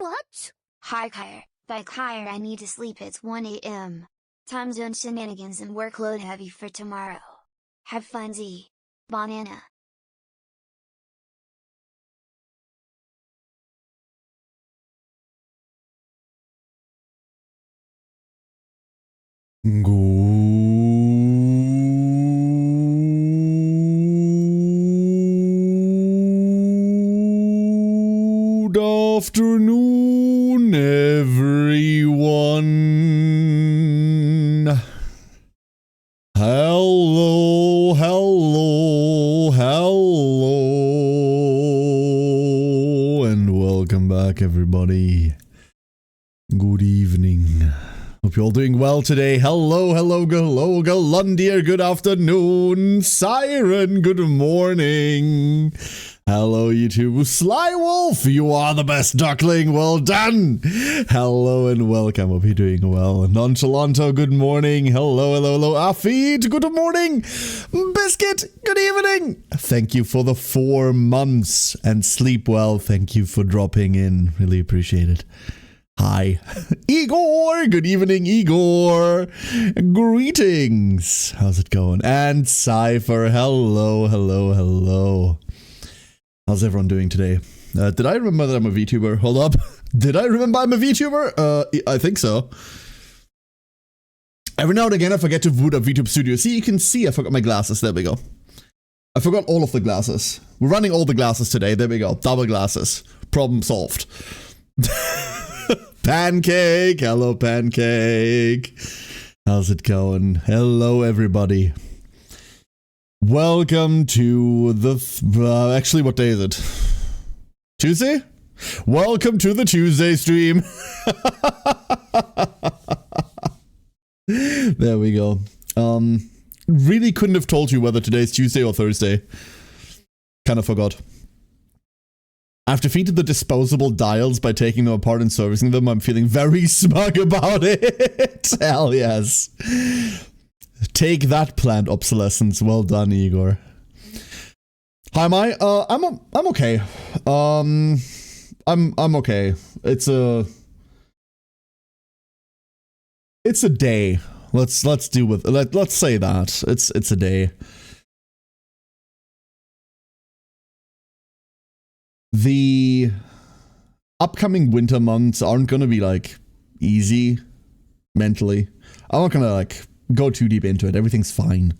What? Hi Kyre. By Kyre I need to sleep, it's 1 AM. Time zone shenanigans and workload heavy for tomorrow. Have fun Z. Banana. Good afternoon, everyone. Hello, and welcome back, everybody. Good evening. Hope you're all doing well today. Hello, Galundier, good afternoon. Siren, good morning. Hello, YouTube. Sly Wolf, you are the best duckling. Well done. Hello and welcome. Hope you're doing well. Nonchalanto, good morning. Hello. Afid, good morning. Biscuit, good evening. Thank you for the 4 months and sleep well. Thank you for dropping in. Really appreciate it. Hi. Igor, good evening, Igor. Greetings. How's it going? And Cypher, hello. How's everyone doing today? Did I remember that I'm a VTuber? Hold up. Did I remember I'm a VTuber? I think so. Every now and again I forget to boot up VTube Studio. See, you can see I forgot my glasses. There we go. I forgot all of the glasses. We're running all the glasses today. There we go. Double glasses. Problem solved. Pancake. Hello, Pancake. How's it going? Hello, everybody. Welcome to the... actually, what day is it? Tuesday? Welcome to the Tuesday stream. There we go. Really couldn't have told you whether today's Tuesday or Thursday. Kind of forgot. I've defeated the disposable dials by taking them apart and servicing them. I'm feeling very smug about it. Hell yes. Take that, planned obsolescence. Well done, Igor. Hi, Mai. I'm okay. I'm okay. It's a day. Let's do with let's say that. It's a day. The upcoming winter months aren't gonna be like easy mentally. I'm not gonna like go too deep into it. Everything's fine.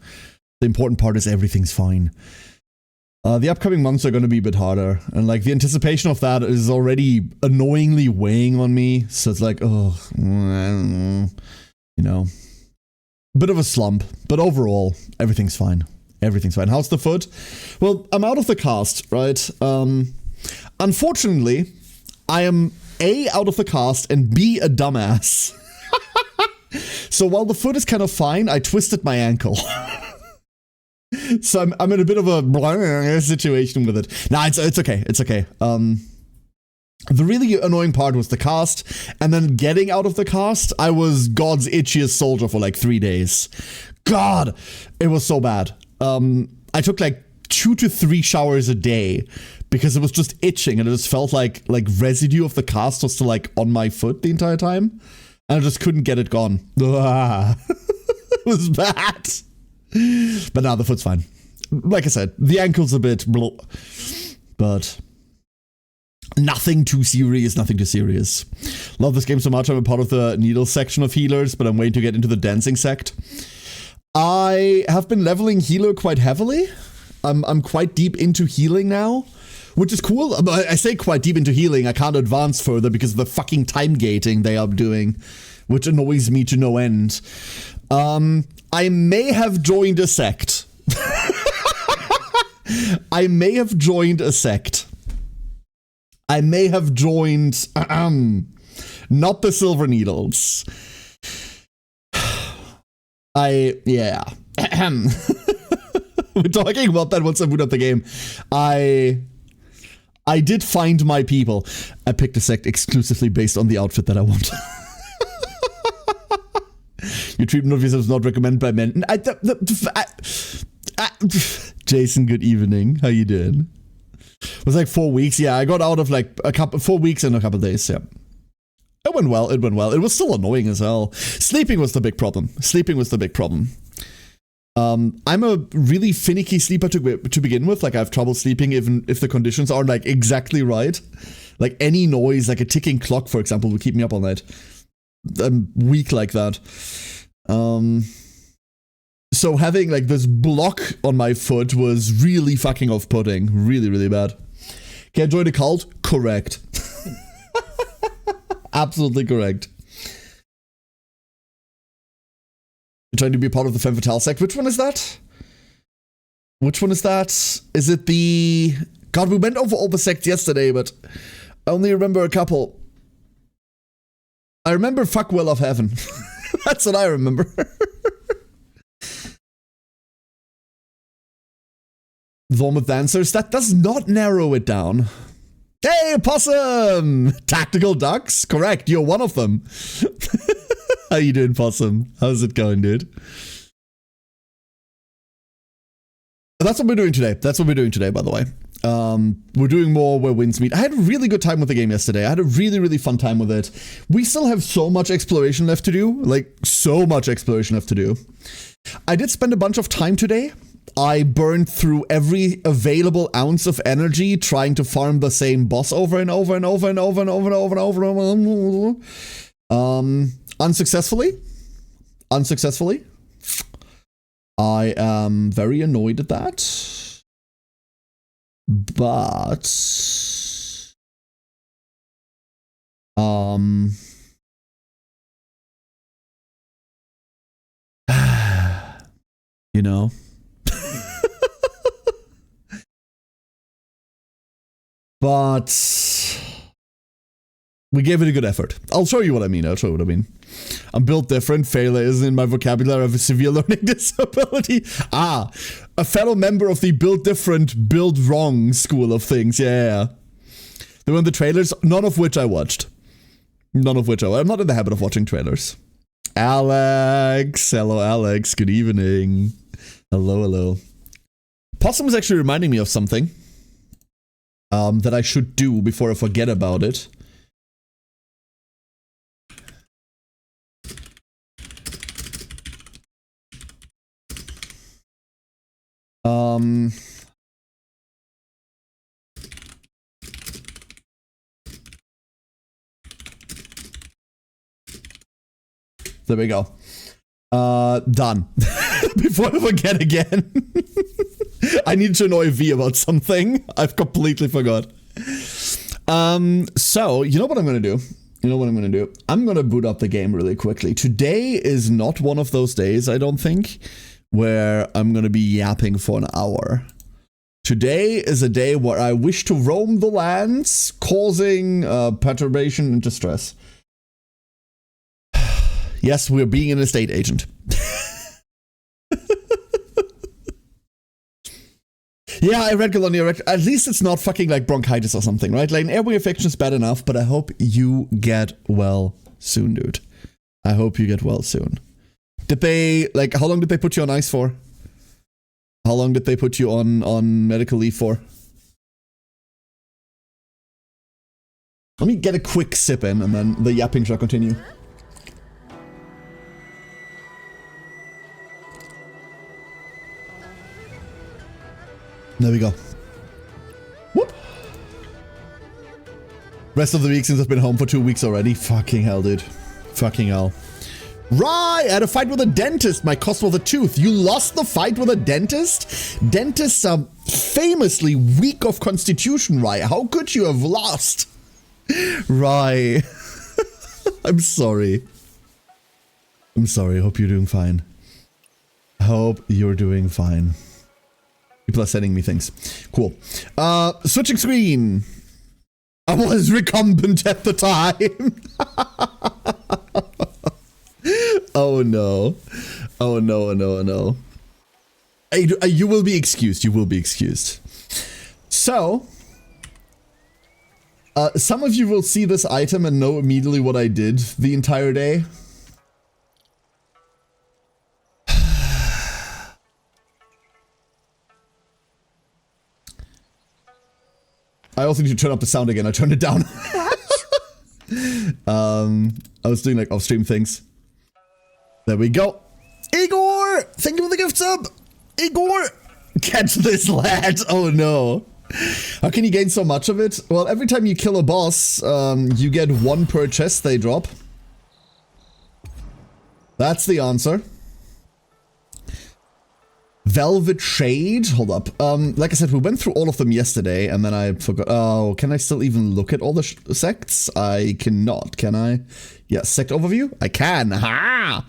The important part is everything's fine. The upcoming months are gonna be a bit harder, and like the anticipation of that is already annoyingly weighing on me. So it's like, oh, you know, bit of a slump. But overall, everything's fine. Everything's fine. How's the foot? Well, I'm out of the cast, right? Unfortunately, I am A, out of the cast, and B, a dumbass. So while the foot is kind of fine, I twisted my ankle. So I'm in a bit of a situation with it. Nah, it's okay. It's okay. The really annoying part was the cast, and then getting out of the cast, I was God's itchiest soldier for like 3 days. God, it was so bad. I took like 2 to 3 showers a day because it was just itching, and it just felt like residue of the cast was still like on my foot the entire time, and I just couldn't get it gone. It was bad. But now the foot's fine. Like I said, the ankle's a bit but nothing too serious. Love this game so much. I'm a part of the needle section of healers, but I'm waiting to get into the dancing sect. I have been leveling healer quite heavily. I'm quite deep into healing now, which is cool. I say quite deep into healing. I can't advance further because of the fucking time gating they are doing, which annoys me to no end. I may have joined a sect. I may have joined not the Silver Needles. Yeah. We're talking about that once I boot up the game. I did find my people. I picked a sect exclusively based on the outfit that I want. Your treatment of yourself is not recommended by men. Jason, good evening. How you doing? It was like 4 weeks. Yeah, I got out of like 4 weeks in a couple days. Yeah. It went well. It went well. It was still annoying as hell. Sleeping was the big problem. I'm a really finicky sleeper to begin with. Like, I have trouble sleeping even if the conditions are like exactly right. Like, any noise, like a ticking clock, for example, will keep me up all night. I'm weak like that. So having like this block on my foot was really fucking off-putting. Really, really bad. Can I join a cult? Correct. Absolutely correct. You're trying to be part of the Femme Fatale sect. Which one is that? Is it the... God, we went over all the sects yesterday, but I only remember a couple. I remember Fuckwell of Heaven. That's what I remember. The one with dancers? That does not narrow it down. Hey, Possum! Tactical Ducks? Correct, you're one of them. How you doing, Possum? How's it going, dude? That's what we're doing today. By the way. We're doing more where winds meet. I had a really good time with the game yesterday. I had a really, really fun time with it. We still have so much exploration left to do. Like, so much exploration left to do. I did spend a bunch of time today. I burned through every available ounce of energy trying to farm the same boss over and over and over and over and over and over and over and over. Unsuccessfully. I am very annoyed at that. But you know. But we gave it a good effort. I'll show you what I mean. I'm built different. Failure isn't in my vocabulary. I have a severe learning disability. A fellow member of the build different, build wrong school of things. Yeah. There were the trailers, none of which I watched. I'm not in the habit of watching trailers. Alex. Hello, Alex. Good evening. Hello. Possum was actually reminding me of something. That I should do before I forget about it. There we go. Done. Before I forget again. I need to annoy V about something. I've completely forgot. So, you know what I'm gonna do? I'm gonna boot up the game really quickly. Today is not one of those days, I don't think, where I'm gonna be yapping for an hour. Today is a day where I wish to roam the lands, causing perturbation and distress. Yes, we're being an estate agent. Yeah, I read Galonia. At least it's not fucking like bronchitis or something, right? Like an airway infection is bad enough, but I hope you get well soon, dude. I hope you get well soon. Did they, like, how long did they put you on ice for? How long did they put you on medical leave for? Let me get a quick sip in and then the yapping shall continue. There we go. Whoop. Rest of the week since I've been home for 2 weeks already. Fucking hell, dude. Fucking hell. Right, I had a fight with a dentist. My cost was a tooth. You lost the fight with a dentist? Dentists are famously weak of constitution, right? How could you have lost? Right. I'm sorry. I hope you're doing fine. People are sending me things. Cool. Switching screen. I was recumbent at the time. Oh no. Oh no. You will be excused. So, some of you will see this item and know immediately what I did the entire day. I also need to turn up the sound again. I turned it down. I was doing like off-stream things. There we go. Igor! Thank you for the gift sub! Igor! Catch this lad! Oh no. How can you gain so much of it? Well, every time you kill a boss, you get 1 per chest they drop. That's the answer. Velvet Shade? Hold up. Like I said, we went through all of them yesterday, and then I forgot. Oh, can I still even look at all the sects? I cannot, can I? Yeah, sect overview? I can. Ha!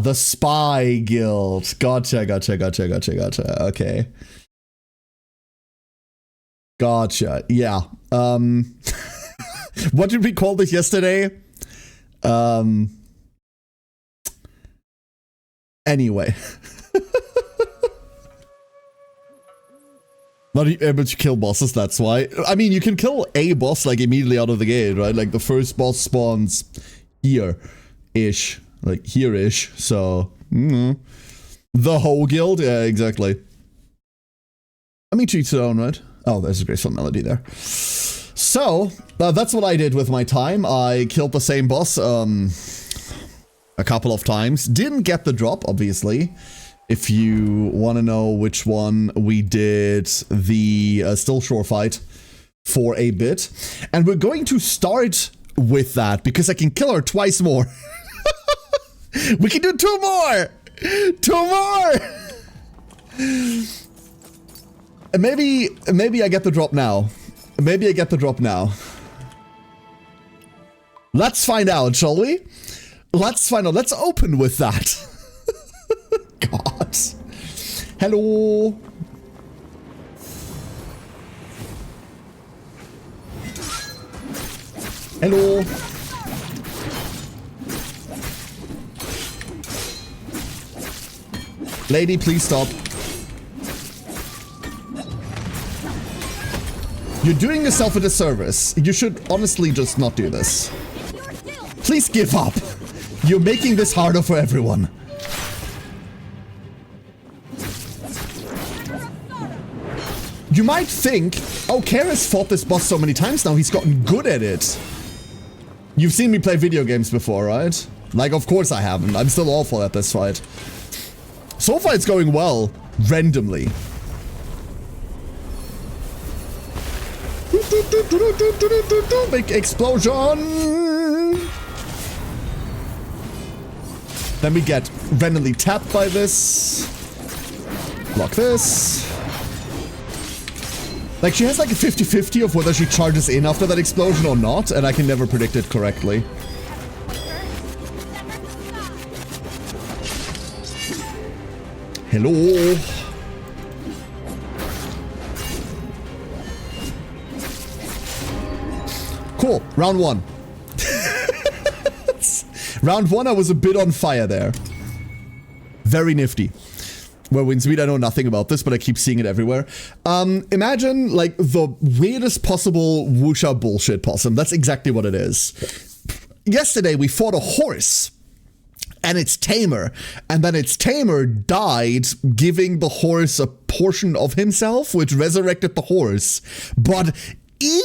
The Spy Guild. Gotcha. Okay. Gotcha. Yeah. What did we call this yesterday? Anyway. Not able to kill bosses, that's why. I mean, you can kill a boss, like, immediately out of the gate, right? Like, the first boss spawns here-ish. Like, here-ish, so... The whole guild? Yeah, exactly. I mean, to each their own, right? Oh, there's a graceful melody there. So, that's what I did with my time. I killed the same boss, a couple of times. Didn't get the drop, obviously. If you want to know which one, we did the Stillshore fight for a bit. And we're going to start with that, because I can kill her twice more. We can do 2 more! 2 more! Maybe I get the drop now. Maybe I get the drop now. Let's find out, shall we? Let's find out. Let's open with that. God. Hello. Hello. Lady, please stop. You're doing yourself a disservice. You should honestly just not do this. Please give up. You're making this harder for everyone. You might think, oh, Karis fought this boss so many times now, he's gotten good at it. You've seen me play video games before, right? Like, of course I haven't. I'm still awful at this fight. So far it's going well, randomly. Big explosion! Then we get randomly tapped by this. Block this. Like, she has like a 50-50 of whether she charges in after that explosion or not, and I can never predict it correctly. Hello. Cool. Round 1. Round 1, I was a bit on fire there. Very nifty. Well, Winsweet, I know nothing about this, but I keep seeing it everywhere. Imagine, like, the weirdest possible Wuxia bullshit possum. That's exactly what it is. Yesterday, we fought a horse. And its tamer. And then its tamer died, giving the horse a portion of himself, which resurrected the horse. But evil!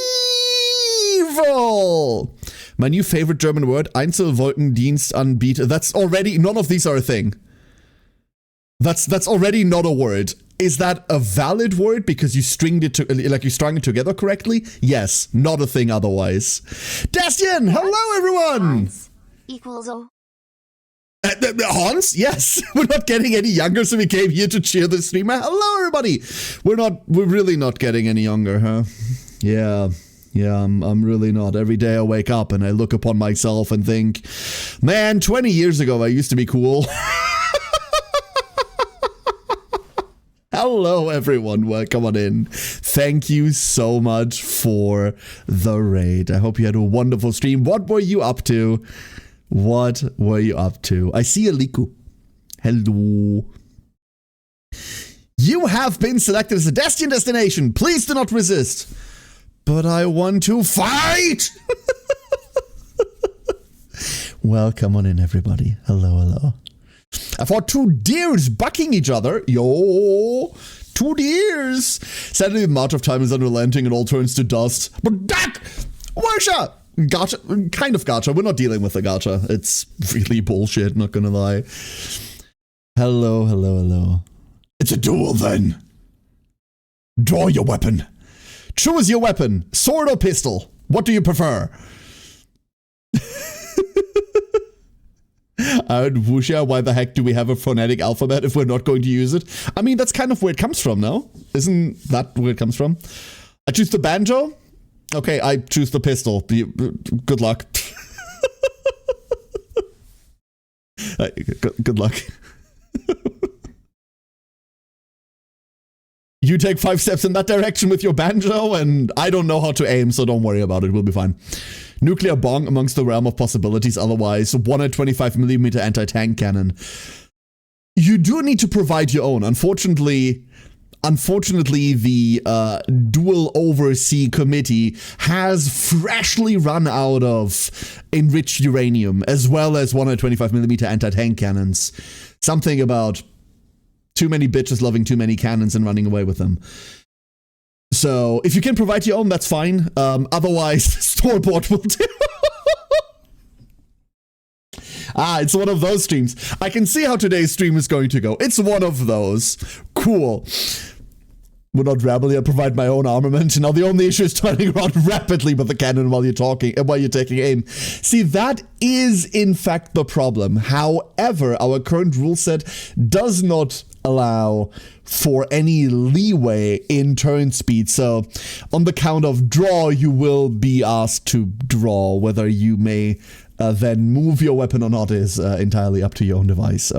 My new favorite German word, Einzelwolkendienstanbieter. That's already, none of these are a thing. That's already not a word. Is that a valid word because you stringed it to, like you strung it together correctly? Yes, not a thing otherwise. Dastian, hello everyone! Hans equals O. Hans? Yes. We're not getting any younger, so we came here to cheer the streamer. Hello everybody! We're really not getting any younger, huh? Yeah, I'm really not. Every day I wake up and I look upon myself and think, man, 20 years ago I used to be cool. Hello everyone, welcome on in. Thank you so much for the raid. I hope you had a wonderful stream. What were you up to? What were you up to? I see a Liku. Hello. You have been selected as a Dastian destination. Please do not resist. But I want to fight! Welcome on in, everybody. Hello, hello. I fought 2 deers bucking each other. Yo! 2 years. Sadly, the march of time is unrelenting and all turns to dust. But Dak! Warsha! Gotcha. Kind of gotcha. We're not dealing with the gotcha. It's really bullshit, not gonna lie. Hello, hello, hello. It's a duel then. Draw your weapon. Choose your weapon. Sword or pistol? What do you prefer? Wuxia, why the heck do we have a phonetic alphabet if we're not going to use it? I mean, that's kind of where it comes from, no? Isn't that where it comes from? I choose the banjo? Okay, I choose the pistol. Good luck. Good luck. You take 5 steps in that direction with your banjo, and I don't know how to aim, so don't worry about it. We'll be fine. Nuclear bomb amongst the realm of possibilities. Otherwise, 125mm anti-tank cannon. You do need to provide your own. Unfortunately, the Dual Oversea Committee has freshly run out of enriched uranium, as well as 125mm anti-tank cannons. Something about too many bitches loving too many cannons and running away with them. So, if you can provide your own, that's fine. Otherwise, store-bought will do. It's one of those streams. I can see how today's stream is going to go. It's one of those. Cool. Will not rebel, I provide my own armament. Now the only issue is turning around rapidly with the cannon while you're taking aim. See, that is in fact the problem. However, our current rule set does not allow for any leeway in turn speed. So on the count of draw, you will be asked to draw. Whether you may then move your weapon or not is entirely up to your own device.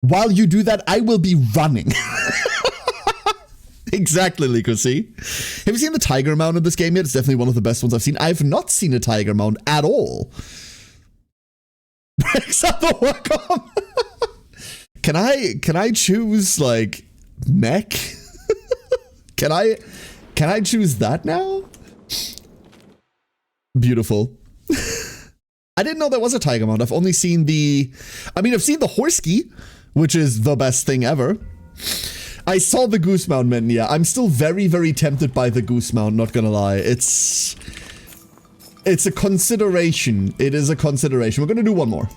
While you do that, I will be running. Exactly, Liko, see? Have you seen the Tiger Mount in this game yet? It's definitely one of the best ones I've seen. I've not seen a Tiger Mount at all. Breaks up the Wacom. Can I choose, like, mech? Can I choose that now? Beautiful. I didn't know there was a Tiger Mount. I've only seen I've seen the Horsky, which is the best thing ever. I saw the Goose Mount, man. Yeah, I'm still very, very tempted by the Goose Mount, not gonna lie. It's a consideration. It is a consideration. We're gonna do one more.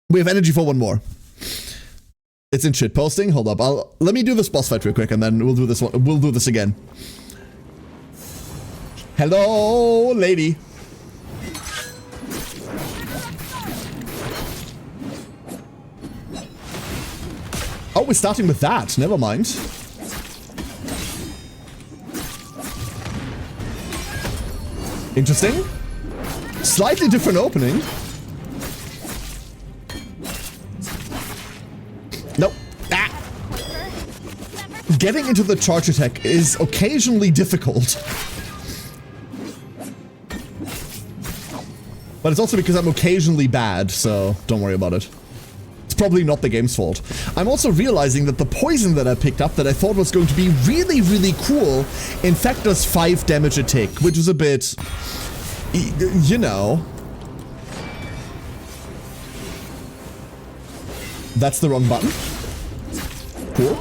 We have energy for one more. It's in shit posting. Hold up. Let me do this boss fight real quick, and then we'll do this one. We'll do this again. Hello, lady. Oh, we're starting with that. Never mind. Interesting. Slightly different opening. Nope. Ah. Getting into the charge attack is occasionally difficult. But it's also because I'm occasionally bad, so don't worry about it. Probably not the game's fault. I'm also realizing that the poison that I picked up that I thought was going to be really, really cool, in fact does 5 damage a tick, which is a bit, you know. That's the wrong button. Cool.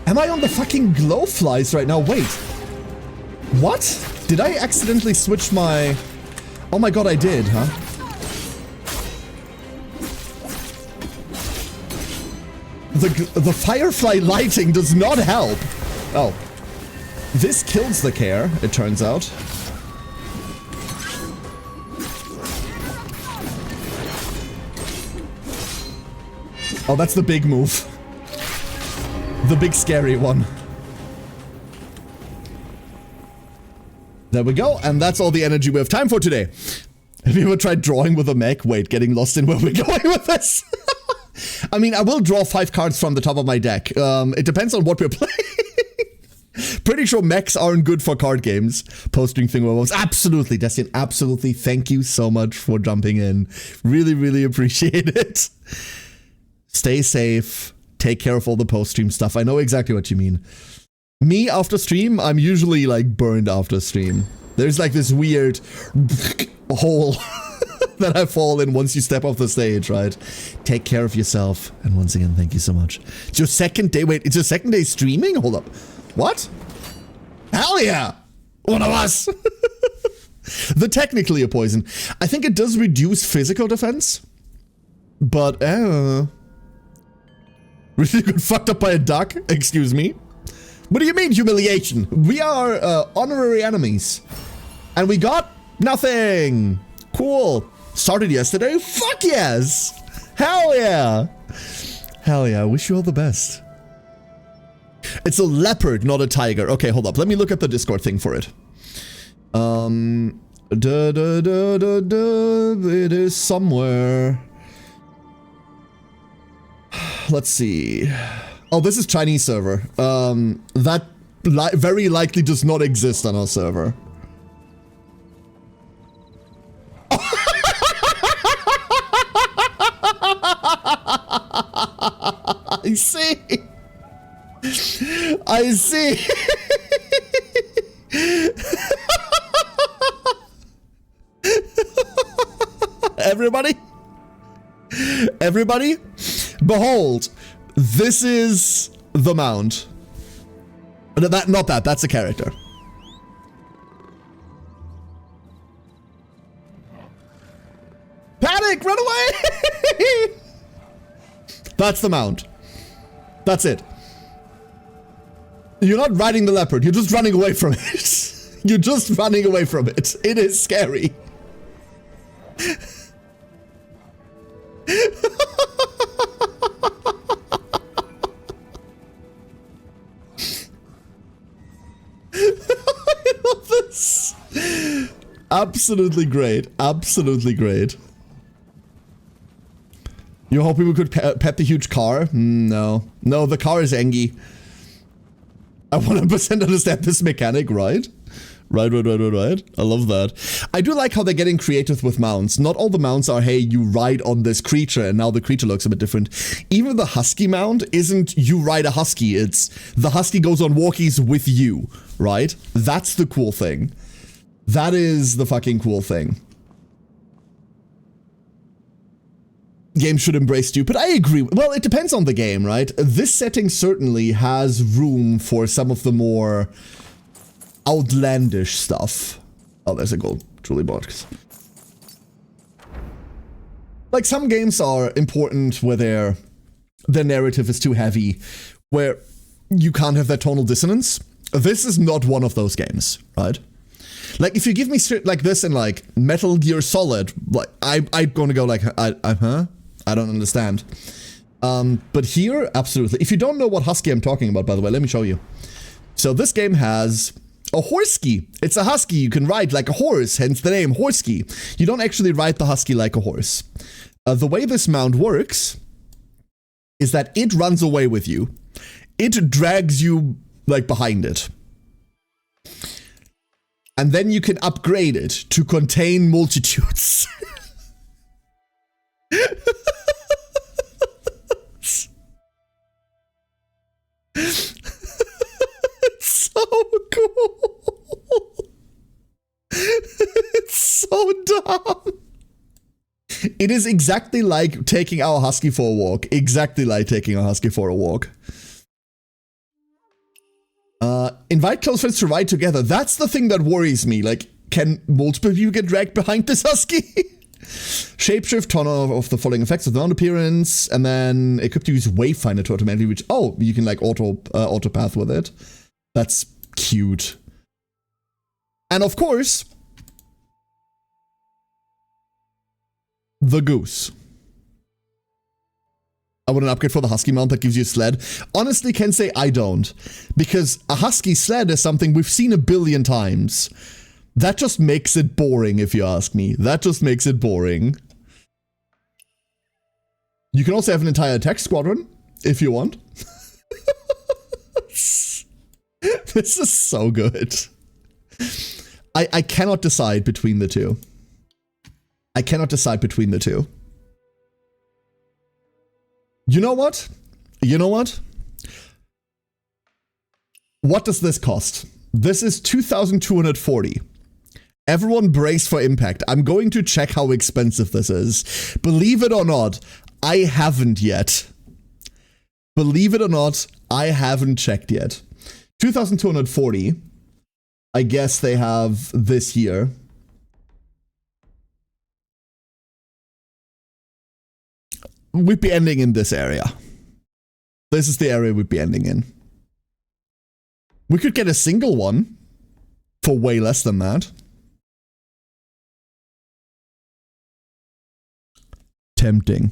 Am I on the fucking glowflies right now? Wait. What? Did I accidentally switch my... Oh my god, I did, huh? The firefly lighting does not help. Oh. This kills the care, it turns out. Oh, that's the big move. The big scary one. There we go, and that's all the energy we have time for today. Have you ever tried drawing with a mech? Wait, getting lost in where we're going with this? I mean, I will draw 5 cards from the top of my deck. It depends on what we're playing. Pretty sure mechs aren't good for card games. Posting Thingamabobs. Absolutely, Destian, absolutely. Thank you so much for jumping in. Really, really appreciate it. Stay safe. Take care of all the post-stream stuff. I know exactly what you mean. Me, after stream, I'm usually, like, burned after stream. There's, like, this weird hole. that I fall in once you step off the stage, right? Take care of yourself. And once again, thank you so much. It's your second day. Wait, it's your second day streaming? Hold up. What? Hell yeah! One of us! The technically a poison. I think it does reduce physical defense. But, really got fucked up by a duck? Excuse me? What do you mean humiliation? We are honorary enemies. And we got nothing. Cool. Started yesterday? Fuck yes. Hell yeah. Hell yeah. I wish you all the best. It's a leopard, not a tiger. Okay, hold up. Let me look at the Discord thing for it. It is somewhere. Let's see. Oh, this is Chinese server. That very likely does not exist on our server. I see. I see. Everybody, behold. This is the mount. That's a character. Panic! Run away! That's the mount. That's it. You're not riding the leopard, you're just running away from it. You're just running away from it. It is scary. I love this. Absolutely great. Absolutely great. You hoping we could pet the huge car? No. No, the car is Engie. I 100% understand this mechanic, right? Right. I love that. I do like how they're getting creative with mounts. Not all the mounts are, hey, you ride on this creature and now the creature looks a bit different. Even the husky mount isn't you ride a husky, it's the husky goes on walkies with you, right? That's the cool thing. That is the fucking cool thing. Game should embrace stupid. I agree. Well, it depends on the game, right? This setting certainly has room for some of the more outlandish stuff. Oh, there's a gold Julie box. Like some games are important where their narrative is too heavy, where you can't have that tonal dissonance. This is not one of those games, right? Like if you give me shit like this in like Metal Gear Solid, like I'm gonna go like, huh? I don't understand. But here, absolutely. If you don't know what husky I'm talking about, by the way, let me show you. So this game has a Horsky. It's a husky you can ride like a horse, hence the name Horsky. You don't actually ride the husky like a horse. The way this mount works is that it runs away with you. It drags you like behind it. And then you can upgrade it to contain multitudes. It's so cool. It's so dumb. It is exactly like taking our husky for a walk. Exactly like taking our husky for a walk. Invite close friends to ride together. That's the thing that worries me. Like, can multiple people get dragged behind this husky? Shapeshift, turn off the following effects of the mount appearance, and then equip to use Wayfinder to automatically reach. Oh, you can like auto path with it. That's cute. And of course, the goose. I want an upgrade for the husky mount that gives you a sled. Honestly, can say I don't, because a husky sled is something we've seen a billion times. That just makes it boring, if you ask me. That just makes it boring. You can also have an entire attack squadron, if you want. This is so good. I cannot decide between the two. I cannot decide between the two. You know what? You know what? What does this cost? This is 2,240. Everyone brace for impact. I'm going to check how expensive this is. Believe it or not, I haven't yet. Believe it or not, I haven't checked yet. 2,240. I guess they have this here. We'd be ending in this area. This is the area we'd be ending in. We could get a single one for way less than that. Tempting.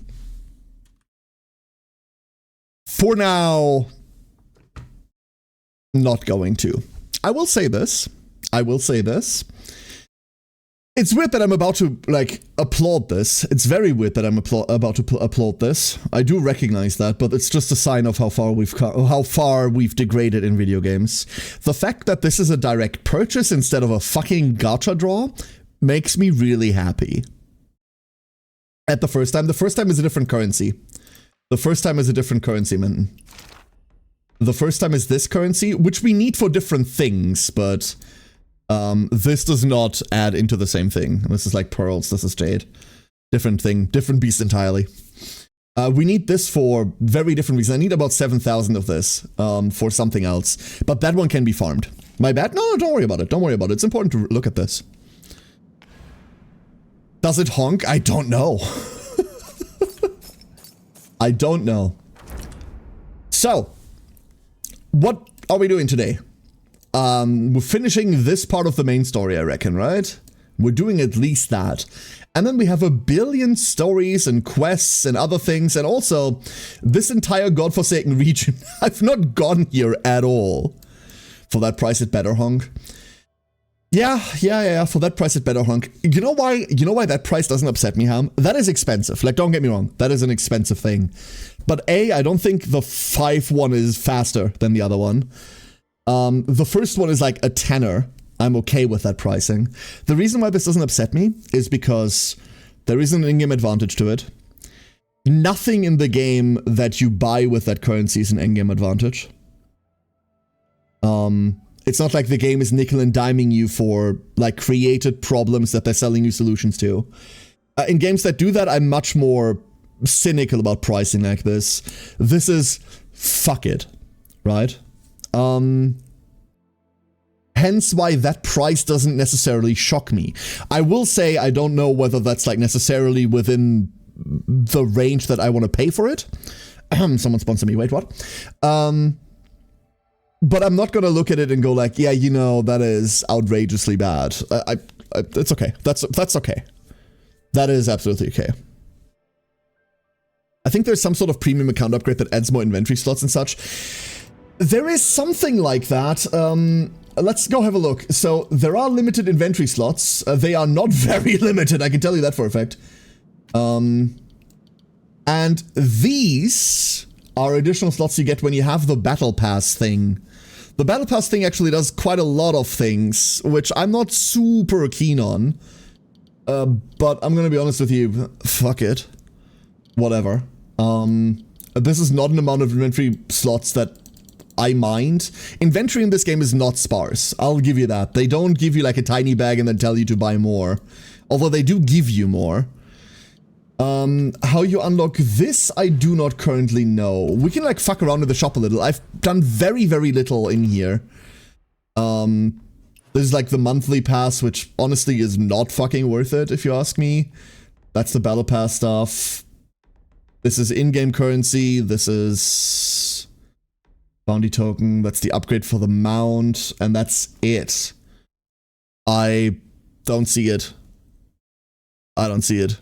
For now, not going to. I will say this. It's weird that I'm about to, like, applaud this. It's very weird that I'm about to applaud this. I do recognize that, but it's just a sign of how far we've degraded in video games. The fact that this is a direct purchase instead of a fucking gacha draw makes me really happy. At the first time is a different currency. The first time is a different currency, Minton. The first time is this currency, which we need for different things, but this does not add into the same thing. This is like pearls, this is jade. Different thing, different beast entirely. We need this for very different reasons. I need about 7,000 of this for something else, but that one can be farmed. My bad? No, don't worry about it. Don't worry about it. It's important to look at this. Does it honk? I don't know. I don't know. So, what are we doing today? We're finishing this part of the main story, I reckon, right? We're doing at least that. And then we have a billion stories and quests and other things, and also this entire godforsaken region. I've not gone here at all. For that price, it better honk. Yeah, for that price it better honk. You know why that price doesn't upset me, Ham? That is expensive. Like, don't get me wrong, that is an expensive thing. But I don't think the 5 one is faster than the other one. The first one is like a tenner. I'm okay with that pricing. The reason why this doesn't upset me is because there is an in-game advantage to it. Nothing in the game that you buy with that currency is an in-game advantage. It's not like the game is nickel and diming you for, like, created problems that they're selling you solutions to. In games that do that, I'm much more cynical about pricing like this. This is, fuck it, right? Hence why that price doesn't necessarily shock me. I will say I don't know whether that's, like, necessarily within the range that I want to pay for it. Someone sponsor me, wait, what? But I'm not gonna look at it and go like, yeah, you know, that is outrageously bad. It's okay. That's okay. That is absolutely okay. I think there's some sort of premium account upgrade that adds more inventory slots and such. There is something like that. Let's go have a look. So there are limited inventory slots. They are not very limited, I can tell you that for a fact. And these are additional slots you get when you have the Battle Pass thing. The Battle Pass thing actually does quite a lot of things, which I'm not super keen on. But I'm gonna be honest with you, fuck it. Whatever. This is not an amount of inventory slots that I mind. Inventory in this game is not sparse, I'll give you that. They don't give you like a tiny bag and then tell you to buy more. Although they do give you more. How you unlock this, I do not currently know. We can like fuck around with the shop a little. I've done very, very little in here. This is like the monthly pass, which honestly is not fucking worth it, if you ask me. That's the Battle Pass stuff. This is in-game currency. This is bounty token. That's the upgrade for the mount. And that's it. I don't see it. I don't see it.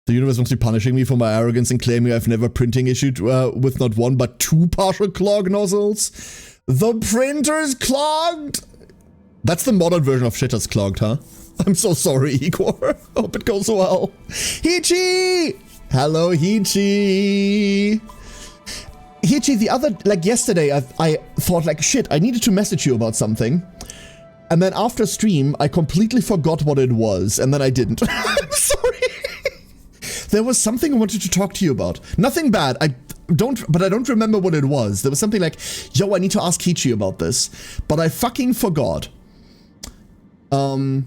The universe must be punishing me for my arrogance and claiming I've never printing issued with not one but 2 partial clog nozzles. The printer's clogged! That's the modern version of shitter's clogged, huh? I'm so sorry, Igor. Hope it goes well. Hichi! Hello, Hichi! Hichi, the other, like yesterday, I thought like, shit, I needed to message you about something. And then after stream, I completely forgot what it was, and then I didn't. I'm sorry. There was something I wanted to talk to you about. Nothing bad. I don't remember what it was. There was something like, yo, I need to ask Hichi about this. But I fucking forgot. I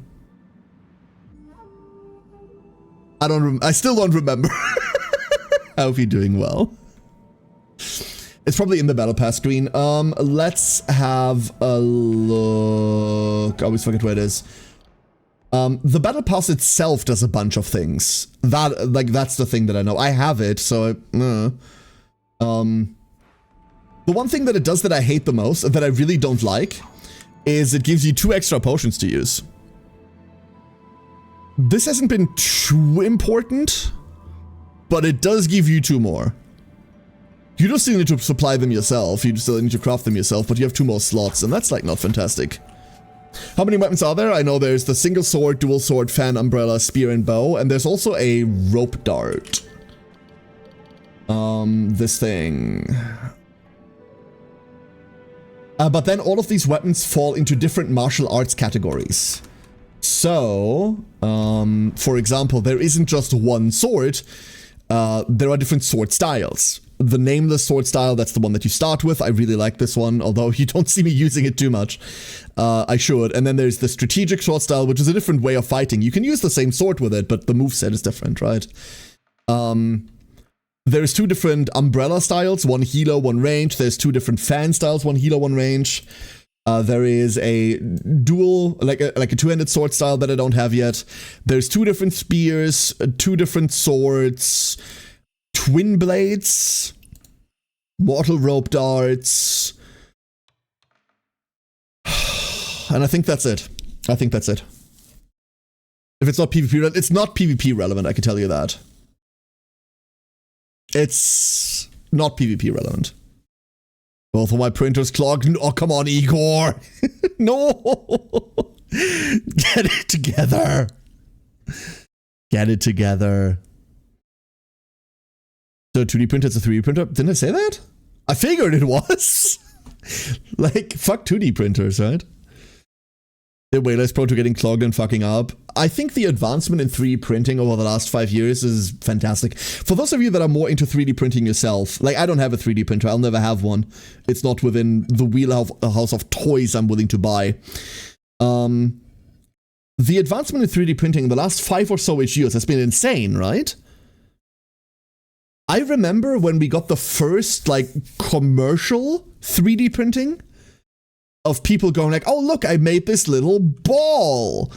still don't remember. I hope you're doing well. It's probably in the battle pass screen. Let's have a look. I always forget where it is. The battle pass itself does a bunch of things. That's the thing that I know. I have it, so the one thing that it does that I hate the most, that I really don't like, is it gives you 2 extra potions to use. This hasn't been too important, but it does give you 2 more. You don't still need to supply them yourself, you still need to craft them yourself, but you have 2 more slots, and that's like not fantastic. How many weapons are there? I know there's the single sword, dual sword, fan, umbrella, spear, and bow, and there's also a rope dart. This thing. But then all of these weapons fall into different martial arts categories. So, for example, there isn't just one sword, there are different sword styles. The nameless sword style, that's the one that you start with. I really like this one, although you don't see me using it too much. I should. And then there's the strategic sword style, which is a different way of fighting. You can use the same sword with it, but the moveset is different, right? There's 2 different umbrella styles, one healer, one range. There's 2 different fan styles, one healer, one range. There is a dual, like a 2-handed sword style that I don't have yet. There's 2 different spears, 2 different swords, twin blades, mortal rope darts, and I think that's it. If it's not PvP, it's not PvP relevant, I can tell you that. It's not PvP relevant. Both of my printers clogged. Oh, come on, Igor. No. Get it together. Get it together. So 2D printer, it's a 3D printer. Didn't I say that? I figured it was. Like, fuck 2D printers, right? They're way less prone to getting clogged and fucking up. I think the advancement in 3D printing over the last 5 years is fantastic. For those of you that are more into 3D printing yourself, like I don't have a 3D printer, I'll never have one. It's not within the wheelhouse of toys I'm willing to buy. The advancement in 3D printing in the last 5 or so years has been insane, right? I remember when we got the first, like, commercial 3D printing of people going like, oh, look, I made this little ball.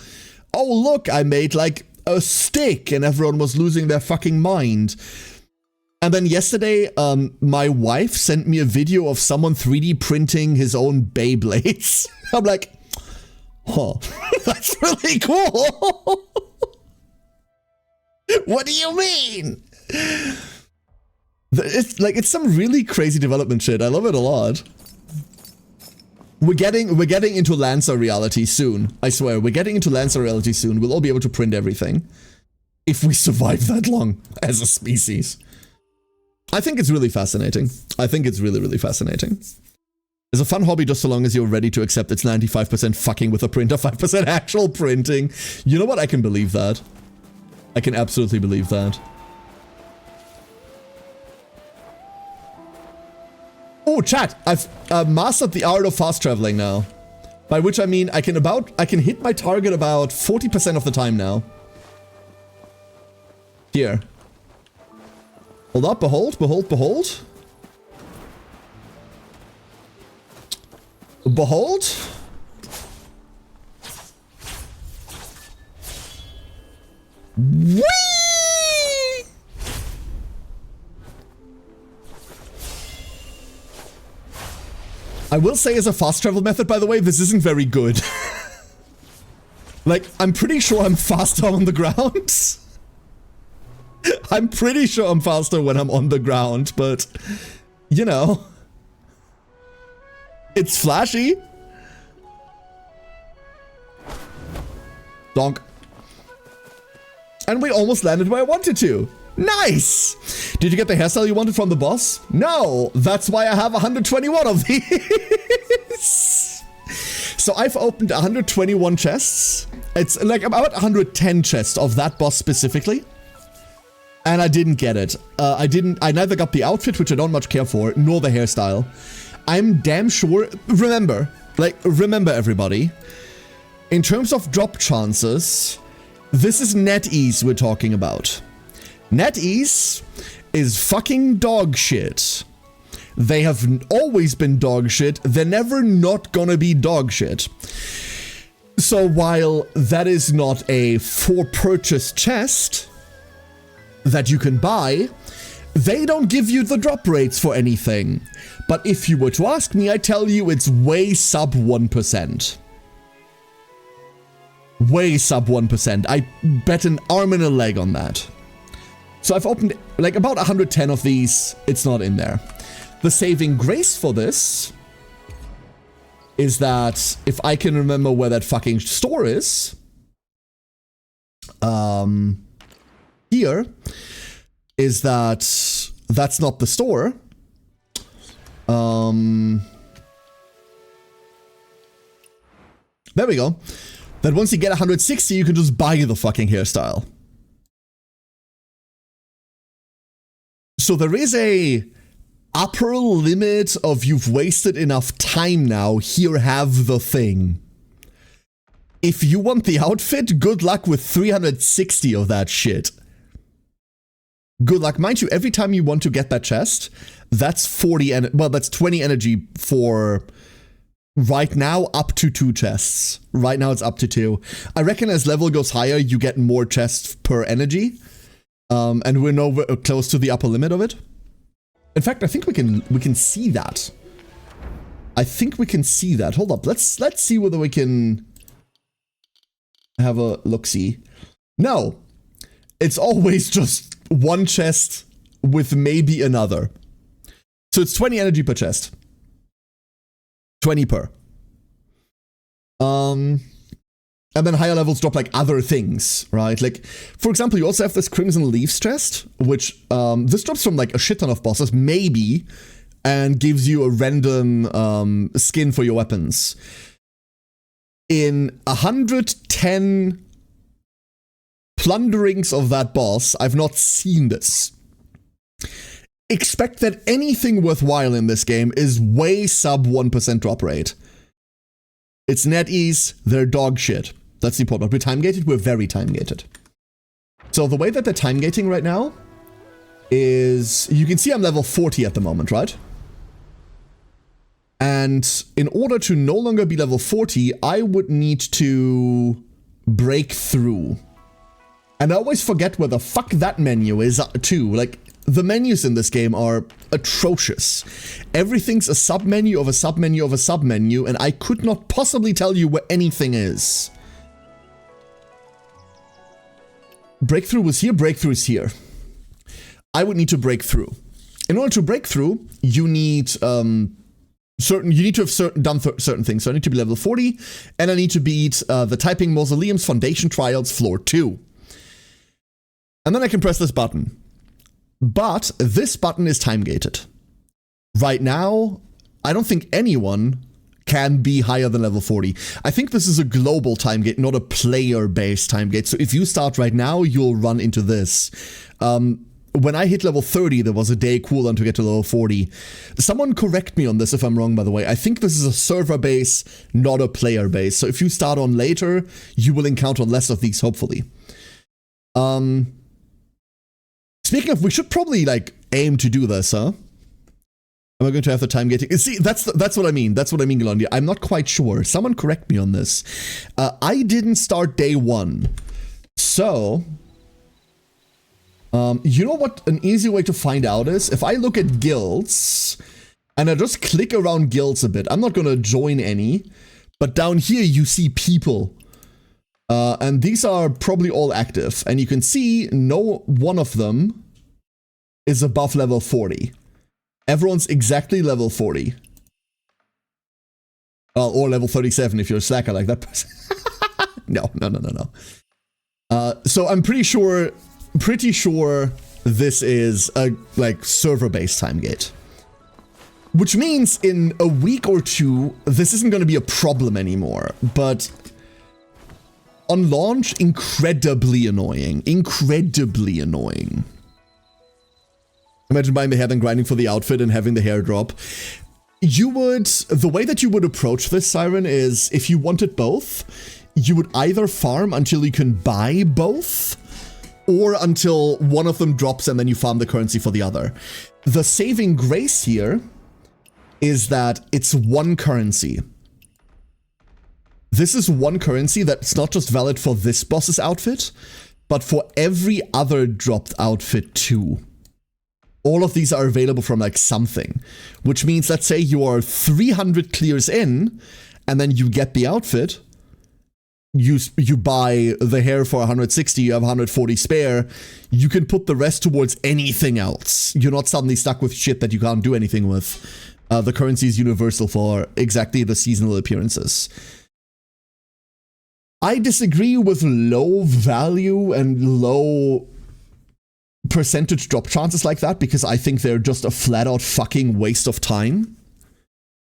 Oh, look, I made, like, a stick, and everyone was losing their fucking mind. And then yesterday, my wife sent me a video of someone 3D printing his own Beyblades. I'm like, oh, that's really cool. What do you mean? It's some really crazy development shit. I love it a lot. We're getting into Lancer reality soon. I swear, we're getting into Lancer reality soon. We'll all be able to print everything. If we survive that long as a species. I think it's really fascinating. I think it's really, really fascinating. It's a fun hobby just so long as you're ready to accept it's 95% fucking with a printer, 5% actual printing. You know what? I can believe that. I can absolutely believe that. Oh, chat! I've mastered the art of fast traveling now. By which I mean I can hit my target about 40% of the time now. Here. Hold up, behold, behold, behold. Behold. Whee! I will say as a fast travel method, by the way, this isn't very good. Like, I'm pretty sure I'm faster on the ground. I'm pretty sure I'm faster when I'm on the ground, but, you know. It's flashy. Donk. And we almost landed where I wanted to. Nice! Did you get the hairstyle you wanted from the boss? No! That's why I have 121 of these! So I've opened 121 chests. It's like about 110 chests of that boss specifically. And I didn't get it. I neither got the outfit, which I don't much care for, nor the hairstyle. I'm damn sure, remember everybody, In terms of drop chances, this is NetEase we're talking about. NetEase is fucking dog shit. They have always been dog shit. They're never not gonna be dog shit. So while that is not a for purchase chest that you can buy, they don't give you the drop rates for anything. But if you were to ask me, I tell you it's way sub 1%. Way sub 1%. I bet an arm and a leg on that. So I've opened like about 110 of these. It's not in there. The saving grace for this is that if I can remember where that fucking store is, here, is that that's not the store. There we go. That once you get 160, you can just buy the fucking hairstyle. So there is a upper limit of you've wasted enough time now, here have the thing. If you want the outfit, good luck with 360 of that shit. Good luck. Mind you, every time you want to get that chest, that's 40 well, that's 20 energy for right now up to 2 chests. Right now it's up to 2. I reckon as level goes higher, you get more chests per energy. And we're nowhere close to the upper limit of it. In fact, I think we can see that. I think we can see that. Hold up. Let's see whether we can have a look-see. No. It's always just one chest with maybe another. So it's 20 energy per chest. 20 per. And then higher levels drop like other things, right? Like, for example, you also have this Crimson Leaves chest, which this drops from like a shit ton of bosses, maybe, and gives you a random skin for your weapons. In 110 plunderings of that boss, I've not seen this. Expect that anything worthwhile in this game is way sub 1% drop rate. It's NetEase, they're dog shit. That's the important. We're time gated, we're very time gated. So the way that they're time gating right now is, you can see I'm level 40 at the moment, right? And in order to no longer be level 40, I would need to break through. And I always forget where the fuck that menu is too. Like, the menus in this game are atrocious. Everything's a sub-menu of a sub-menu of a sub-menu, and I could not possibly tell you where anything is. Breakthrough was here, breakthrough is here. I would need to break through. In order to break through, you need to have done certain things. So I need to be level 40, and I need to beat the Typing Mausoleum's Foundation Trials Floor 2. And then I can press this button. But this button is time gated. Right now, I don't think anyone can be higher than level 40. I think this is a global time gate, not a player-based time gate. So if you start right now, you'll run into this. When I hit level 30, there was a day cooldown to get to level 40. Someone correct me on this if I'm wrong, by the way. I think this is a server base, not a player base. So if you start on later, you will encounter less of these, hopefully. Speaking of, we should probably, like, aim to do this, huh? Am I going to have the time gating? See, that's what I mean. That's what I mean, Galondia. I'm not quite sure. Someone correct me on this. I didn't start day 1. So, you know what an easy way to find out is? If I look at guilds, and I just click around guilds a bit. I'm not going to join any, but down here you see people. And these are probably all active. And you can see no one of them is above level 40. Everyone's exactly level 40. Or level 37 if you're a slacker like that person. No. So I'm pretty sure this is a, like, server-based time gate. Which means in a week or 2, this isn't going to be a problem anymore. But on launch, incredibly annoying. Incredibly annoying. Imagine buying the hair, then grinding for the outfit and having the hair drop. The way that you would approach this, Siren, is if you wanted both, you would either farm until you can buy both, or until one of them drops and then you farm the currency for the other. The saving grace here is that it's one currency. This is one currency that's not just valid for this boss's outfit, but for every other dropped outfit too. All of these are available from like something, which means, let's say you are 300 clears in and then you get the outfit. You buy the hair for 160, you have 140 spare, you can put the rest towards anything else. You're not suddenly stuck with shit that you can't do anything with. The currency is universal for exactly the seasonal appearances. I disagree with low value and low percentage drop chances like that, because I think they're just a flat out fucking waste of time.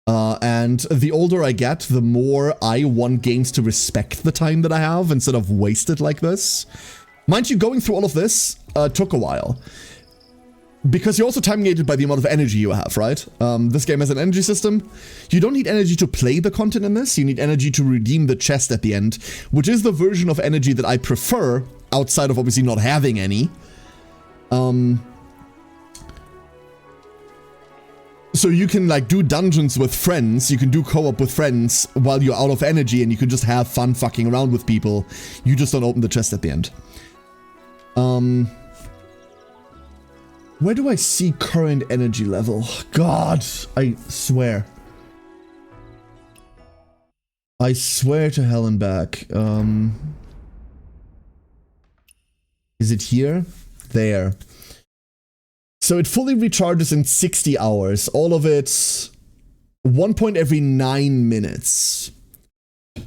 And the older I get, the more I want games to respect the time that I have instead of waste it like this. Mind you, going through all of this took a while. Because you're also time gated by the amount of energy you have, right? This game has an energy system. You don't need energy to play the content in this, you need energy to redeem the chest at the end, which is the version of energy that I prefer, outside of obviously not having any. So you can like do dungeons with friends, you can do co-op with friends while you're out of energy, and you can just have fun fucking around with people. You just don't open the chest at the end. Where do I see current energy level? God, I swear. I swear to hell and back. Is it here? There. So it fully recharges in 60 hours. All of it, 1 point every 9 minutes.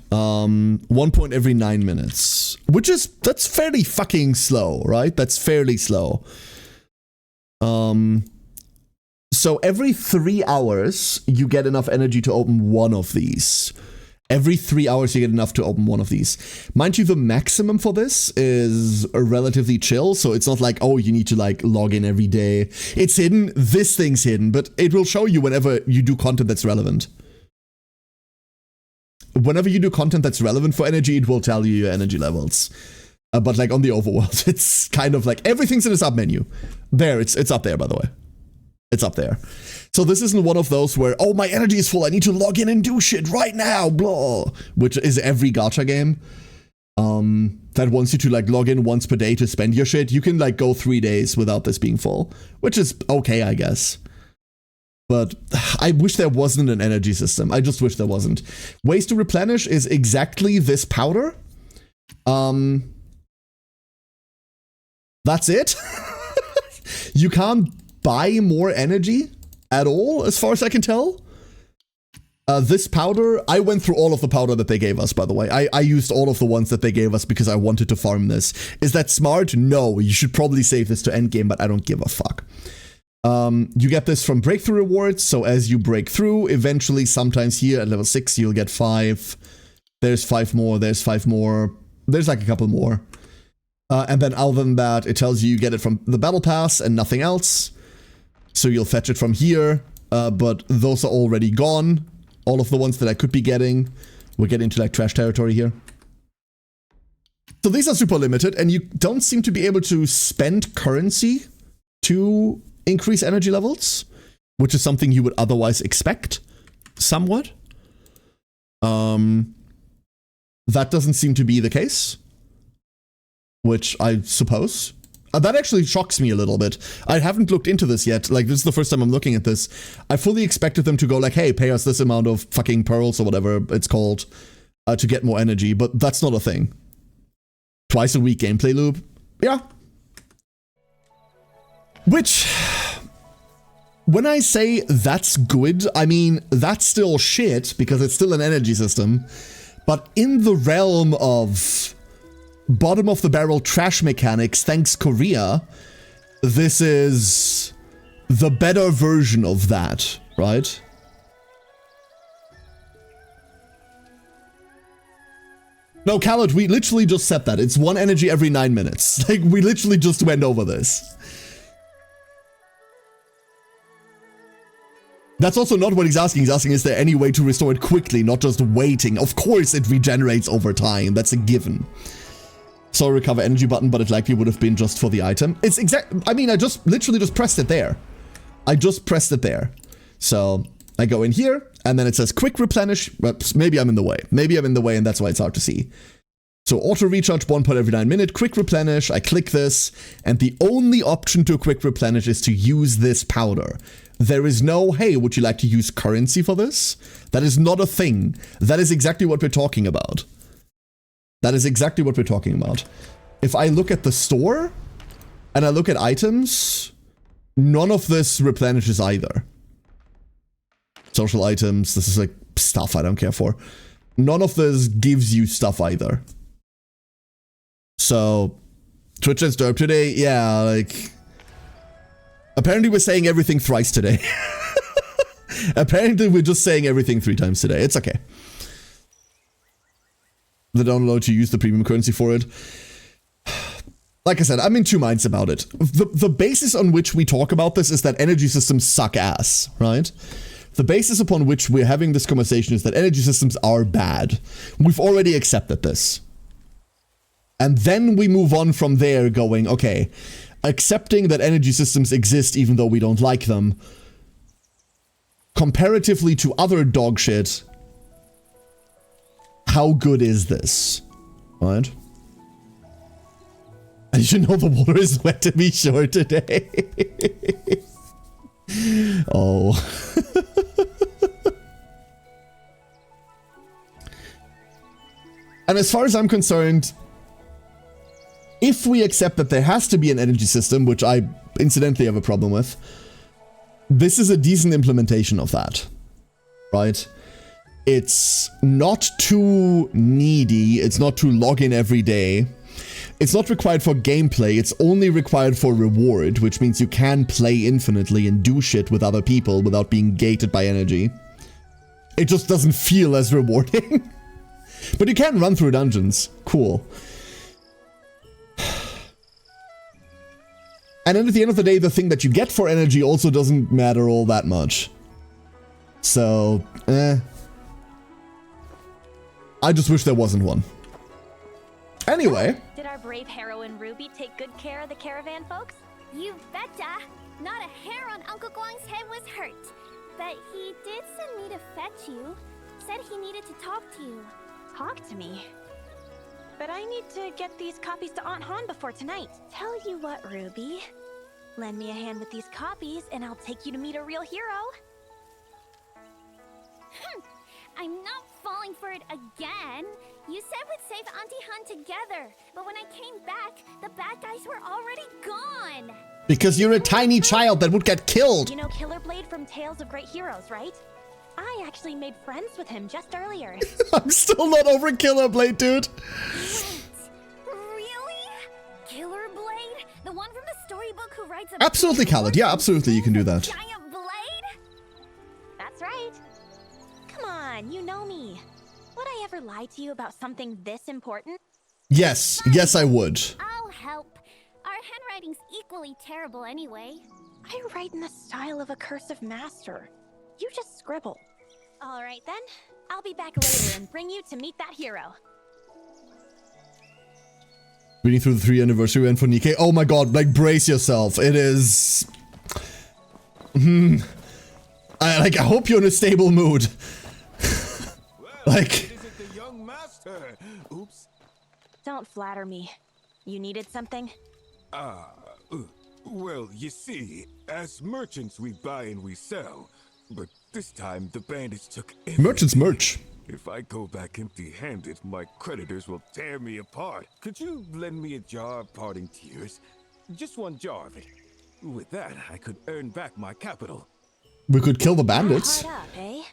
1 point every 9 minutes. Which is, that's fairly fucking slow, right? That's fairly slow. So every 3 hours, you get enough energy to open one of these. Every 3 hours you get enough to open one of these. Mind you, the maximum for this is relatively chill, so it's not like, oh, you need to like log in every day. It's hidden, this thing's hidden, but it will show you whenever you do content that's relevant. Whenever you do content that's relevant for energy, it will tell you your energy levels. But like on the overworld, it's kind of like everything's in a sub menu. There, it's up there, by the way. It's up there. So this isn't one of those where, oh, my energy is full, I need to log in and do shit right now, blah, which is every gacha game that wants you to like log in once per day to spend your shit. You can like go 3 days without this being full, which is okay, I guess. But I wish there wasn't an energy system. I just wish there wasn't. Ways to replenish is exactly this powder. That's it. You can't buy more energy at all, as far as I can tell. This powder, I went through all of the powder that they gave us, by the way. I used all of the ones that they gave us because I wanted to farm this. Is that smart? No, you should probably save this to endgame, but I don't give a fuck. You get this from breakthrough rewards, so as you break through, eventually, sometimes here at level 6, you'll get 5. There's 5 more, there's 5 more. There's like a couple more. And then other than that, it tells you get it from the battle pass and nothing else. So you'll fetch it from here, but those are already gone. All of the ones that I could be getting. We're getting into like trash territory here. So these are super limited, and you don't seem to be able to spend currency to increase energy levels, which is something you would otherwise expect, somewhat. That doesn't seem to be the case, which I suppose. That actually shocks me a little bit. I haven't looked into this yet. Like, this is the first time I'm looking at this. I fully expected them to go like, hey, pay us this amount of fucking pearls or whatever it's called to get more energy, but that's not a thing. Twice a week gameplay loop? Yeah. Which, when I say that's good, I mean, that's still shit because it's still an energy system. But in the realm of bottom of the barrel trash mechanics, thanks Korea, this is the better version of that, right? No, Khaled, we literally just said that. It's 1 energy every 9 minutes. Like, we literally just went over this. That's also not what he's asking. He's asking, is there any way to restore it quickly, not just waiting? Of course it regenerates over time. That's a given. So recover energy button, but it likely would have been just for the item. It's I mean, I just literally just pressed it there. I just pressed it there. So I go in here and then it says quick replenish. But maybe I'm in the way. Maybe I'm in the way and that's why it's hard to see. So auto recharge 1 point every 9 minutes, quick replenish. I click this and the only option to quick replenish is to use this powder. There is no, hey, would you like to use currency for this? That is not a thing. That is exactly what we're talking about. That is exactly what we're talking about. If I look at the store and I look at items, none of this replenishes either. Social items, this is like stuff I don't care for. None of this gives you stuff either. So, Twitch and Derp today, yeah, like... Apparently we're saying everything thrice today. Apparently we're just saying everything 3 times today. It's okay. They don't allow to use the premium currency for it. Like I said, I'm in 2 minds about it. The basis on which we talk about this is that energy systems suck ass, right? The basis upon which we're having this conversation is that energy systems are bad. We've already accepted this. And then we move on from there going, okay, accepting that energy systems exist even though we don't like them, comparatively to other dog shit, how good is this? Right? And you know the water is wet to be sure today. Oh. And as far as I'm concerned, if we accept that there has to be an energy system, which I incidentally have a problem with, this is a decent implementation of that, right? It's not too needy, it's not too log in every day, it's not required for gameplay, it's only required for reward, which means you can play infinitely and do shit with other people without being gated by energy. It just doesn't feel as rewarding. But you can run through dungeons. Cool. And then at the end of the day, the thing that you get for energy also doesn't matter all that much. So, I just wish there wasn't one. Anyway. Did our brave heroine Ruby take good care of the caravan folks? You betcha! Not a hair on Uncle Guang's head was hurt. But he did send me to fetch you. Said he needed to talk to you. Talk to me? But I need to get these copies to Aunt Han before tonight. Tell you what, Ruby. Lend me a hand with these copies and I'll take you to meet a real hero. I'm not falling for it again. You said we'd save Auntie Han together, but when I came back, the bad guys were already gone. Because you're a tiny child that would get killed. You know Killer Blade from Tales of Great Heroes, right? I actually made friends with him just earlier. I'm still not over Killer Blade, dude. Wait, really? Killer Blade? The one from the storybook who rides a... Absolutely, Khaled. Yeah, absolutely, you can do that. Giant blade? That's right. Come on, you know me. Would I ever lie to you about something this important? Yes, yes I would. I'll help. Our handwriting's equally terrible anyway. I write in the style of a cursive master. You just scribble. All right then. I'll be back later and bring you to meet that hero. Reading through the 3 anniversary event for Nikke. Oh my god, like brace yourself. It is... I hope you're in a stable mood. Like... Isn't the young master? Oops. Don't flatter me. You needed something? Well, you see, as merchants we buy and we sell. But this time the bandits took everything. Merchants merch. If I go back empty-handed, my creditors will tear me apart. Could you lend me a jar of parting tears? Just one jar of it. With that, I could earn back my capital. We could kill the bandits. Hard up, eh?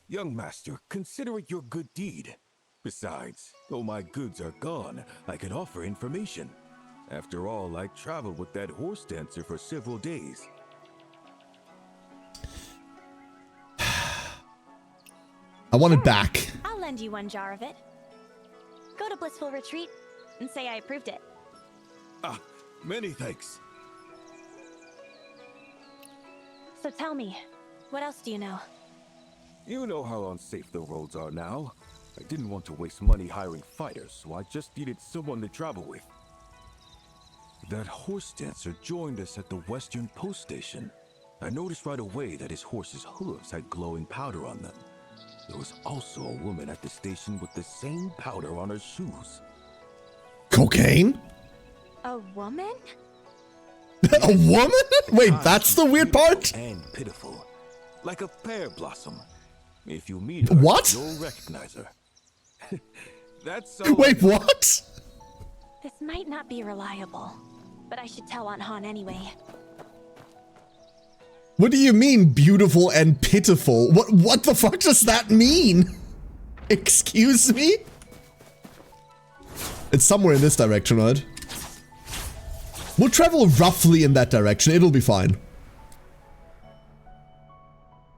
Young master, consider it your good deed. Besides, though my goods are gone, I can offer information. After all, I traveled with that horse dancer for several days. I want it back. I'll lend you one jar of it. Go to Blissful Retreat and say I approved it. Ah, many thanks. So tell me, What else do you know? You know how unsafe the roads are now. I didn't want to waste money hiring fighters, so I just needed someone to travel with. That horse dancer joined us at the Western Post Station. I noticed right away that his horse's hooves had glowing powder on them. There was also a woman at the station with the same powder on her shoes. Cocaine? A woman? A woman? Wait, that's the weird part? And pitiful. Like a pear blossom. If you meet her, What? you'll recognize her. That's so. Wait, what? This might not be reliable, but I should tell Aunt Han anyway. What do you mean, beautiful and pitiful? What the fuck does that mean? Excuse me? It's somewhere in this direction, right? We'll travel roughly in that direction. It'll be fine.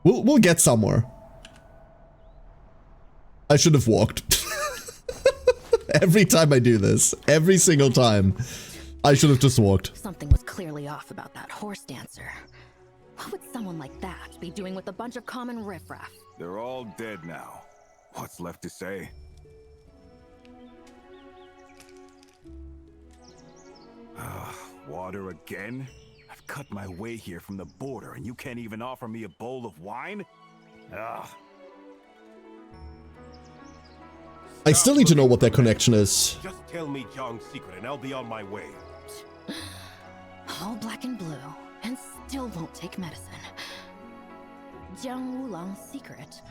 We'll get somewhere. I should have walked. Every time I do this, every single time, I should have just walked. Something was clearly off about that horse dancer. What would someone like that be doing with a bunch of common riffraff? They're all dead now. What's left to say? Water again? I've cut my way here from the border and you can't even offer me a bowl of wine? Ugh. I still need to know what their connection is. Just tell me Jiang's secret and I'll be on my way. All black and blue, and still won't take medicine. Jiang Wulong's secret.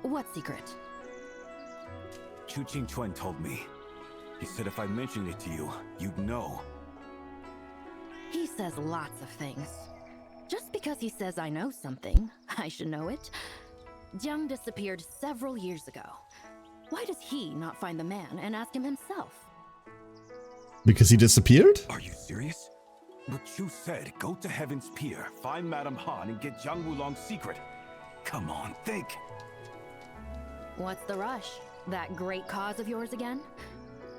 What secret? Chu Qingchuan told me. He said if I mentioned it to you, you'd know. He says lots of things. Just because he says I know something, I should know it. Jiang disappeared several years ago. Why does he not find the man and ask him himself? Because he disappeared? Are you serious? But Chu said go to Heaven's Pier, find Madame Han, and get Jiang Wulong's secret. Come on, think. What's the rush? That great cause of yours again?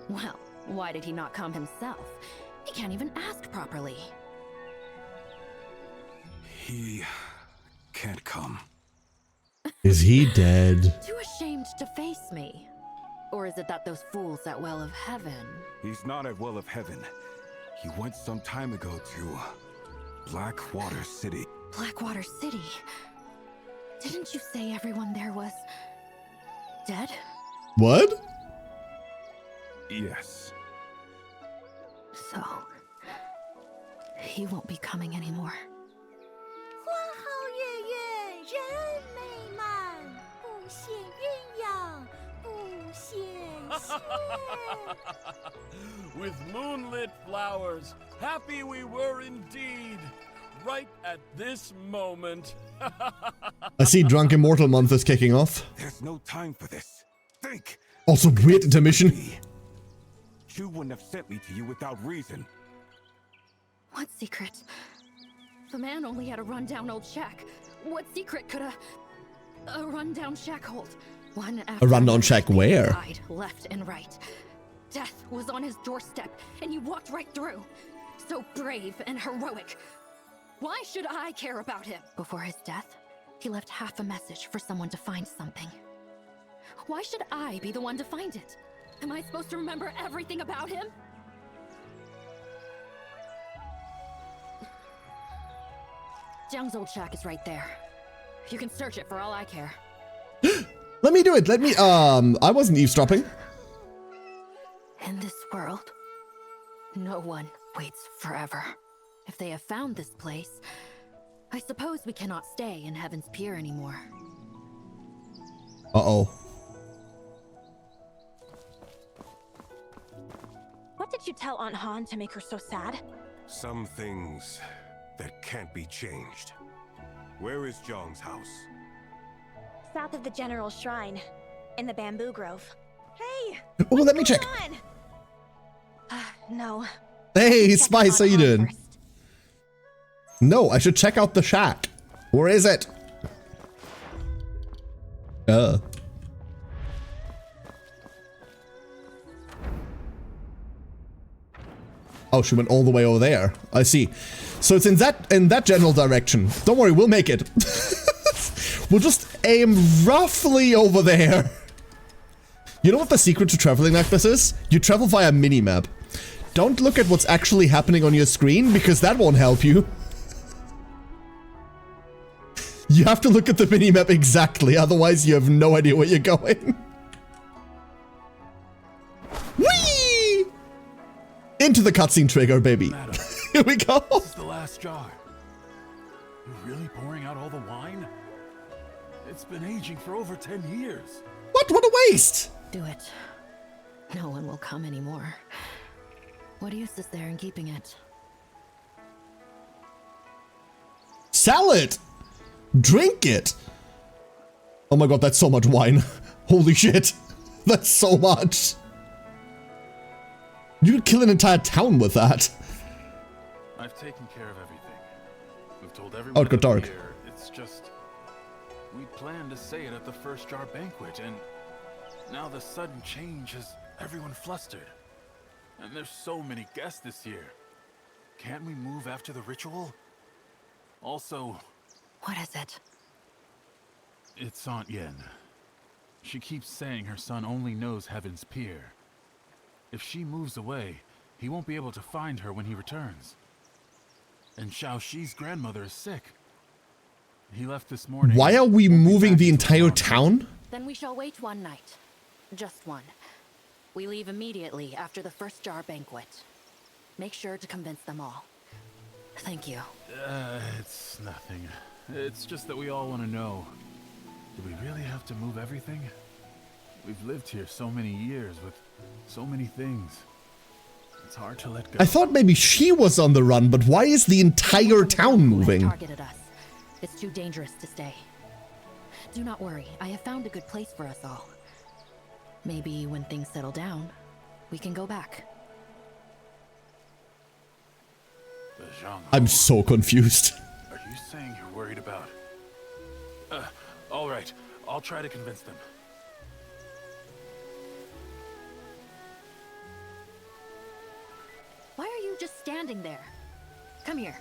Well, why did he not come himself? He can't even ask properly. He can't come. Is he dead? Too ashamed to face me? Or is it that those fools at Well of Heaven? He's not at Well of Heaven. He went some time ago to Blackwater City. Blackwater City? Didn't you say everyone there was dead? What? Yes. So, he won't be coming anymore. With moonlit flowers, happy we were indeed, right at this moment. I see Drunk Immortal month is kicking off. There's no time for this. Think. Also, weird intermission. Chu wouldn't have sent me to you without reason. What secret? The man only had a rundown old shack. What secret could a rundown shack hold? One after A rundown another, shack they where? died left and right. Death was on his doorstep, and you walked right through. So brave and heroic. Why should I care about him? Before his death, he left half a message for someone to find something. Why should I be the one to find it? Am I supposed to remember everything about him? Jiang's old shack is right there. You can search it for all I care. Let me do it. Let me, I wasn't eavesdropping. In this world, no one waits forever. If they have found this place, I suppose we cannot stay in Heaven's Pier anymore. Uh-oh. What did you tell Aunt Han to make her so sad? Some things that can't be changed. Where is Jiang's house? South of the General Shrine, in the Bamboo Grove. Hey! Oh, let me check. Come on! No. Hey, Check Spice, how Aunt you Han doing? first. No, I should check out the shack. Where is it? Oh, she went all the way over there. I see. So it's in that general direction. Don't worry, we'll make it. We'll just aim roughly over there. You know what the secret to traveling like this is? You travel via minimap. Don't look at what's actually happening on your screen, because that won't help you. You have to look at the minimap exactly, otherwise you have no idea where you're going. Whee! Into the cutscene trigger, baby. Madam, Here we go. this is the last jar. You're really pouring out all the wine? It's been aging for over 10 years. What a waste. Do it. No one will come anymore. What use is there in keeping it? Sell it. Drink it. Oh my god, that's so much wine. Holy shit. That's so much. You could kill an entire town with that. I've taken care of everything. We've told Oh, everyone it got dark. here. It's just we planned to say it at the first jar banquet, and now the sudden change has everyone flustered. And there's so many guests this year. Can't we move after the ritual? Also, What is it? it's Aunt Yen. She keeps saying her son only knows Heaven's Pier. If she moves away, he won't be able to find her when he returns. And Xiao Shi's grandmother is sick. He left this morning. Why are we Won't be moving back the until entire dawn. town? Then we shall wait one night. Just one. We leave immediately after the first jar banquet. Make sure to convince them all. Thank you. It's nothing. It's just that we all want to know. Do we really have to move everything? We've lived here so many years with so many things. It's hard to let go. I thought maybe she was on the run, but why is the entire town Who has moving? targeted us. It's too dangerous to stay. Do not worry. I have found a good place for us all. Maybe when things settle down, we can go back. The Zhang I'm Hu. so confused. Are you saying you're worried about? All right. I'll try to convince them. Why are you just standing there? Come here.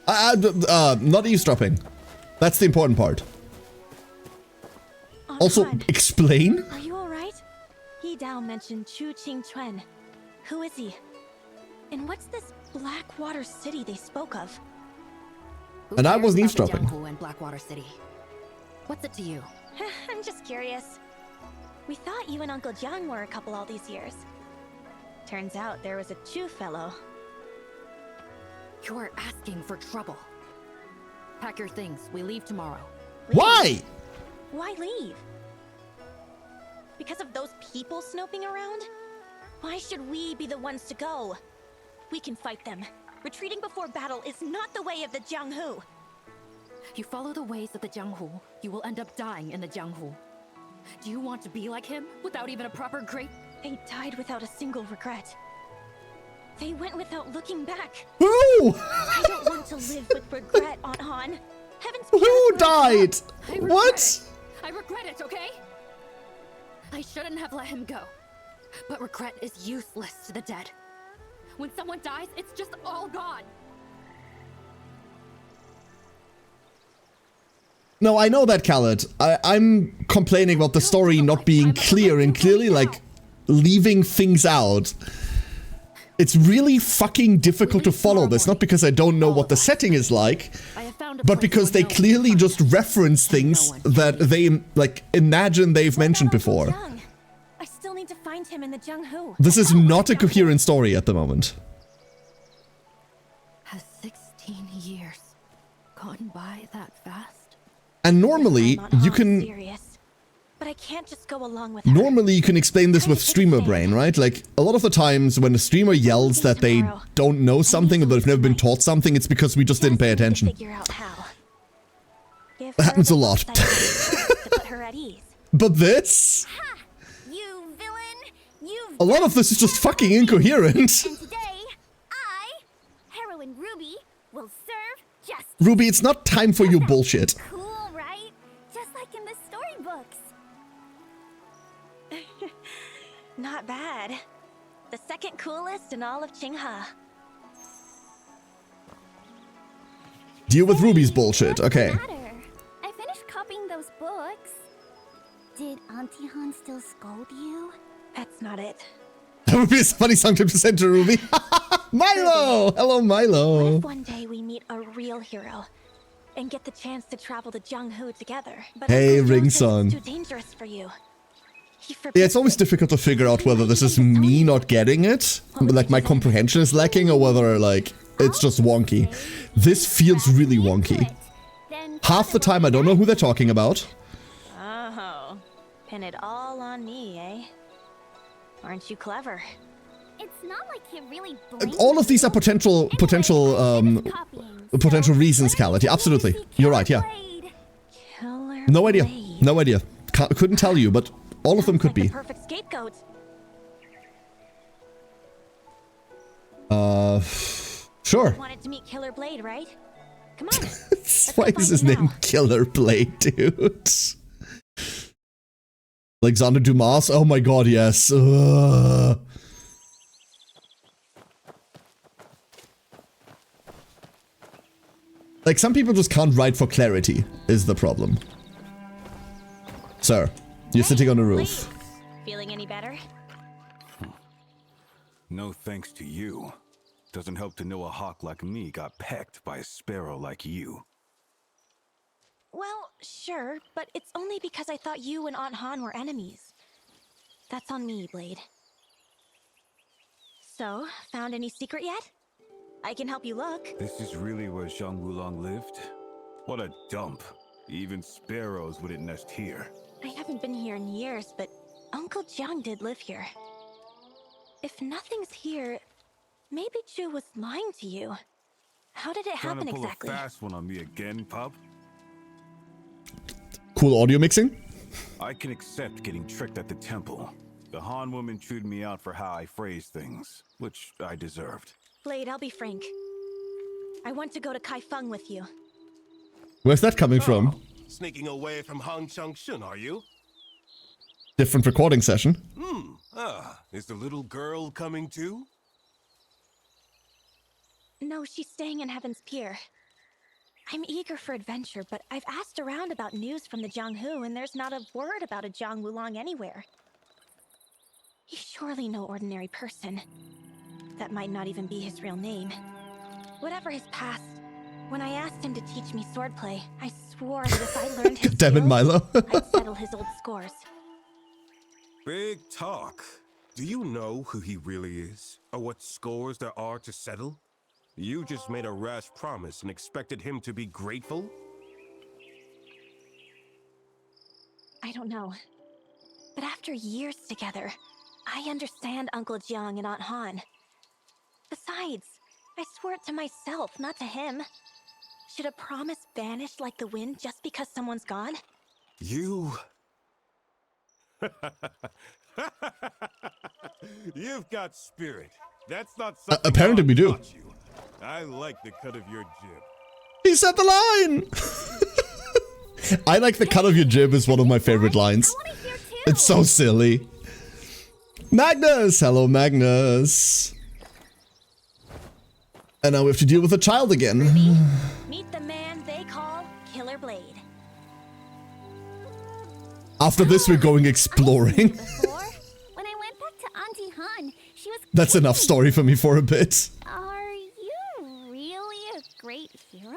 Not eavesdropping. That's the important part. Also, Han, explain? are you alright? He Dao mentioned Chu Qing Chuan. Who is he? And what's this Blackwater City they spoke of? Who And I cares wasn't about the eavesdropping. Jianghu and Blackwater City. What's it to you? I'm just curious. We thought you and Uncle Jiang were a couple all these years. Turns out there was a Chu fellow. You're asking for trouble. Pack your things. We leave tomorrow. Why? Why leave? Because of those people snooping around? Why should we be the ones to go? We can fight them. Retreating before battle is not the way of the Jianghu. You follow the ways of the Jianghu, you will end up dying in the Jianghu. Do you want to be like him without even a proper grave? They died without a single regret. They went without looking back. Who? I don't want to live with regret, Aunt Han. Heaven's Who pure died? I regret What? it. I regret it, okay? I shouldn't have let him go. But regret is useless to the dead. When someone dies, it's just all gone. No, I know that, Khaled. I'm complaining about the story not being clear and clearly, like, leaving things out. It's really fucking difficult to follow this, not because I don't know what the setting is like, I have found a but place because where they no one clearly can just find us. reference things that they, like, imagine they've mentioned before. Jiang. I still need to find him in the Jianghu. This is not a coherent story at the moment. Has 16 years gone by that fast? And normally, I'm Aunt you Han can... serious. But I can't just go along with her. Normally, you can explain this with streamer brain, right? Like, a lot of the times when a streamer yells that they don't know something or they've never been taught something, it's because we just didn't pay Need to attention. figure out how. Give That her happens the a lot. books I need to put her at ease. But this? You villain! You've A lot of this is just fucking incoherent. And today, I, Heroine Ruby, will serve justice. Ruby, it's not time for your bullshit. Cool, right? Just like in the storybooks. Not bad. The second coolest in all of Qinghe. Deal with Ruby's bullshit, What's the okay. matter? I finished copying those books. Did Auntie Han still scold you? That's not it. That would be a funny song to present to Ruby. Milo! Hello, What Milo. if one day we meet a real hero and get the chance to travel to Jianghu together? But Hey, Uncle John Ring says Song. it's too dangerous for you. He Yeah, it's forbids always it. difficult to figure out whether this is me not getting it, like my comprehension is lacking, or whether, like, it's just wonky. This feels really wonky. Then Half the time I don't know who they're talking about. Oh, pin it all on me, eh? Aren't you clever? it's not like he really blamed All of these are you. potential Anyway, copying, potential so reasons, let us Cality. Absolutely. see You're right, yeah. Killer Blade. Killer No idea. Blade. No idea. Couldn't tell you, but all of them Sounds could like be. the perfect scapegoat. Sure. Wanted to meet Killer Blade, right? Come on. Why go is find his him name now. Killer Blade, dude? Alexander Dumas? Oh my god, yes. Ugh. Like, some people just can't write for clarity, is the problem. Sir, you're sitting on a roof. Blade. Feeling any better? No thanks to you. Doesn't help to know a hawk like me got pecked by a sparrow like you. Well, sure, but it's only because I thought you and Aunt Han were enemies. That's on me, Blade. So, found any secret yet? I can help you look. This is really where Zhang Wulong lived? What a dump. Even sparrows wouldn't nest here. I haven't been here in years, but Uncle Jiang did live here. If nothing's here, maybe Zhu was lying to you. How did it Trying happen to pull exactly? a fast one on me again, pup? Cool audio mixing? I can accept getting tricked at the temple. The Han woman chewed me out for how I phrase things, which I deserved. Blade, I'll be frank. I want to go to Kaifeng with you. Where's that coming from? Sneaking away from Hang Changshun, are you? Different recording session. Is the little girl coming too? No, she's staying in Heaven's Pier. I'm eager for adventure, but I've asked around about news from the Jianghu, and there's not a word about a Zhang Wulong anywhere. He's surely no ordinary person. That might not even be his real name. Whatever his past, when I asked him to teach me swordplay, I swore that if I learned his Damn it, skills, Milo. I'd settle his old scores. Big talk. Do you know who he really is? Or what scores there are to settle? You just made a rash promise and expected him to be grateful? I don't know. But after years together, I understand Uncle Jiang and Aunt Han. Besides, I swore it to myself, not to him. Should a promise vanish like the wind just because someone's gone? You... You've got spirit. That's not something apparently I we do. taught you. I like the cut of your jib. He said the line! I like the cut of your jib is one of my favorite lines. I want to hear too. It's so silly. Magnus! Hello, Magnus. And now we have to deal with a child again. Meet the man they call Killer Blade. After this, we're going exploring. Before, when I went back to Auntie Han, she was. That's enough story for me for a bit. Are you really a great hero?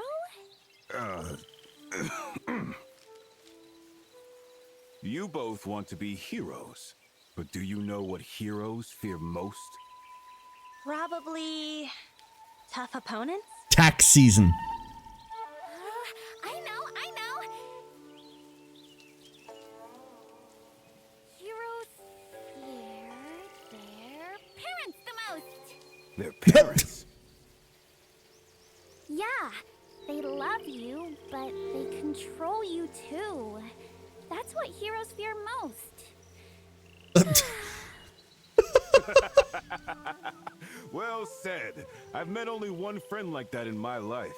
You both want to be heroes, but do you know what heroes fear most? Probably tough opponents? Tax season. I know. Heroes fear their parents the most. Their parents. Yeah, they love you, but they control you too. That's what heroes fear most. Well said. I've met only one friend like that in my life.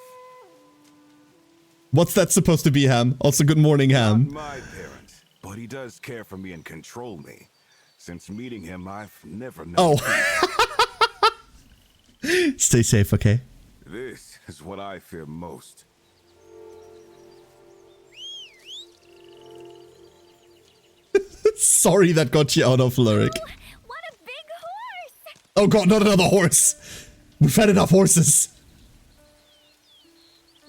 What's that supposed to be, Ham? Also, good morning, Not Ham. my parent, but he does care for me and control me. Since meeting him, I've never known. Oh. Stay safe, okay? This is what I fear most. Sorry that got you out of lyric. What a big horse! Oh god, not another horse. We've had enough horses.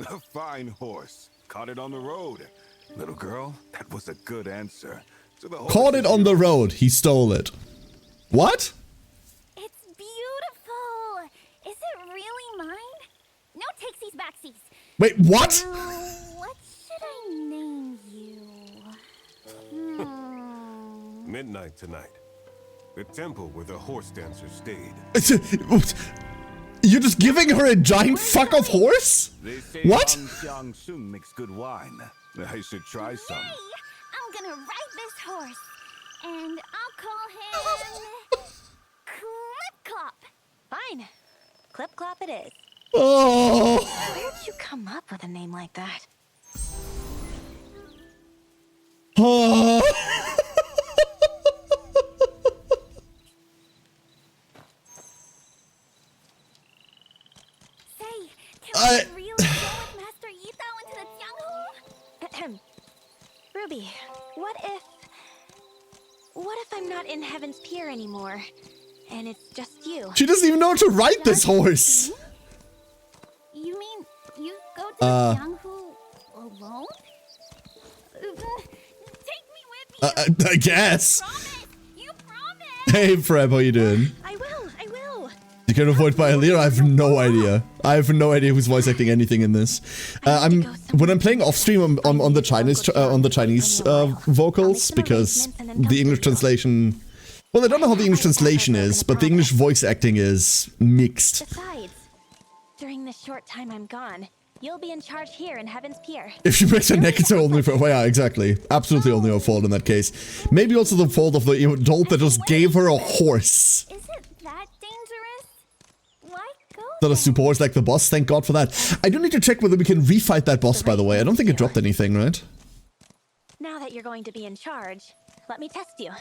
A fine horse. Caught it on the road. Little girl, that was a good answer. So the horse Caught it is on the yours. road. He stole it. What? It's beautiful! Is it really mine? No takesies backsies. Wait, what? What should I name you? Midnight tonight. The temple where the horse dancer stayed. You're just giving her a giant fuck of horse? They say What? Xiang Sung makes good wine. I should try some. Hey, I'm gonna ride this horse, and I'll call him Clip Clop. Fine. Clip Clop it is. Oh. Where'd you come up with a name like that? Oh. Say, can I- we really go with Master Yi Tao into the Jianghu? Ruby, what if I'm not in Heaven's Pier anymore, and it's just you? She doesn't even know how to ride this horse. You mean you go to the Jianghu alone? Take me with you. I guess. Promise. You promise. Hey, Freb, how you doing? I will. You can avoid by Alir? I have no idea. I have no idea who's voice acting anything in this. When I'm playing off stream, I'm on the Chinese vocals because the English translation. Well, I don't know how the English translation is, but the English voice acting is mixed. Besides, during the short time I'm gone, you'll be in charge here in Heaven's Pier. If she breaks her neck, it's her only fault. Well, yeah, exactly. Absolutely only her fault in that case. Maybe also the fault of the adult that just gave her a horse. Is it that dangerous? Why go Not a super horse like the boss, thank god for that. I do need to check whether we can refight that boss, by the way. I don't think it dropped anything, right? Now that you're going to be in charge, let me test you.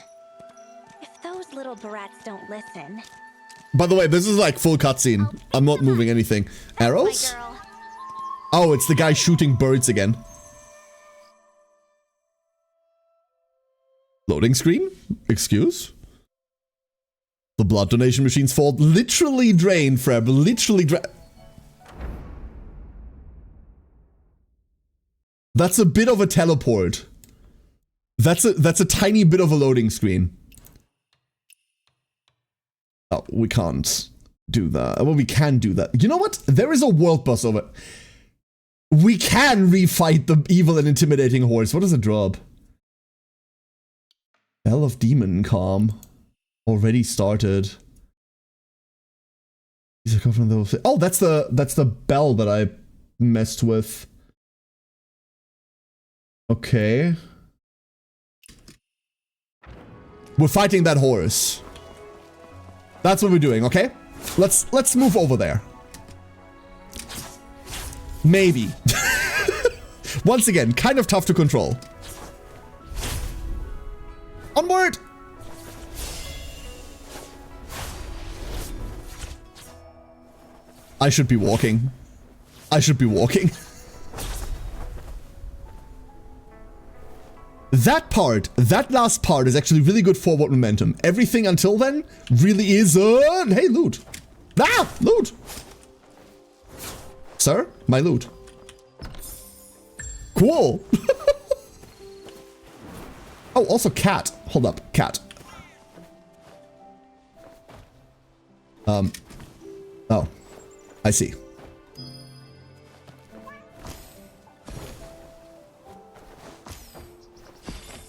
If those little brats don't listen... By the way, this is like full cutscene. I'm not moving anything. Arrows? My girl. Oh, it's the guy shooting birds again. Loading screen? Excuse? The blood donation machine's fault. Literally drained, Freb. Literally drained. That's a bit of a teleport. That's a tiny bit of a loading screen. Oh, we can't do that. Well, we can do that. You know what? There is a world boss over. We can refight the evil and intimidating horse. What does it drop? Bell of Demon Calm. Already started. Oh, that's the bell that I messed with. Okay. We're fighting that horse. That's what we're doing, okay? Let's move over there. Maybe. Once again, kind of tough to control. Onward! I should be walking. I should be walking. That part, that last part is actually really good forward momentum. Everything until then really is, hey, loot. Ah, loot. Sir, my loot. Cool. Oh, also cat. Hold up, cat. Oh, I see.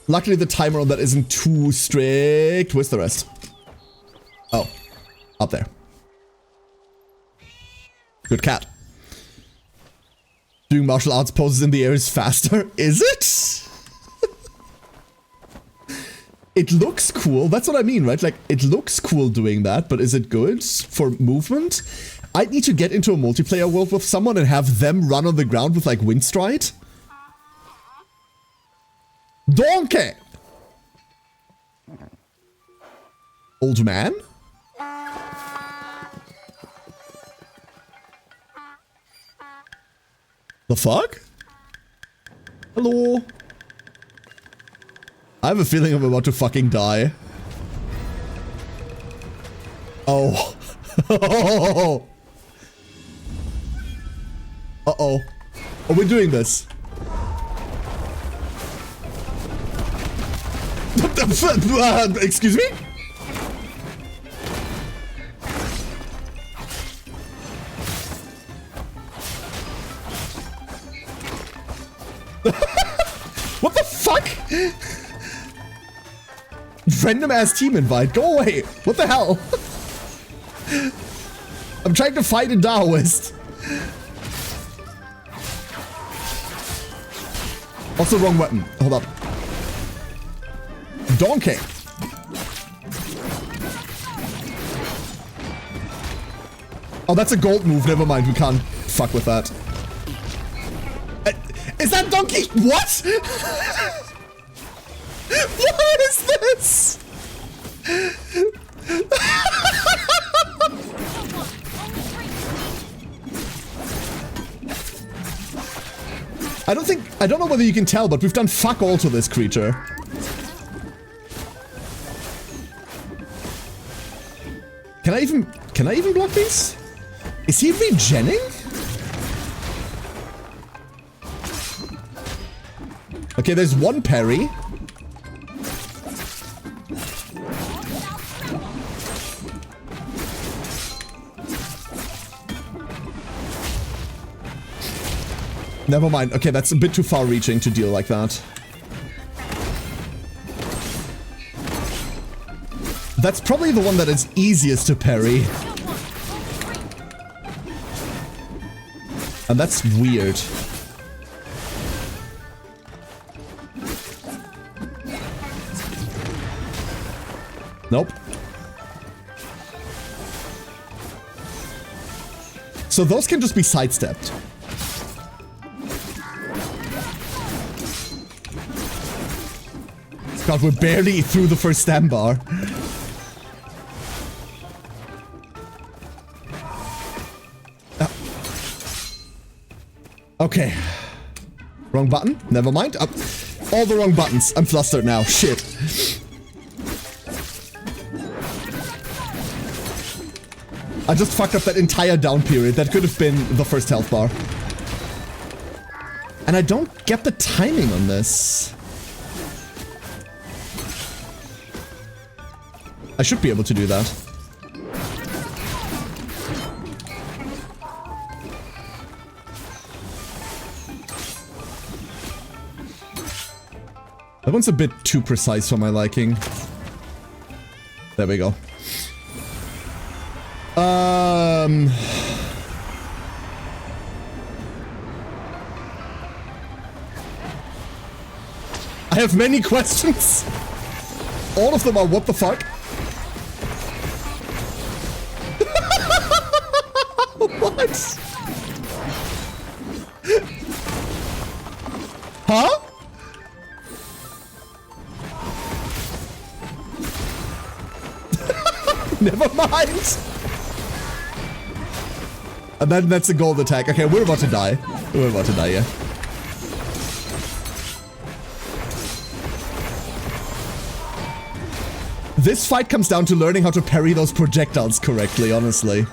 Luckily, the timer on that isn't too strict. Where's the rest? Oh, up there. Good cat. Doing martial arts poses in the air is faster. Is it? It looks cool. That's what I mean, right? Like, it looks cool doing that, but is it good for movement? I'd need to get into a multiplayer world with someone and have them run on the ground with, like, wind stride. Donkey! Old man? The fuck? Hello? have a feeling I'm about to fucking die. Oh. Uh-oh. Oh, we're doing this. Excuse me? What the fuck? Random ass team invite. Go away. What the hell? I'm trying to fight a Daoist. Also wrong weapon. Hold up. Donkey. Oh, that's a gold move. Never mind. We can't fuck with that. Is that donkey? What? What is this? I don't know whether you can tell, but we've done fuck all to this creature. Can I even block these? Is he regenning? Okay, there's one parry. Never mind. Okay, that's a bit too far reaching to deal like that. That's probably the one that is easiest to parry. And that's weird. Nope. So those can just be sidestepped. God, we're barely through the first stam bar. Okay. Wrong button? Never mind. All the wrong buttons. I'm flustered now. Shit. I just fucked up that entire down period. That could have been the first health bar. And I don't get the timing on this. I should be able to do that. That one's a bit too precise for my liking. There we go. I have many questions. All of them are what the fuck? What? Huh? Never mind. And then that's a gold attack. Okay, we're about to die. We're about to die, yeah. This fight comes down to learning how to parry those projectiles correctly, honestly.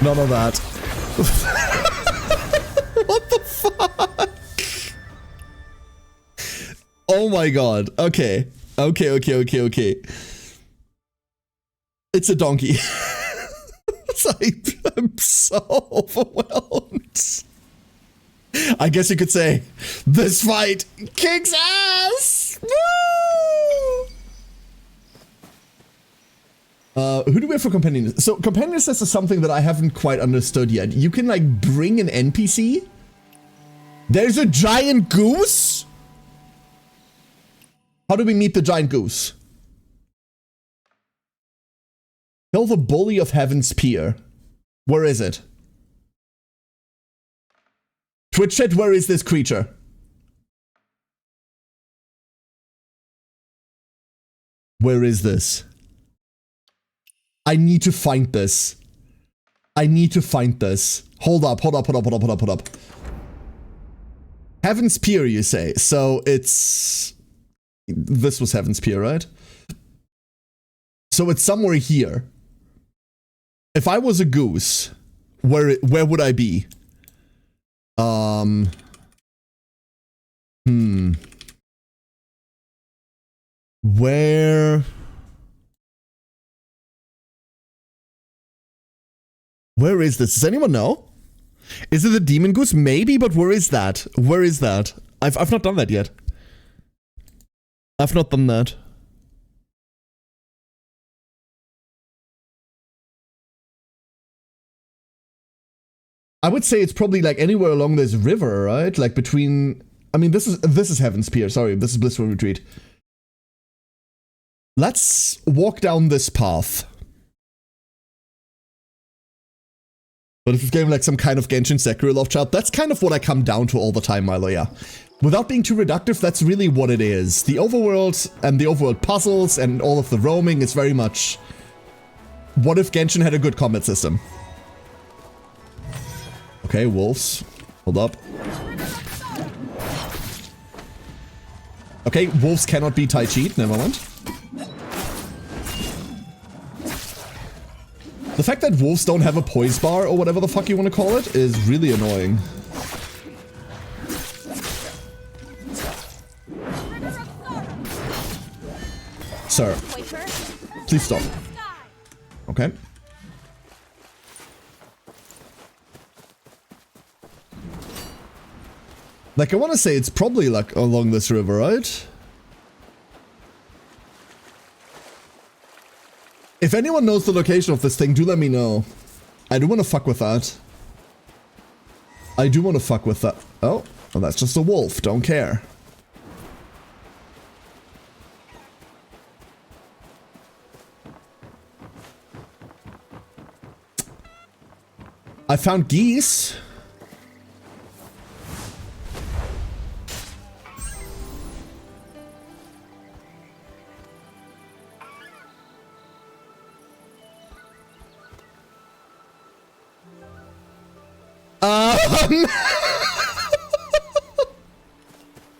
None of that. What the fuck? Oh my god. Okay. Okay. It's a donkey. I'm so overwhelmed. I guess you could say, this fight kicks ass! Woo! Who do we have for Companionist? So, Companionist is something that I haven't quite understood yet. You can, like, bring an NPC? There's a giant goose? How do we meet the giant goose? Kill the bully of Heaven's Pier. Where is it? Twitch chat, where is this creature? Where is this? I need to find this. I need to find this. Hold up. Heaven's Pier, you say? So it's... This was Heaven's Pier, right? So it's somewhere here. If I was a goose, where would I be? Where is this? Does anyone know? Is it the Demon Goose? Maybe, but where is that? Where is that? I've not done that yet. I've not done that. I would say it's probably like anywhere along this river, right? Like between... I mean, this is Heaven's Pier. Sorry, this is Blissful Retreat. Let's walk down this path. But if it's getting like some kind of Genshin Sekiro chat, that's kind of what I come down to all the time, Milo, yeah. Without being too reductive, that's really what it is. The overworld and the overworld puzzles and all of the roaming is very much... What if Genshin had a good combat system? Okay, wolves. Hold up. Okay, wolves cannot be Tai Chi. Never mind. The fact that wolves don't have a poise bar or whatever the fuck you want to call it is really annoying. Sir, please stop. Okay. Like, I want to say it's probably like along this river, right? If anyone knows the location of this thing, do let me know. I do want to fuck with that. I do want to fuck with that. Oh, well, that's just a wolf. Don't care. I found geese.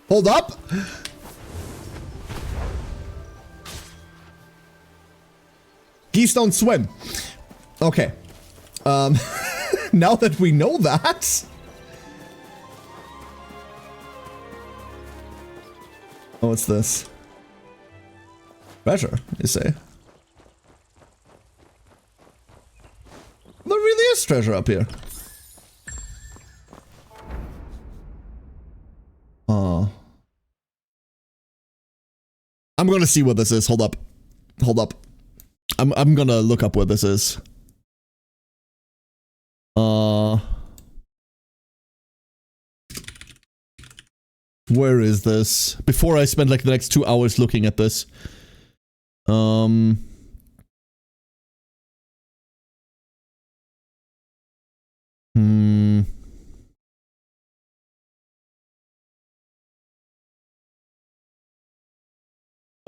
Hold up. Geese don't swim. Okay. Now that we know that. Oh, what's this? Treasure, you say? There really is treasure up here. I'm gonna see what this is. Hold up. Hold up. I'm gonna look up where this is. Where is this? Before I spend like the next 2 hours looking at this.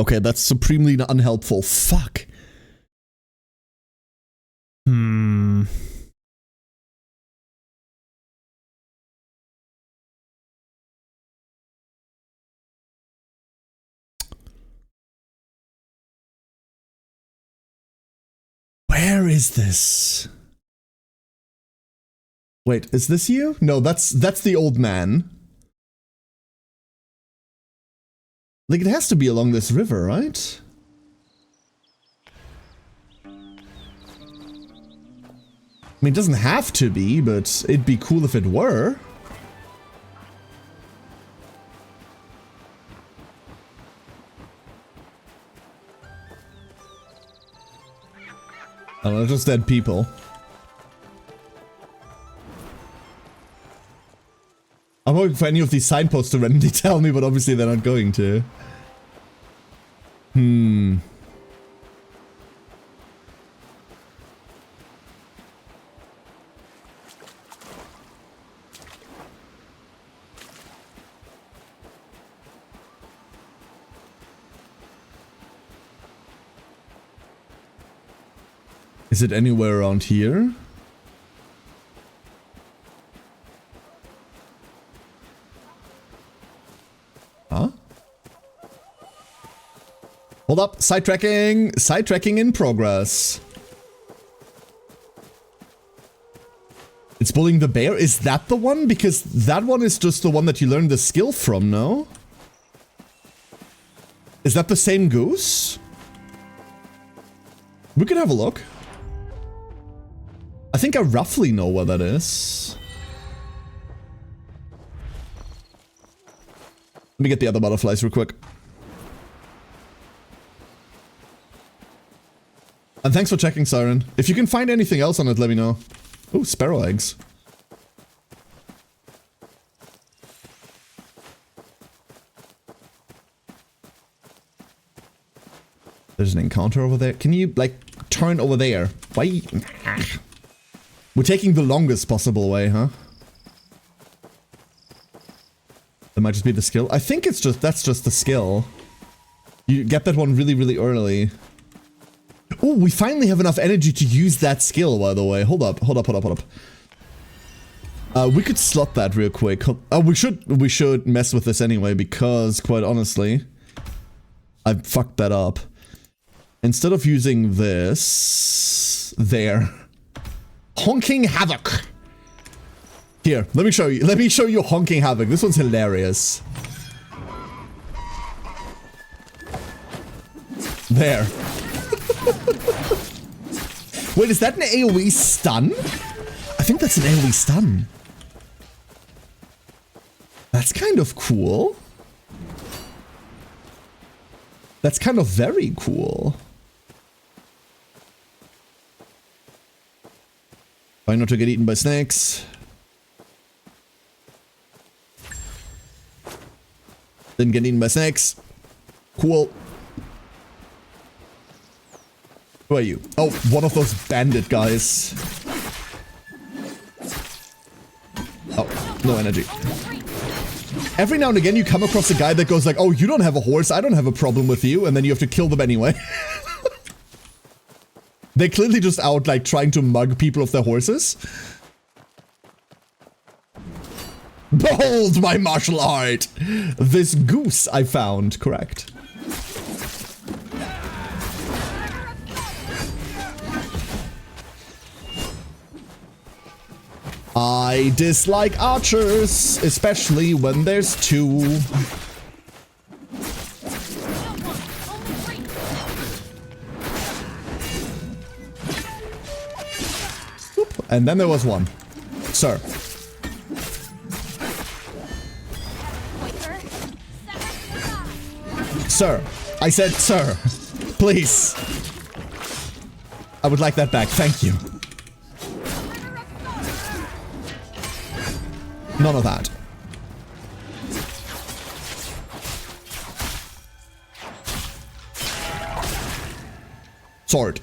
Okay, that's supremely unhelpful. Fuck. Where is this? Wait, is this you? No, that's the old man. Like, it has to be along this river, right? I mean, it doesn't have to be, but it'd be cool if it were. I don't know, just dead people. I'm hoping for any of these signposts to randomly tell me, but obviously they're not going to. Is it anywhere around here? Huh? Hold up, sidetracking! Sidetracking in progress. It's bullying the bear? Is that the one? Because that one is just the one that you learned the skill from, no? Is that the same goose? We could have a look. I think I roughly know where that is. Let me get the other butterflies real quick. And thanks for checking, Siren. If you can find anything else on it, let me know. Oh, sparrow eggs. There's an encounter over there. Can you, like, turn over there? Why? We're taking the longest possible way, huh? That might just be the skill. I think it's just, that's just the skill. You get that one really, really early. Oh, we finally have enough energy to use that skill, by the way. Hold up. We could slot that real quick. We should mess with this anyway, because, quite honestly, I fucked that up. Instead of using this... There. Honking Havoc! Here, let me show you. Let me show you Honking Havoc. This one's hilarious. There. Wait, is that an AoE stun? I think that's an AoE stun. That's kind of cool. That's kind of very cool. Try not to get eaten by snakes. Didn't get eaten by snakes. Cool. Who are you? Oh, one of those bandit guys. Oh, no energy. Every now and again you come across a guy that goes like, oh, you don't have a horse, I don't have a problem with you, and then you have to kill them anyway. They're clearly just out, like, trying to mug people of their horses. Behold my martial art! This goose I found, correct. I dislike archers, especially when there's two. And then there was one. Sir. Sir. I said sir. Please. I would like that back. Thank you. None of that. Sword.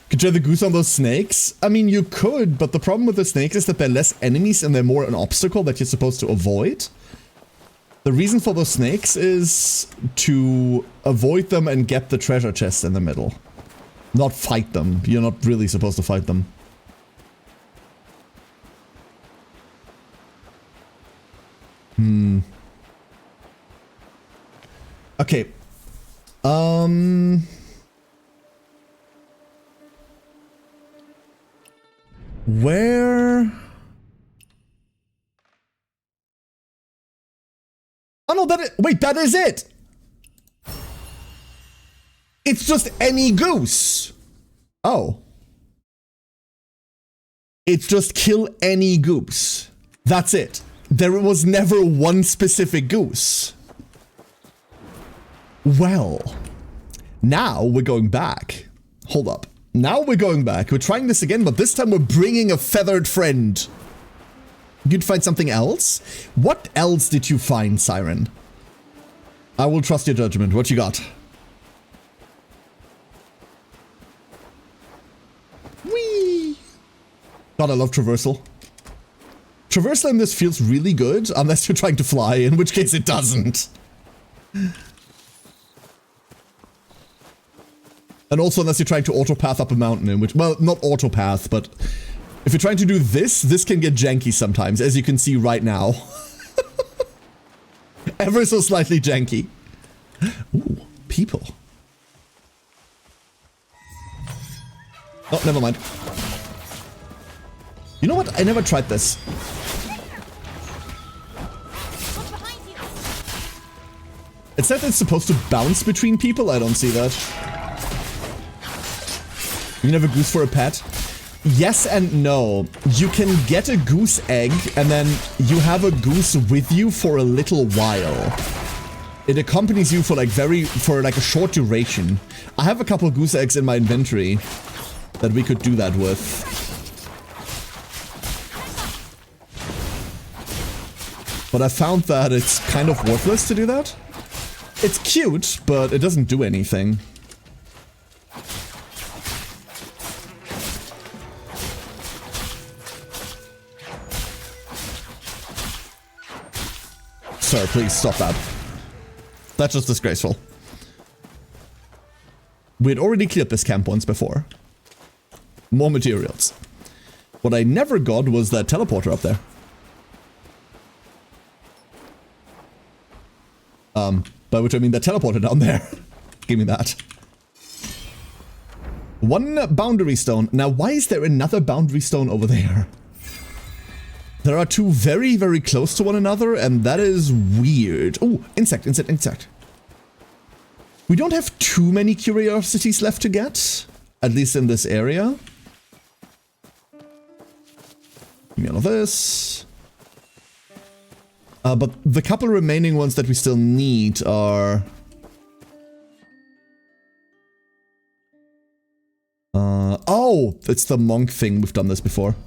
Could you have the goose on those snakes? I mean, you could, but the problem with the snakes is that they're less enemies and they're more an obstacle that you're supposed to avoid. The reason for those snakes is to avoid them and get the treasure chest in the middle. Not fight them. You're not really supposed to fight them. Okay. Where? Oh no, wait, that is it! It's just any goose! Oh. It's just kill any goose. That's it. There was never one specific goose. Well, now we're going back. Hold up. Now we're going back. We're trying this again, but this time we're bringing a feathered friend. You'd find something else? What else did you find, Siren? I will trust your judgment. What you got? Whee! God, I love traversal. Traversal in this feels really good, unless you're trying to fly, in which case it doesn't. And also unless you're trying to autopath up a mountain in which, well, not autopath, but if you're trying to do this, this can get janky sometimes, as you can see right now. Ever so slightly janky. Ooh, people. Oh, never mind. You know what? I never tried this. It said it's supposed to bounce between people. I don't see that. You can have a goose for a pet? Yes and no. You can get a goose egg and then you have a goose with you for a little while. It accompanies you for like a short duration. I have a couple goose eggs in my inventory that we could do that with. But I found that it's kind of worthless to do that. It's cute, but it doesn't do anything. Sir, please stop that. That's just disgraceful. We had already cleared this camp once before. More materials. What I never got was that teleporter up there. By which I mean that teleporter down there. Give me that. One boundary stone. Now, why is there another boundary stone over there? There are two very, very close to one another, and that is weird. Oh, insect, insect, insect. We don't have too many curiosities left to get, at least in this area. Give me all of this. But the couple remaining ones that we still need are... oh, it's the monk thing. We've done this before.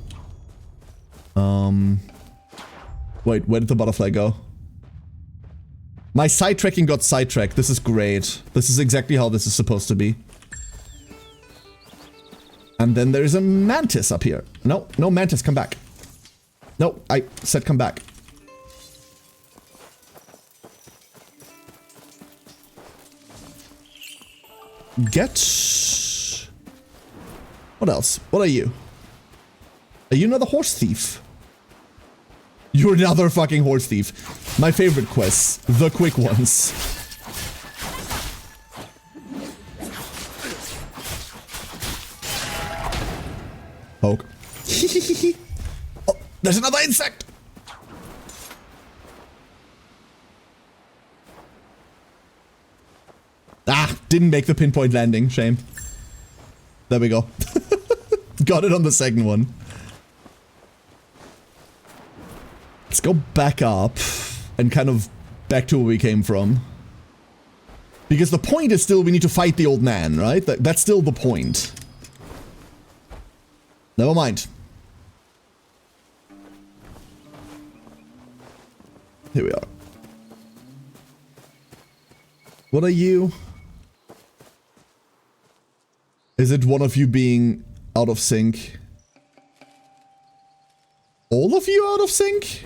Wait, where did the butterfly go? My sidetracking got sidetracked. This is great. This is exactly how this is supposed to be. And then there's a mantis up here. No, no mantis, come back. No, I said come back. Get... What else? What are you? Are you another horse thief? You're another fucking horse thief. My favorite quests. The quick ones. Poke. Oh, there's another insect! Ah, didn't make the pinpoint landing. Shame. There we go. Got it on the second one. Let's go back up and kind of back to where we came from. Because the point is still we need to fight the old man, right? That's still the point. Never mind. Here we are. What are you? Is it one of you being out of sync? All of you out of sync?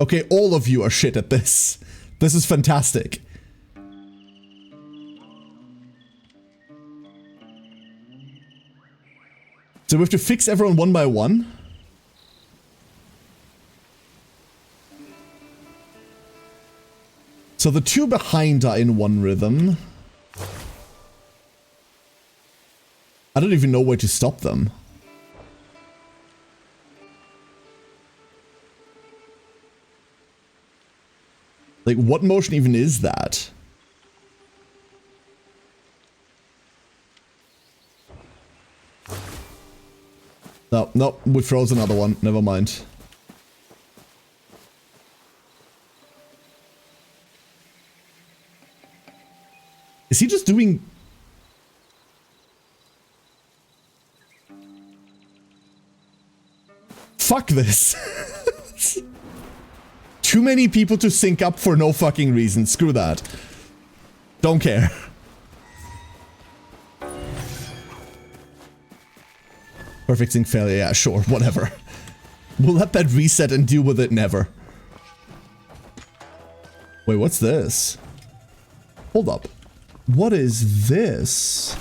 Okay, all of you are shit at this. This is fantastic. So we have to fix everyone one by one? So the two behind are in one rhythm. I don't even know where to stop them. Like, what motion even is that? No, no, we froze another one. Never mind. Is he just doing... Fuck this. Too many people to sync up for no fucking reason. Screw that. Don't care. Perfect sync failure. Yeah, sure. Whatever. We'll let that reset and deal with it never. Wait, what's this? Hold up. What is this?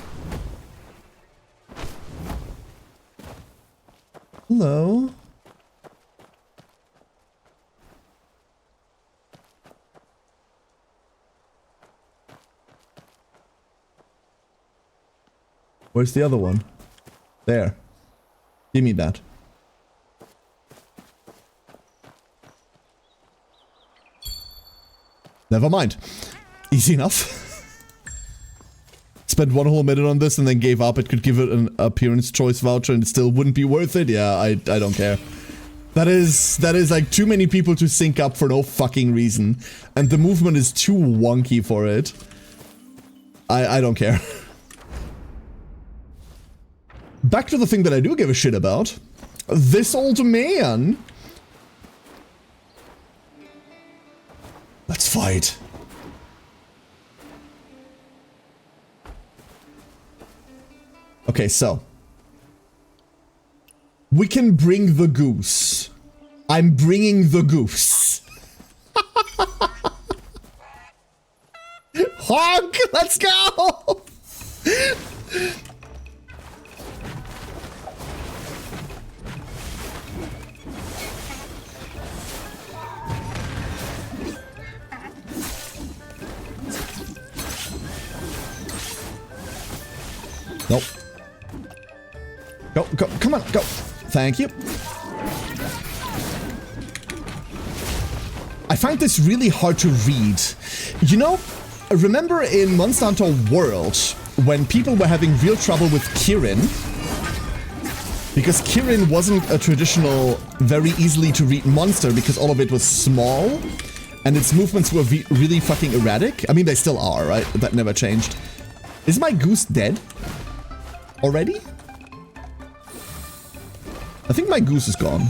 Hello? Where's the other one? There. Give me that. Never mind. Easy enough. Spent 1 whole minute on this and then gave up. It could give it an appearance choice voucher and it still wouldn't be worth it. Yeah, I don't care. That is like too many people to sync up for no fucking reason. And the movement is too wonky for it. I don't care. Back to the thing that I do give a shit about. This old man. Let's fight. Okay, so. We can bring the goose. I'm bringing the goose. Honk! Let's go! Nope. Go, go, come on, go. Thank you. I find this really hard to read. You know, remember in Monster Hunter World, when people were having real trouble with Kirin? Because Kirin wasn't a traditional, very easily to read monster because all of it was small. And its movements were really fucking erratic. I mean, they still are, right? That never changed. Is my goose dead? Already? I think my goose is gone.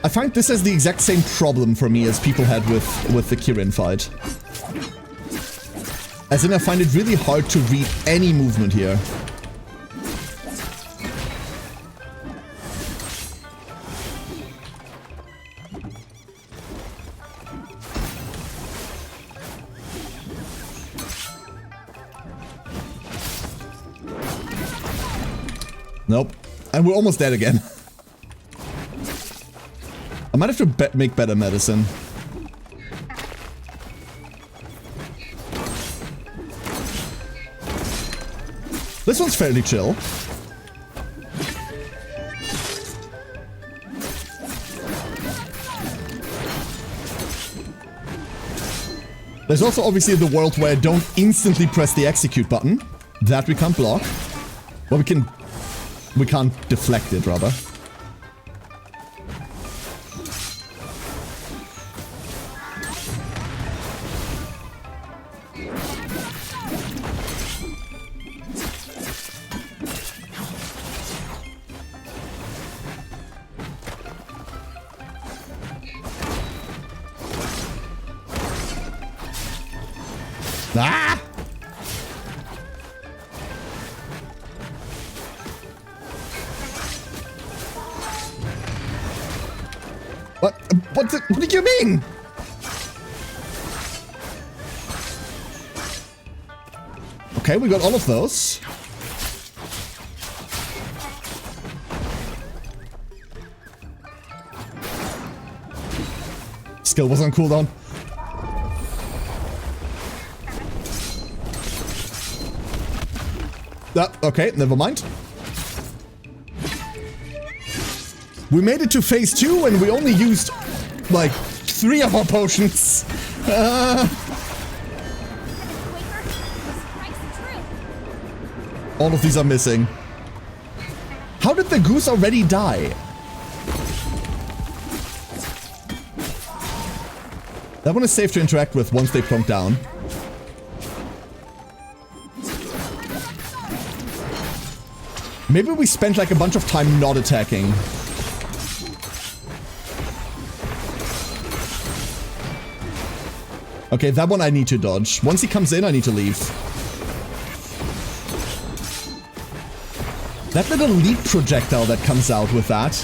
I find this as the exact same problem for me as people had with the Kirin fight. As in, I find it really hard to read any movement here. Nope. And we're almost dead again. I might have to make better medicine. This one's fairly chill. There's also obviously the world where I don't instantly press the execute button. That we can't block. Well, we can't deflect it, rather. Ah! What do you mean? Okay, we got all of those. Skill was on cooldown. Okay, never mind. We made it to phase 2 and we only used, like, 3 of our potions. All of these are missing. How did the goose already die? That one is safe to interact with once they plonk down. Maybe we spent like a bunch of time not attacking. Okay, that one I need to dodge. Once he comes in, I need to leave. That little lead projectile that comes out with that.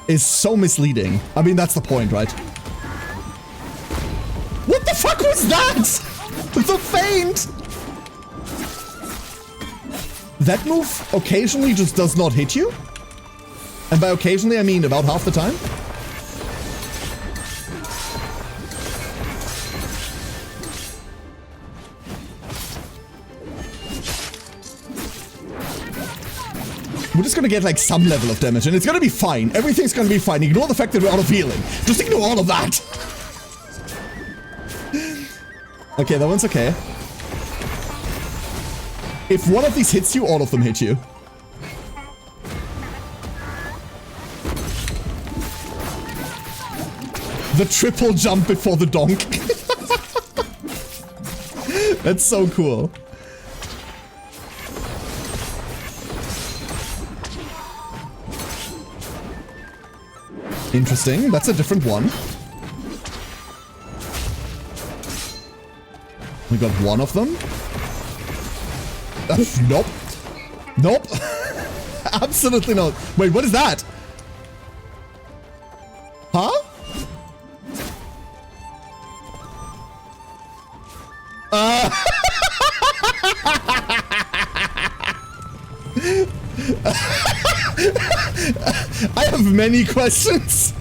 is so misleading. I mean, that's the point, right? What the fuck was that? The feint! That move occasionally just does not hit you? And by occasionally, I mean about half the time? We're just gonna get like some level of damage and it's gonna be fine. Everything's gonna be fine. Ignore the fact that we're out of healing. Just ignore all of that. Okay, that one's okay. If one of these hits you, all of them hit you. The triple jump before the donk. That's so cool. Interesting. That's a different one. We got one of them. Nope. Nope. Absolutely not. Wait, what is that? Huh? I have many questions.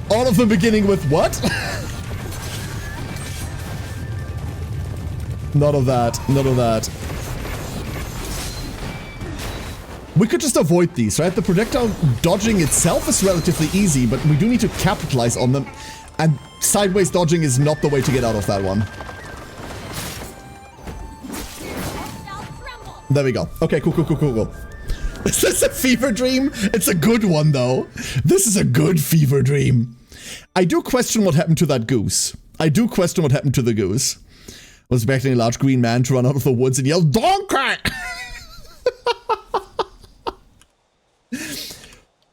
All of them beginning with what? None of that. None of that. We could just avoid these, right? The projectile dodging itself is relatively easy, but we do need to capitalize on them. And sideways dodging is not the way to get out of that one. There we go. Okay, cool, cool, cool, cool, cool. Is this a fever dream? It's a good one, though. This is a good fever dream. I do question what happened to that goose. I do question what happened to the goose. I was expecting a large green man to run out of the woods and yell, "Donkey!"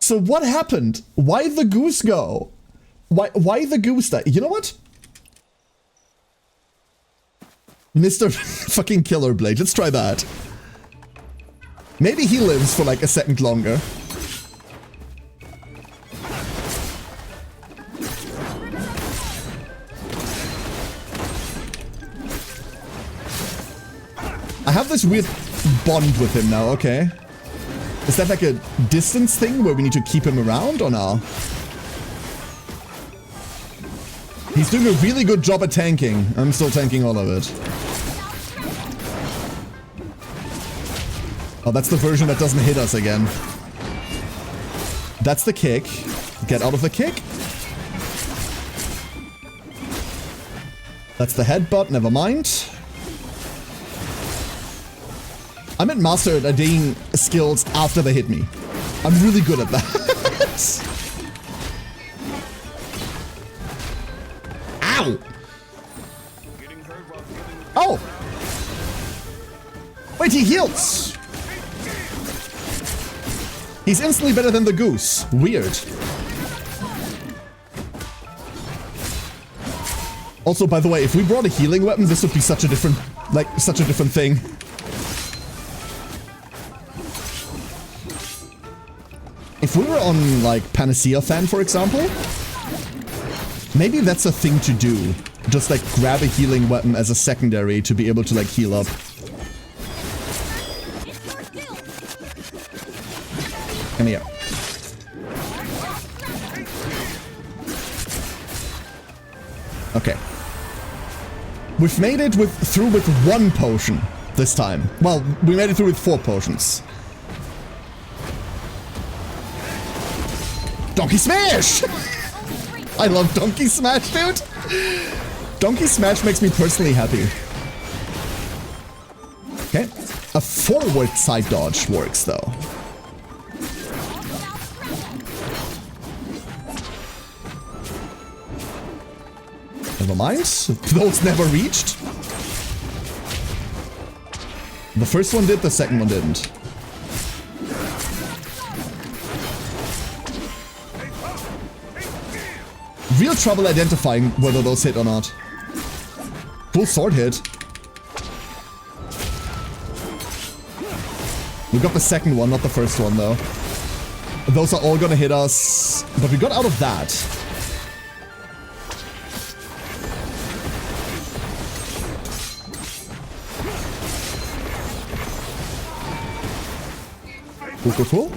So what happened? Why the goose go? Why the goose die? You know what? Mr. fucking Killer Blade. Let's try that. Maybe he lives for like a second longer. I have this weird bond with him now, okay. Is that like a distance thing where we need to keep him around or no? He's doing a really good job at tanking. I'm still tanking all of it. Oh, that's the version that doesn't hit us again. That's the kick. Get out of the kick. That's the headbutt, never mind. I'm at master at adding skills after they hit me. I'm really good at that. Ow! Oh! Wait, he heals! He's instantly better than the goose. Weird. Also, by the way, if we brought a healing weapon, this would be such a different, like, such a different thing. If we were on, like, Panacea Fan, for example, maybe that's a thing to do. Just, like, grab a healing weapon as a secondary to be able to, like, heal up. Come here. Okay. We've made it through with one potion this time. Well, we made it through with 4 potions. Donkey Smash! I love Donkey Smash, dude! Donkey Smash makes me personally happy. Okay. A forward side dodge works, though. Never mind. Those never reached. The first one did, the second one didn't. Real trouble identifying whether those hit or not. Full sword hit. We got the second one, not the first one, though. Those are all gonna hit us, but we got out of that. Cool, cool, cool.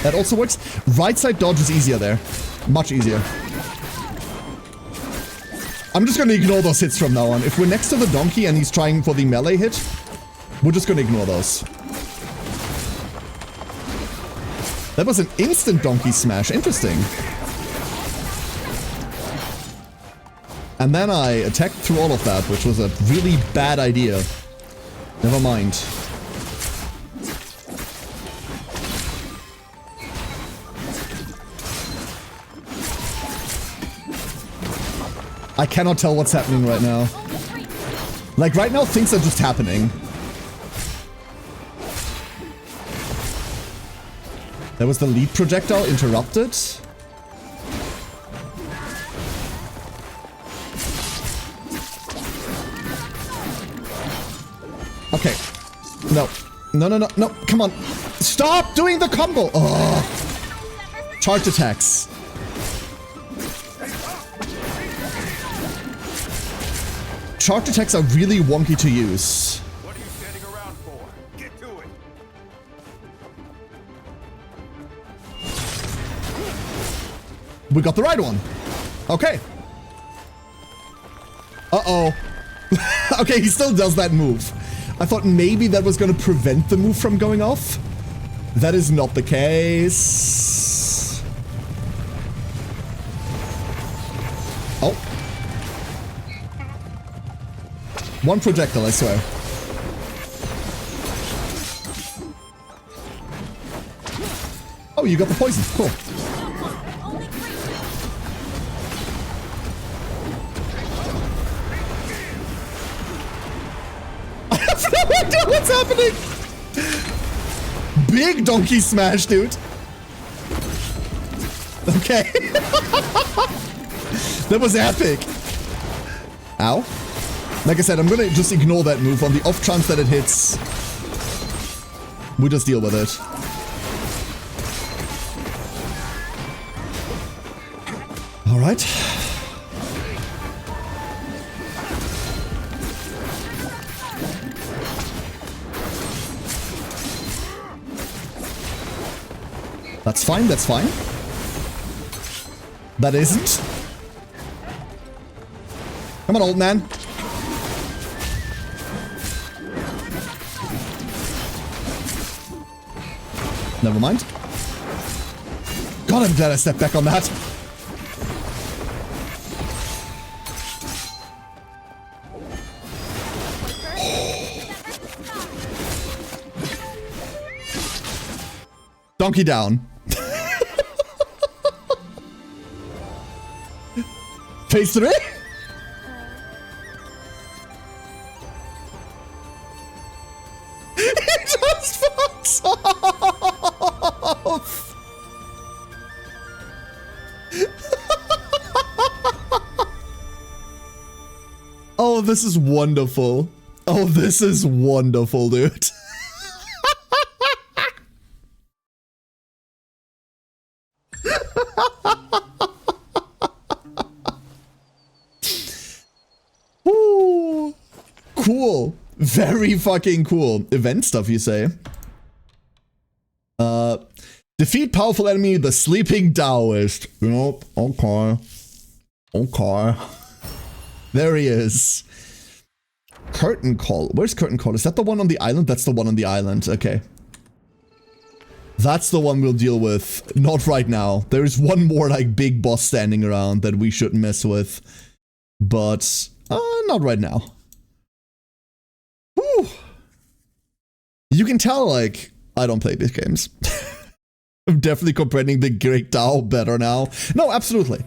That also works. Right side dodge is easier there. Much easier. I'm just gonna ignore those hits from now on. If we're next to the donkey and he's trying for the melee hit, we're just gonna ignore those. That was an instant donkey smash. Interesting. And then I attacked through all of that, which was a really bad idea. Never mind. I cannot tell what's happening right now. Like, right now, things are just happening. There was the lead projectile interrupted. Okay. No. No, no, no, no. Come on. Stop doing the combo. Oh. Charge attacks. Charge attacks are really wonky to use. What are you standing around for? Get to it! We got the right one. Okay. Uh-oh. Okay, he still does that move. I thought maybe that was going to prevent the move from going off. That is not the case. Oh. One projectile, I swear. Oh, you got the poison. Cool. I have no idea what's happening. Big donkey smash, dude. Okay. That was epic. Ow. Like I said, I'm gonna just ignore that move. On the off chance that it hits, we just deal with it. All right. That's fine, that's fine. That isn't. Come on, old man. Never mind. God, I'm glad I stepped back on that. Donkey down. Phase 3? He just fucks off. Oh, this is wonderful. Oh, this is wonderful, dude. Ooh, cool. Very fucking cool. Event stuff, you say? Defeat powerful enemy, the Sleeping Taoist. Nope. Okay. Okay. There he is. Curtain Call. Where's Curtain Call? Is that the one on the island? That's the one on the island. Okay. That's the one we'll deal with. Not right now. There's one more like big boss standing around that we shouldn't mess with. But not right now. Whew. You can tell like I don't play these games. I'm definitely comprehending the Great Dao better now. No, absolutely.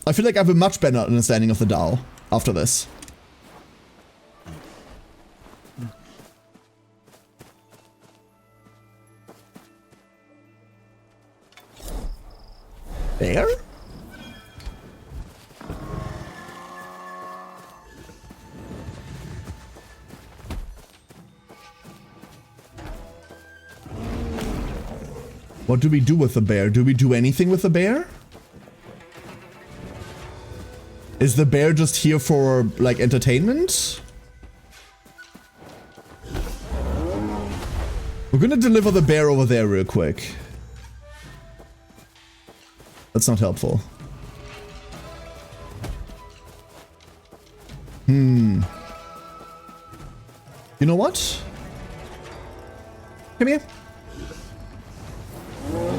I feel like I have a much better understanding of the Dao after this. There? What do we do with the bear? Do we do anything with the bear? Is the bear just here for, like, entertainment? We're gonna deliver the bear over there real quick. That's not helpful. You know what? Come here.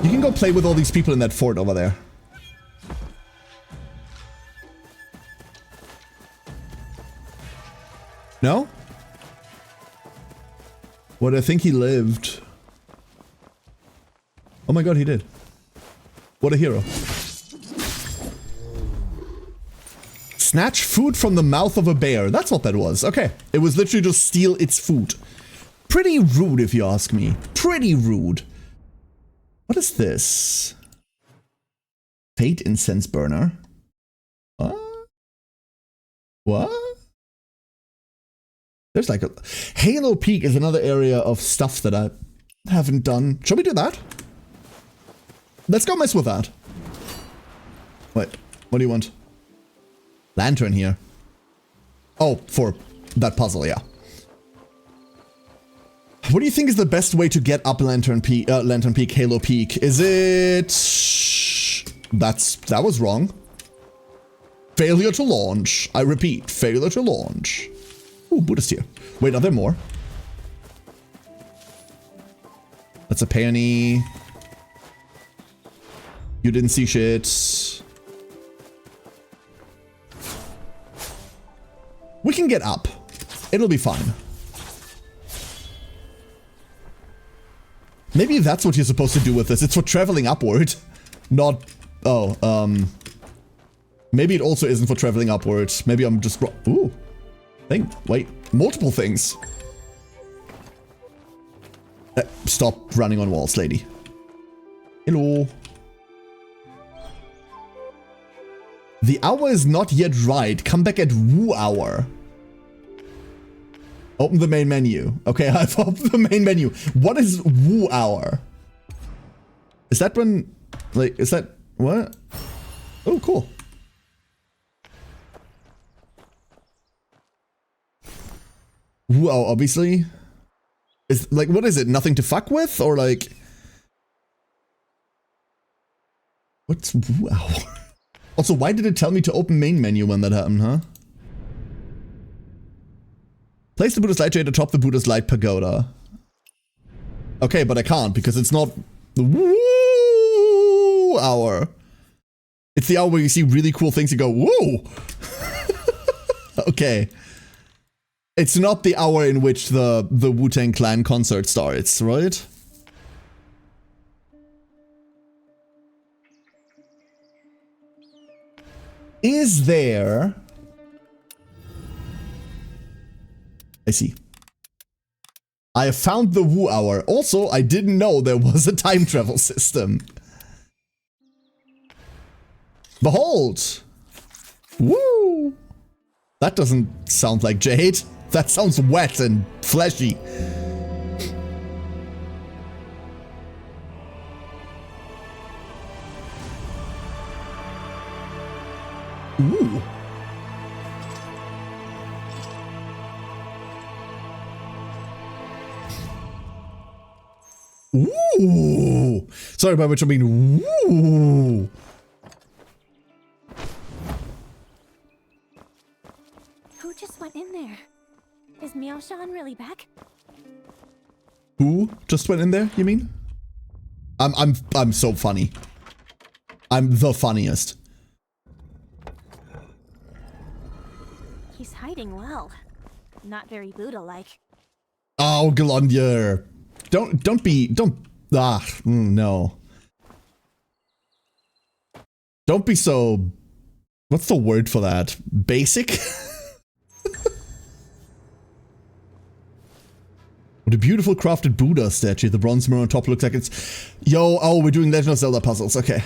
You can go play with all these people in that fort over there. No? What, I think he lived. Oh my god, he did. What a hero. Snatch food from the mouth of a bear. That's what that was. Okay. It was literally just steal its food. Pretty rude, if you ask me. Pretty rude. What is this? Fate incense burner. What? What? There's like a... Halo Peak is another area of stuff that I haven't done. Shall we do that? Let's go mess with that. Wait, what do you want? Lantern here. Oh, for that puzzle, yeah. What do you think is the best way to get up Lantern Peak, Halo Peak? Is it... That was wrong. Failure to launch. I repeat, failure to launch. Ooh, Buddhist here. Wait, are there more? That's a peony. You didn't see shit. We can get up. It'll be fine. Maybe that's what you're supposed to do with this. It's for traveling upward. Not... Oh, maybe it also isn't for traveling upwards. Maybe I'm just... Ooh. Wait, multiple things. Stop running on walls, lady. Hello. The hour is not yet right. Come back at woo hour. Open the main menu. Okay, I've opened the main menu. What is woo hour? Is that when... Like, is that... What? Oh, cool. Whoa, obviously. Is like, what is it? Nothing to fuck with? Or like... What's woo hour? Also, why did it tell me to open main menu when that happened, huh? Place the Buddhist light tray atop the Buddhist light pagoda. Okay, but I can't because it's not the woo hour. It's the hour where you see really cool things and go, woo! Okay. It's not the hour in which the Wu-Tang Clan concert starts, right? Is there... I see. I have found the Wu Hour. Also, I didn't know there was a time travel system. Behold! Woo! That doesn't sound like jade. That sounds wet and fleshy. Ooh. Ooh. Sorry, by which I mean ooh. Who just went in there? Is Miao Shan really back? Who just went in there, you mean? I'm so funny. I'm the funniest. He's hiding well. Not very Buddha-like. Oh, Galondia. Don't no. Don't be so, what's the word for that? Basic? What a beautiful crafted Buddha statue. The bronze mirror on top looks like it's... Yo, oh, we're doing Legend of Zelda puzzles. Okay.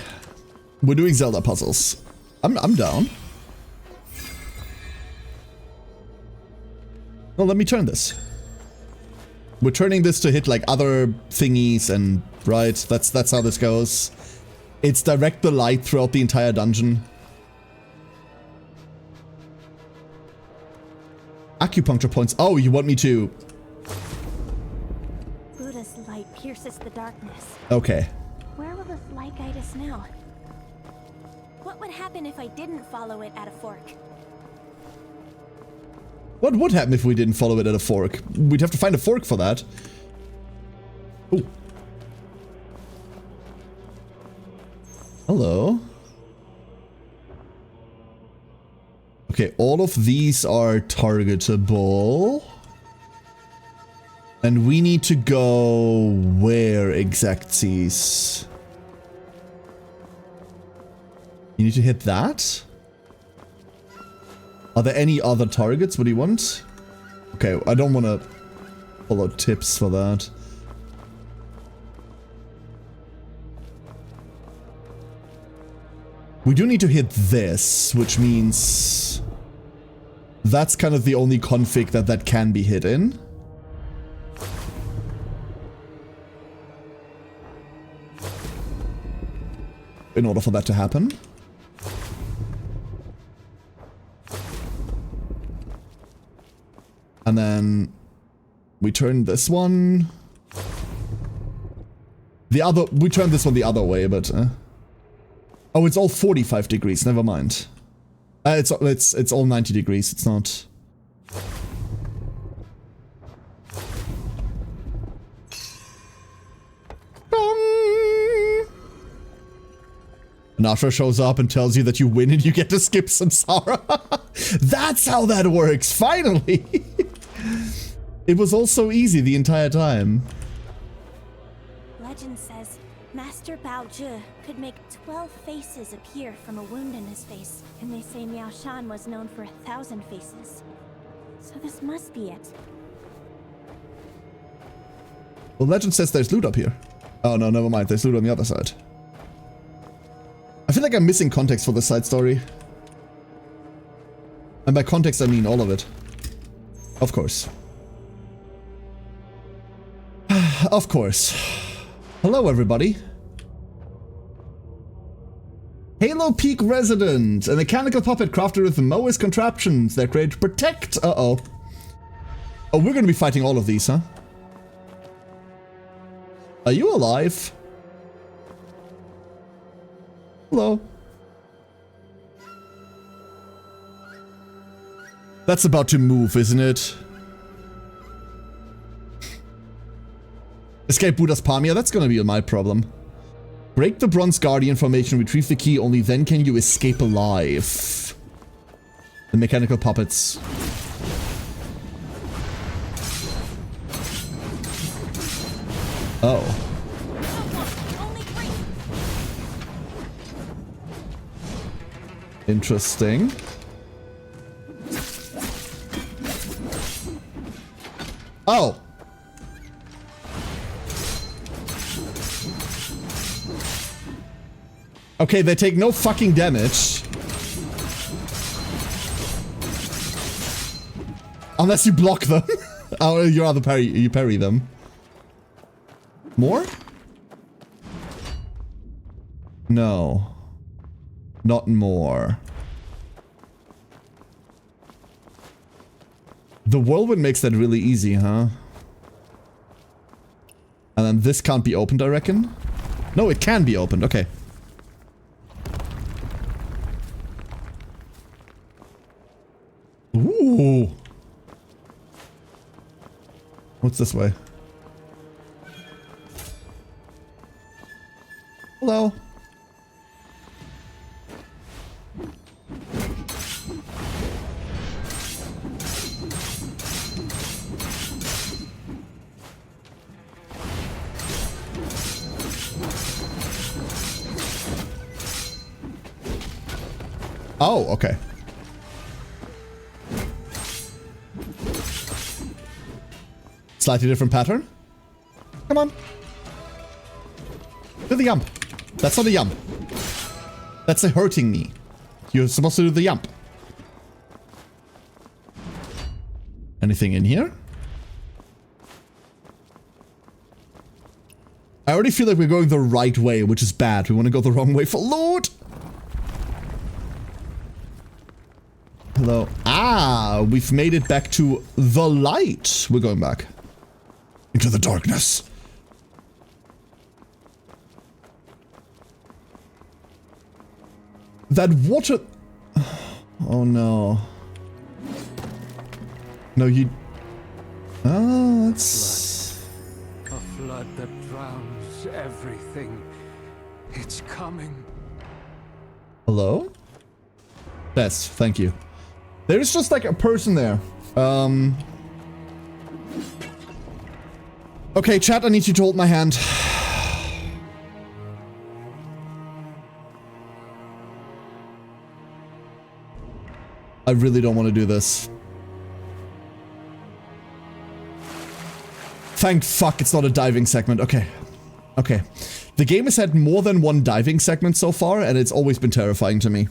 We're doing Zelda puzzles. I'm down. Well, let me turn this. We're turning this to hit like other thingies and right? That's how this goes. It's direct the light throughout the entire dungeon. Acupuncture points. Oh, you want me to... Buddha's light pierces the darkness. Okay. Where will this light guide us now? What would happen if I didn't follow it at a fork? What would happen if we didn't follow it at a fork? We'd have to find a fork for that. Ooh. Hello. Okay, all of these are targetable. And we need to go where exactsies? You need to hit that? Are there any other targets? What do you want? Okay, I don't want to follow tips for that. We do need to hit this, which means that's kind of the only config that can be hit in. In order for that to happen. And then we turn this one. We turn this one the other way, but oh, it's all 45 degrees. Never mind. It's all 90 degrees. It's not. Nashra shows up and tells you that you win and you get to skip Samsara. That's how that works, finally! It was all so easy the entire time. Legend says Master Bao Zhi could make 12 faces appear from a wound in his face. And they say Miao Shan was known for 1,000 faces. So this must be it. Well, legend says there's loot up here. Oh no, never mind. There's loot on the other side. I feel like I'm missing context for this side story. And by context, I mean all of it. Of course. Of course. Hello, everybody. Halo Peak resident, a mechanical puppet crafted with Moe's contraptions that create to protect. Uh-oh. Oh, we're gonna be fighting all of these, huh? Are you alive? Hello. That's about to move, isn't it? Escape Buddha's palm. Yeah, that's gonna be my problem. Break the Bronze Guardian formation, retrieve the key, only then can you escape alive. The mechanical puppets. Oh. Interesting. Oh! Okay, they take no fucking damage. Unless you block them. Oh, you parry them. More? No. Not more. The whirlwind makes that really easy, huh? And then this can't be opened, I reckon? No, it can be opened. Okay. Ooh. What's this way? Hello. Oh, okay. Slightly different pattern. Come on. Do the jump. That's not a jump. That's a hurting me. You're supposed to do the jump. Anything in here? I already feel like we're going the right way, which is bad. We want to go the wrong way for Lord. Hello. Ah, we've made it back to the light. We're going back into the darkness. That water... Oh no. No, you... Oh, it's... A flood that drowns everything. It's coming. Hello? Yes, thank you. There's just like a person there. Okay, chat, I need you to hold my hand. I really don't want to do this. Thank fuck it's not a diving segment. Okay. Okay. The game has had more than one diving segment so far, and it's always been terrifying to me.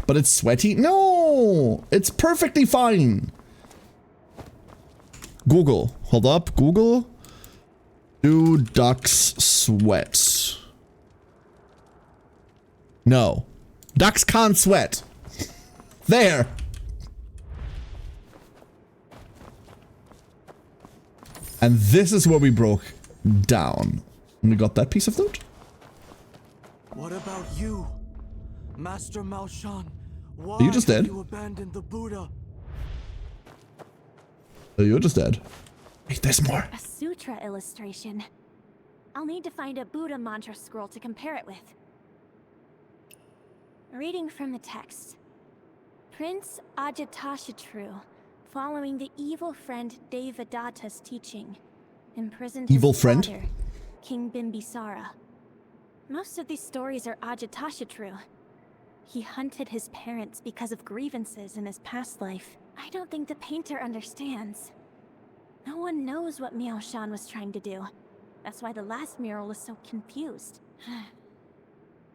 But it's sweaty? No! It's perfectly fine. Google. Hold up. Google. Do ducks sweat? No. Ducks can't sweat. There. And this is where we broke down. And we got that piece of loot. What about you, Master Mao Shan? Why Are you just dead? You abandoned the Buddha? Oh, you're just dead. Wait, there's more. A sutra illustration. I'll need to find a Buddha mantra scroll to compare it with. Reading from the text. Prince Ajatashatru, following the evil friend Devadatta's teaching, imprisoned Evil his friend? father, King Bimbisara. Most of these stories are Ajatashatru. He hunted his parents because of grievances in his past life. I don't think the painter understands. No one knows what Miao Shan was trying to do. That's why the last mural is so confused.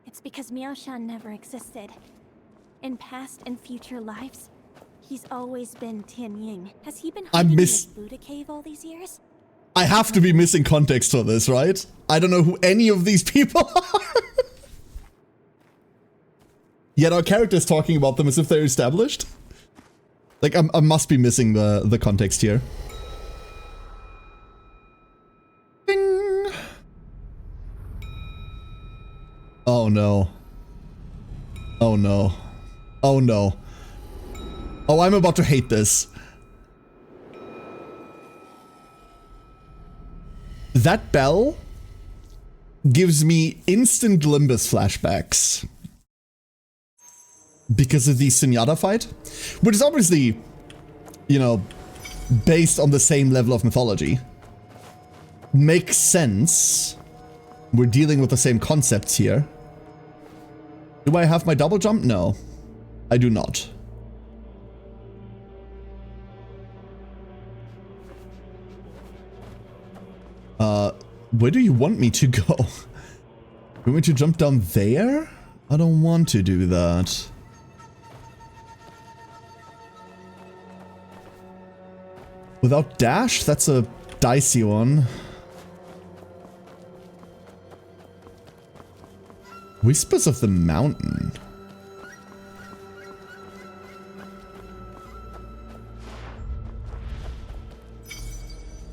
It's because Miao Shan never existed. In past and future lives, he's always been Tian Ying. Has he been hiding in this Buddha cave all these years? I have to be missing context for this, right? I don't know who any of these people are. Yet our character's talking about them as if they're established. Like, I must be missing the context here. Ding. Oh no. Oh no. Oh no. Oh, I'm about to hate this. That bell gives me instant Limbus flashbacks. Because of the Sunyata fight. Which is obviously, you know, based on the same level of mythology. Makes sense. We're dealing with the same concepts here. Do I have my double jump? No. I do not. Where do you want me to go? You want me to jump down there? I don't want to do that. Without dash? That's a dicey one. Whispers of the Mountain.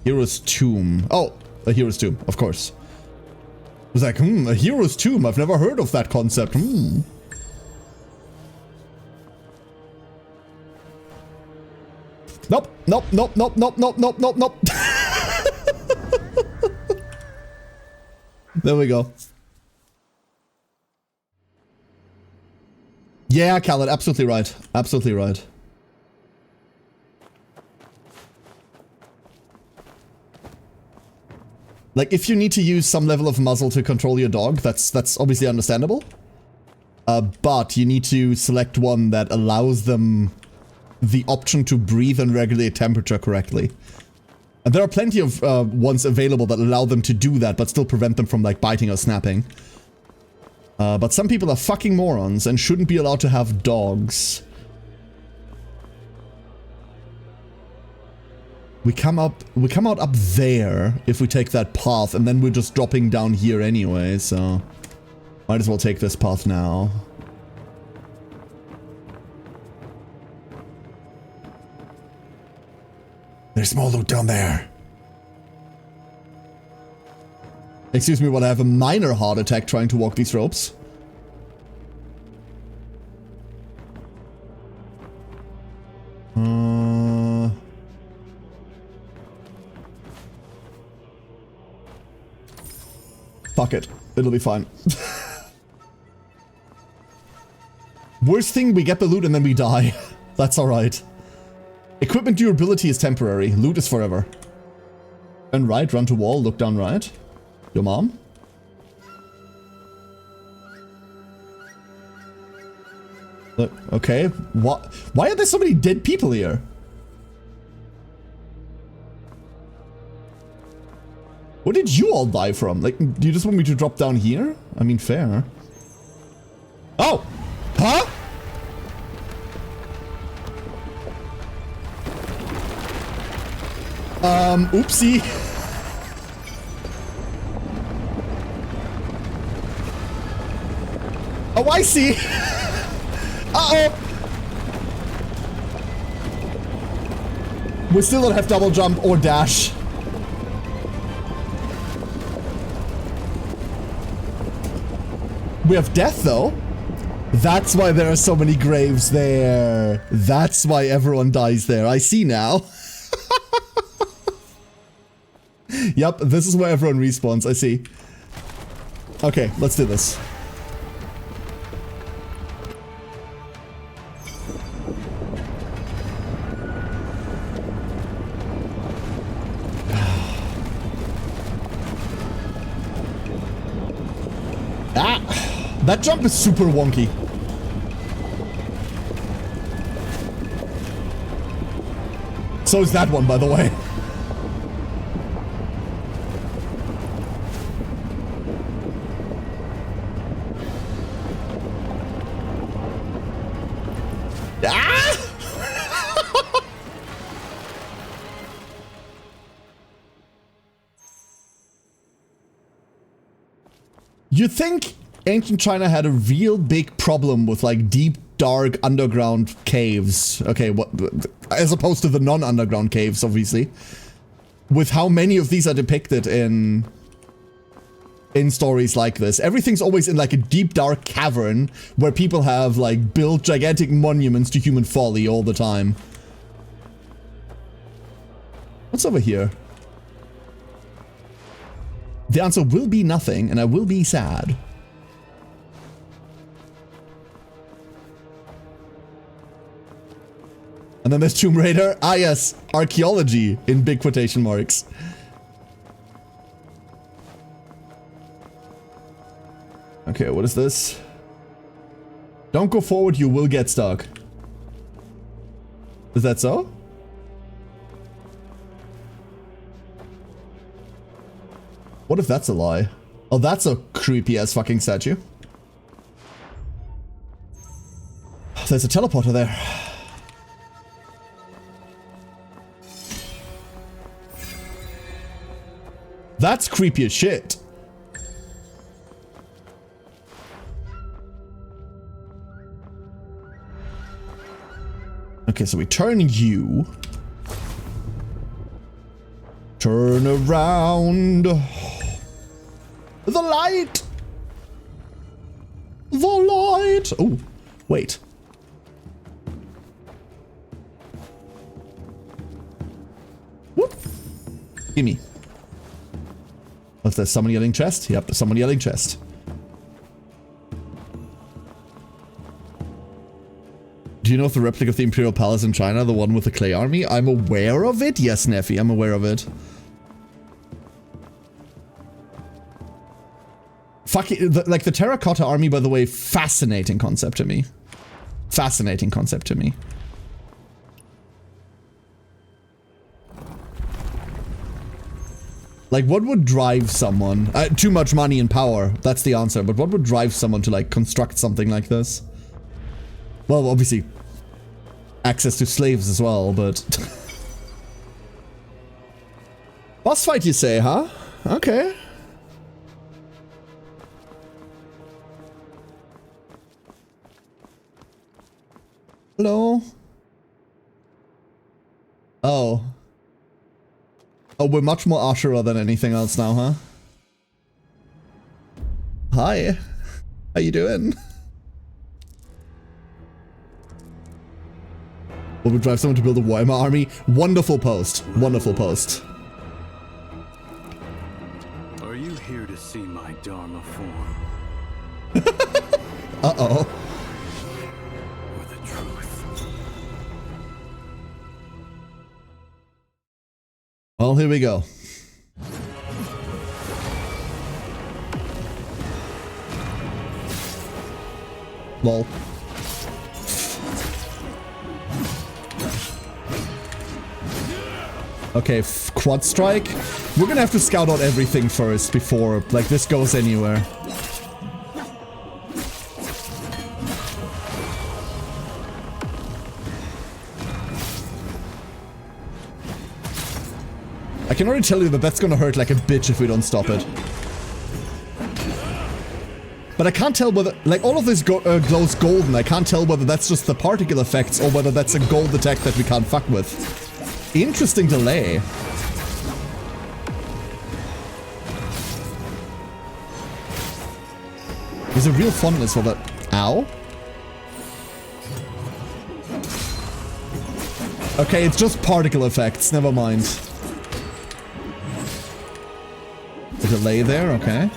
Hero's Tomb. Oh, a Hero's Tomb, of course. I was like, a Hero's Tomb. I've never heard of that concept. Nope, nope, nope, nope, nope, nope, nope, nope, nope. There we go. Yeah, Khaled, absolutely right. Absolutely right. Like, if you need to use some level of muzzle to control your dog, that's obviously understandable. But you need to select one that allows them the option to breathe and regulate temperature correctly. And there are plenty of ones available that allow them to do that, but still prevent them from, like, biting or snapping. But some people are fucking morons and shouldn't be allowed to have dogs. We come out up there if we take that path, and then we're just dropping down here anyway, so might as well take this path now. There's more loot down there. Excuse me while I have a minor heart attack trying to walk these ropes. Fuck it. It'll be fine. Worst thing, we get the loot and then we die. That's alright. Equipment durability is temporary. Loot is forever. Turn right, run to wall, look down right. Your mom? Look, okay. What? Why are there so many dead people here? What did you all die from? Like, do you just want me to drop down here? I mean, fair. Oh! Huh? Oopsie. Oh, I see. Uh-oh. We still don't have double jump or dash. We have death, though. That's why there are so many graves there. That's why everyone dies there. I see now. Yep, this is where everyone respawns. I see. Okay, let's do this. That jump is super wonky. So is that one, by the way. You think ancient China had a real big problem with like deep, dark underground caves. Okay, what, as opposed to the non-underground caves, obviously. With how many of these are depicted in stories like this. Everything's always in like a deep, dark cavern where people have like built gigantic monuments to human folly all the time. What's over here? The answer will be nothing, and I will be sad. And then there's Tomb Raider. Ah yes, archaeology in big quotation marks. Okay, what is this? Don't go forward, you will get stuck. Is that so? What if that's a lie? Oh, that's a creepy ass fucking statue. There's a teleporter there. That's creepy as shit. Okay, so we turn you. Turn around. The light. The light. Oh, wait. Whoop. Gimme. Oh, there's someone yelling chest? Yep, there's someone yelling chest. Do you know if the replica of the Imperial Palace in China, the one with the clay army? I'm aware of it. Yes, Neffy, I'm aware of it. Fuck it, like the terracotta army, by the way, fascinating concept to me. Fascinating concept to me. Like, what would drive someone? Too much money and power. That's the answer. But what would drive someone to, like, construct something like this? Well, obviously, access to slaves as well, but... Boss fight, you say, huh? Okay. Hello? Oh. Oh, we're much more Ashura than anything else now, huh? Hi. How you doing? Will we drive someone to build a Weimar army? Wonderful post. Wonderful post. Are you here to see my Dharma form? Uh-oh. Or the truth? Well, here we go. Lol. Okay, quad strike. We're gonna have to scout out everything first before, like, this goes anywhere. I can already tell you that that's gonna hurt like a bitch if we don't stop it. But I can't tell whether, like, all of this glows golden. I can't tell whether that's just the particle effects or whether that's a gold attack that we can't fuck with. Interesting delay. There's a real fondness for that. Ow. Okay, it's just particle effects. Never mind. A delay there, okay.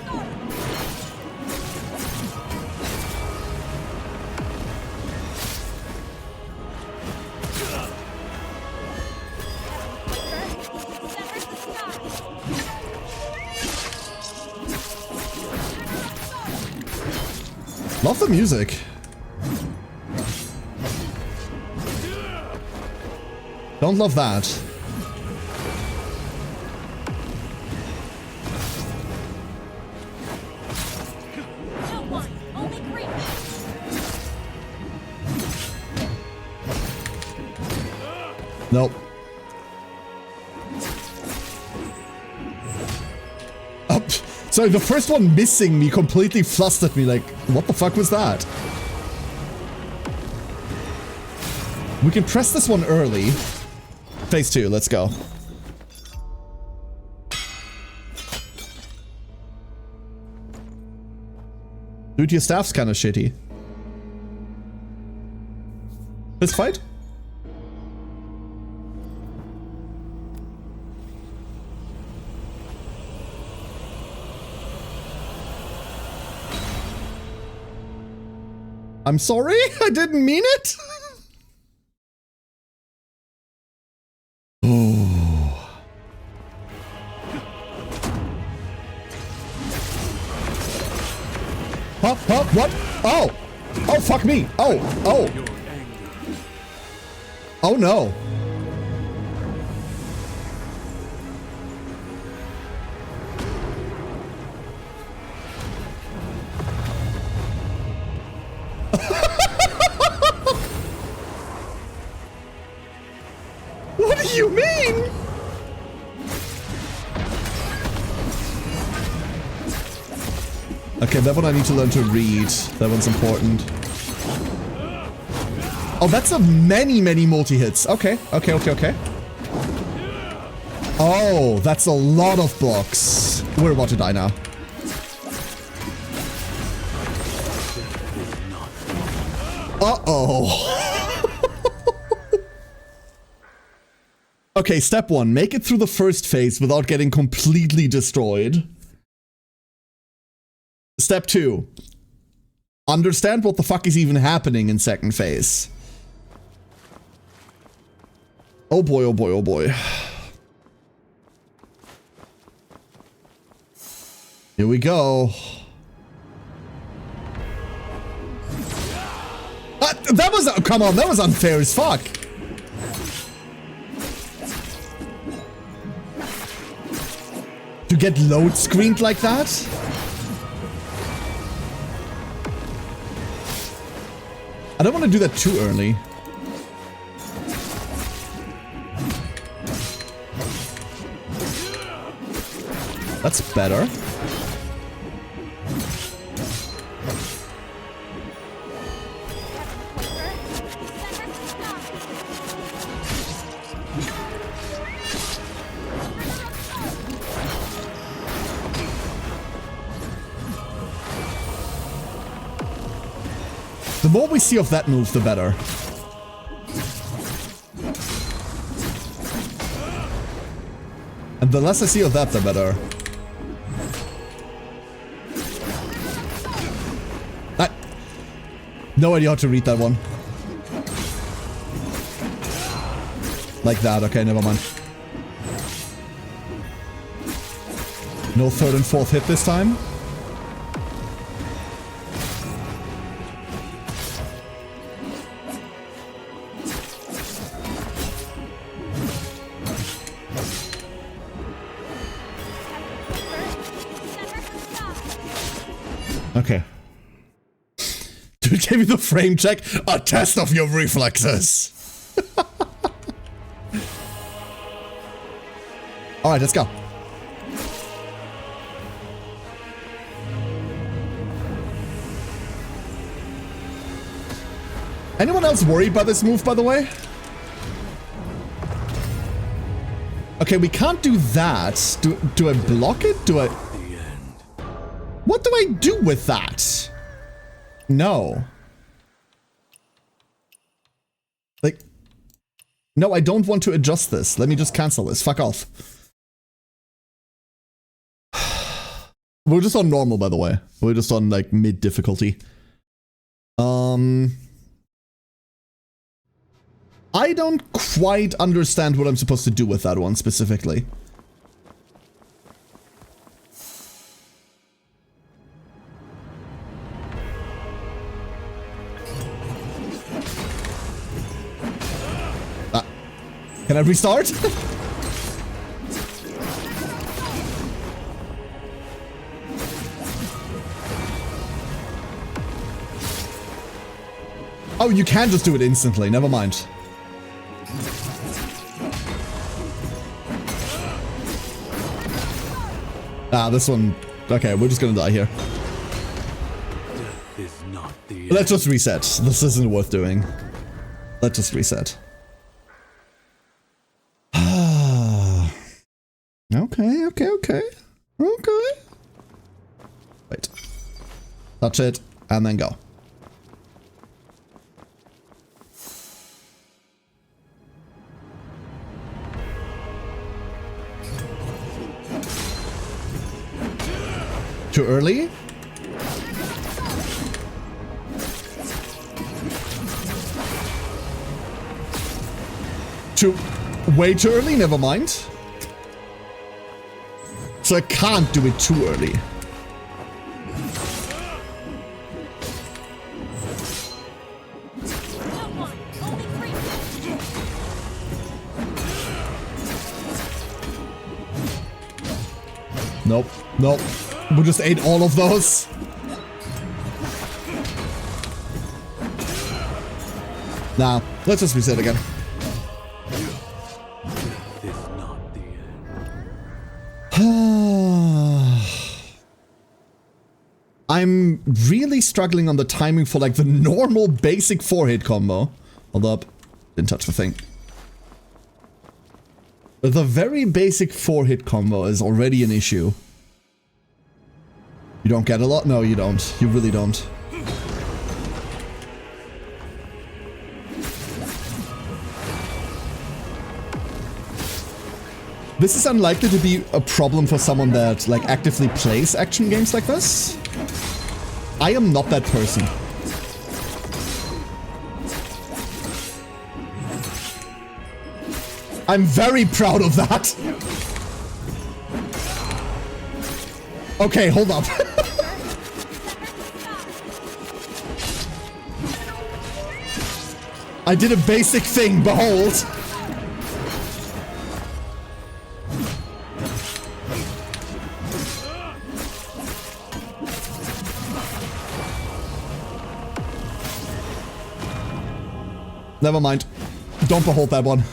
Love the music. Don't love that. Nope. Oh, sorry, the first one missing me completely flustered me, like, what the fuck was that? We can press this one early. Phase 2, let's go. Dude, your staff's kinda shitty. This fight? I'm sorry, I didn't mean it. Oh. Hop, hop, what? Oh! Oh, fuck me! Oh, oh! Oh no! What do you mean? Okay, that one I need to learn to read. That one's important. Oh, that's a many multi-hits. Okay, okay, okay, okay. Oh, that's a lot of blocks. We're about to die now. Uh-oh. Okay, step 1. Make it through the first phase without getting completely destroyed. Step 2. Understand what the fuck is even happening in second phase. Oh boy, oh boy, oh boy. Here we go. That was, come on, that was unfair as fuck. To get load screened like that? I don't want to do that too early. That's better. The more we see of that move, the better. And the less I see of that, the better. No idea how to read that one. Like that, okay, never mind. No third and fourth hit this time. Okay. Dude gave me the frame check. A test of your reflexes. Alright, let's go. Anyone else worried by this move, by the way? Okay, we can't do that. Do I block it? Do I... What do I do with that? No. Like... No, I don't want to adjust this. Let me just cancel this. Fuck off. We're just on normal, by the way. We're just on, like, mid difficulty. I don't quite understand what I'm supposed to do with that one specifically. Can I restart? Oh, you can just do it instantly. Never mind. Ah, this one... Okay, we're just gonna die here. Death is not the Let's just reset. This isn't worth doing. Let's just reset. Okay. Wait. Touch it, and then go. Too early? Way too early? Never mind. So I can't do it too early. Nope. Nope. We just ate all of those. Nah, let's just reset again. I'm really struggling on the timing for like the normal basic 4-hit combo. Hold up. Didn't touch the thing. The very basic 4-hit combo is already an issue. You don't get a lot? No, you don't. You really don't. This is unlikely to be a problem for someone that like actively plays action games like this. I am not that person. I'm very proud of that. Okay, hold up. I did a basic thing, behold. Never mind. Don't behold that one.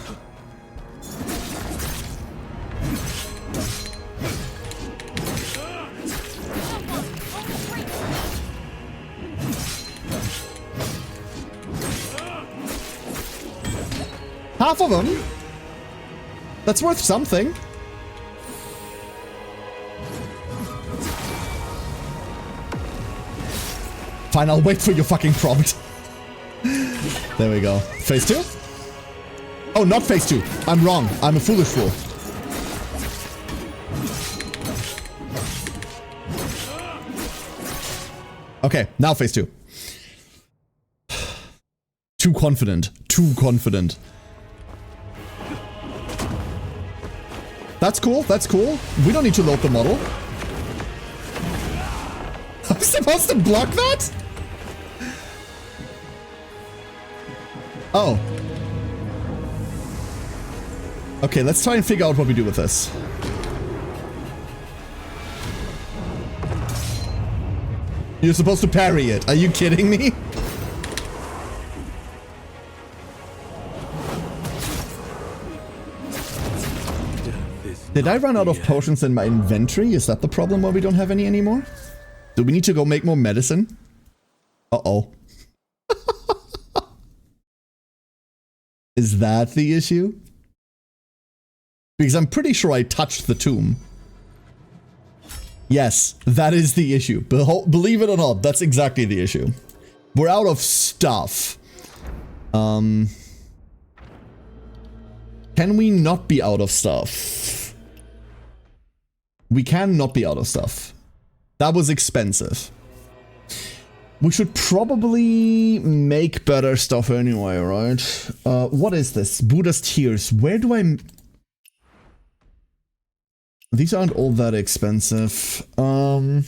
Half of them? That's worth something. Fine, I'll wait for your fucking prompt. There we go. Phase 2? Oh, not phase 2. I'm wrong. I'm a foolish fool. Okay, now phase 2. Too confident. Too confident. That's cool. That's cool. We don't need to load the model. I'm supposed to block that? Oh. Okay, let's try and figure out what we do with this. You're supposed to parry it. Are you kidding me? Did I run out of potions in my inventory? Is that the problem why we don't have any anymore? Do we need to go make more medicine? Uh-oh. Is that the issue? Because I'm pretty sure I touched the tomb. Yes, that is the issue. Believe it or not, that's exactly the issue. We're out of stuff. Can we not be out of stuff? We can not be out of stuff. That was expensive. We should probably make better stuff anyway, right? What is this? Buddha's Tears. Where do I... These aren't all that expensive. And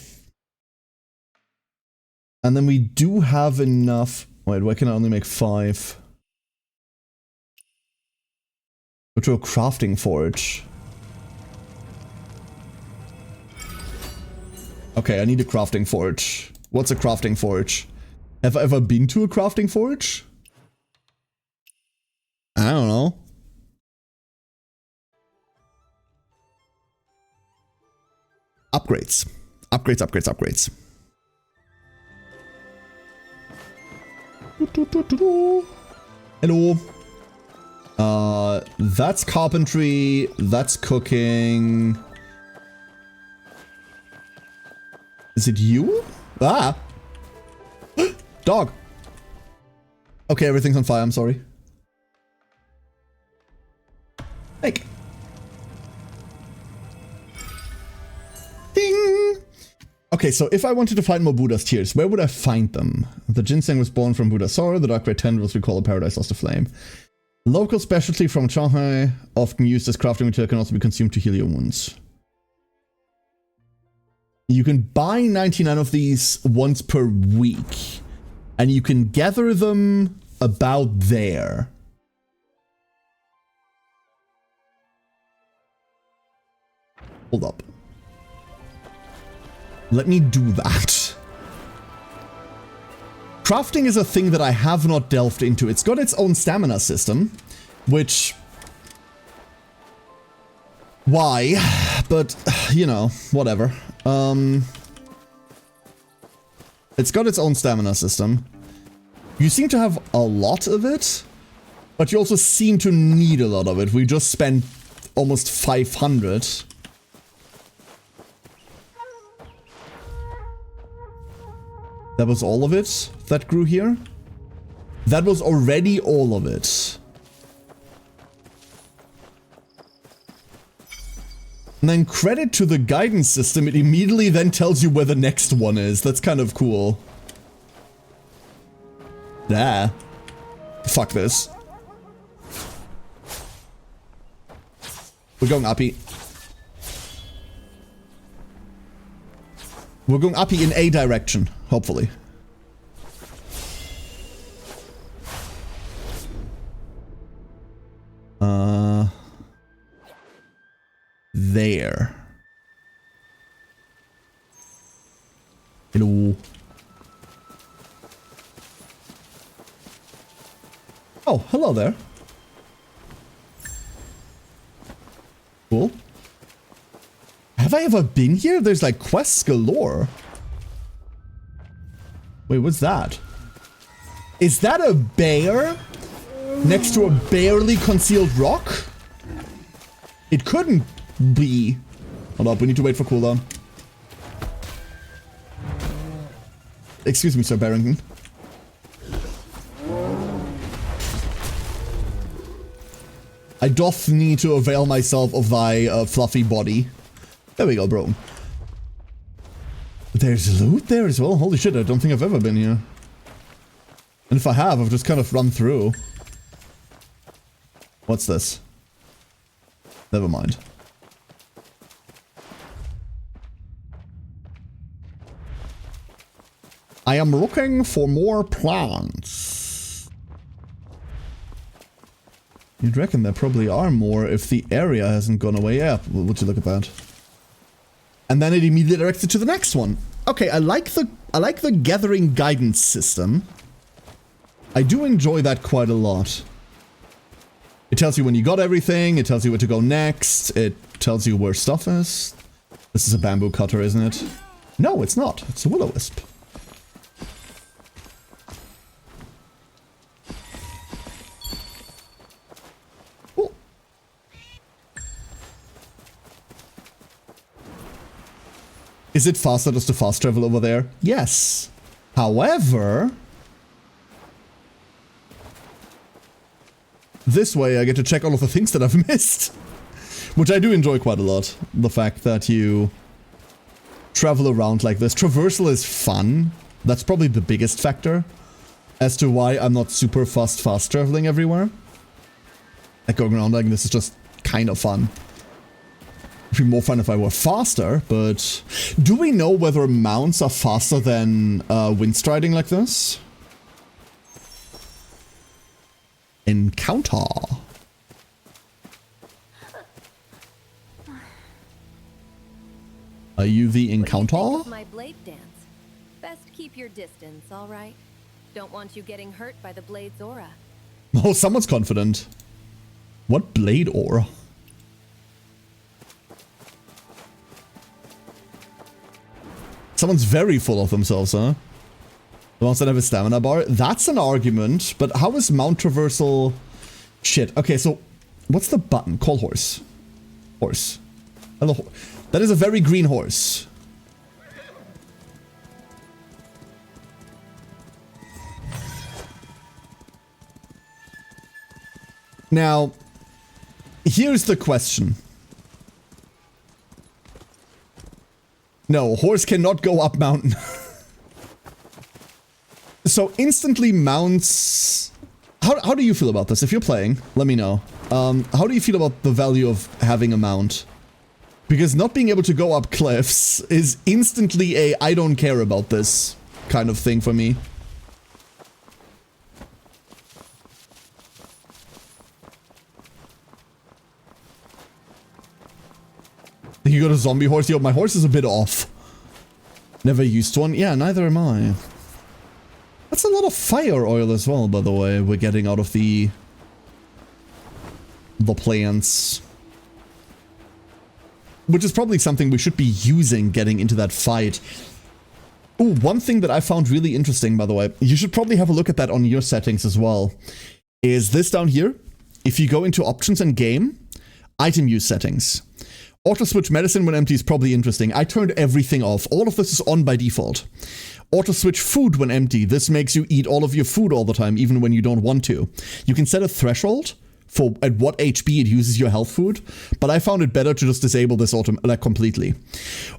then we do have enough... Wait, why can I only make 5? Go to a crafting forge. Okay, I need a crafting forge. What's a crafting forge? Have I ever been to a crafting forge? I don't know. Upgrades. Upgrades, upgrades, upgrades. Hello. That's carpentry. That's cooking. Is it you? Ah! Dog! Okay, everything's on fire, I'm sorry. Like. Ding! Okay, so if I wanted to find more Buddha's Tears, where would I find them? The ginseng was born from Buddha's sorrow, the dark red tendrils recall a paradise lost to flame. Local specialty from Shanghai, often used as crafting material, can also be consumed to heal your wounds. You can buy 99 of these once per week, and you can gather them about there. Hold up. Let me do that. Crafting is a thing that I have not delved into. It's got its own stamina system, which... Why? But, you know, whatever. It's got its own stamina system. You seem to have a lot of it, but you also seem to need a lot of it. We just spent almost 500. That was all of it that grew here? That was already all of it. And then credit to the guidance system, it immediately then tells you where the next one is. That's kind of cool. Nah. Fuck this. We're going uppy. We're going uppy in a direction, hopefully. There. Hello. Oh, hello there. Cool. Have I ever been here? There's like quests galore. Wait, what's that? Is that a bear? next to a barely concealed rock? It couldn't be. Hold up, we need to wait for cooldown. Excuse me, Sir Barrington. I doth need to avail myself of thy fluffy body. There we go, bro. There's loot there as well? Holy shit, I don't think I've ever been here. And if I have, I've just kind of run through. What's this? Never mind. I am looking for more plants. You'd reckon there probably are more if the area hasn't gone away. Yeah, would you look at that? And then it immediately directs it to the next one. Okay, I like the gathering guidance system. I do enjoy that quite a lot. It tells you when you got everything, it tells you where to go next, it tells you where stuff is. This is a bamboo cutter, isn't it? No, it's not. It's a will-o-wisp. Cool. Is it faster just to fast travel over there? Yes. However, this way I get to check all of the things that I've missed. Which I do enjoy quite a lot. The fact that you travel around like this. Traversal is fun. That's probably the biggest factor as to why I'm not super fast traveling everywhere. Like going around like this is just kind of fun. It'd be more fun if I were faster, but do we know whether mounts are faster than windstriding like this? Encounter. Are you the encounter? What do you think of my blade dance? Best keep your distance, all right? Don't want you getting hurt by the blade's aura. Oh, someone's confident. What blade aura? Someone's very full of themselves, huh? The ones that have a stamina bar. That's an argument, but how is mount traversal... Shit. Okay, so what's the button? Call horse. Horse. Hello, that is a very green horse. Now, here's the question. No, horse cannot go up mountain. So instantly mounts... How do you feel about this? If you're playing, let me know. How do you feel about the value of having a mount? Because not being able to go up cliffs is instantly a I don't care about this kind of thing for me. You got a zombie horse? Yo, my horse is a bit off. Never used one. Yeah, neither am I. That's a lot of fire oil as well, by the way, we're getting out of the plants. Which is probably something we should be using getting into that fight. Ooh, one thing that I found really interesting, by the way, you should probably have a look at that on your settings as well, is this down here. If you go into options and game, item use settings. Auto switch medicine when empty is probably interesting. I turned everything off. All of this is on by default. Auto switch food when empty. This makes you eat all of your food all the time, even when you don't want to. You can set a threshold for at what HP it uses your health food, but I found it better to just disable this completely.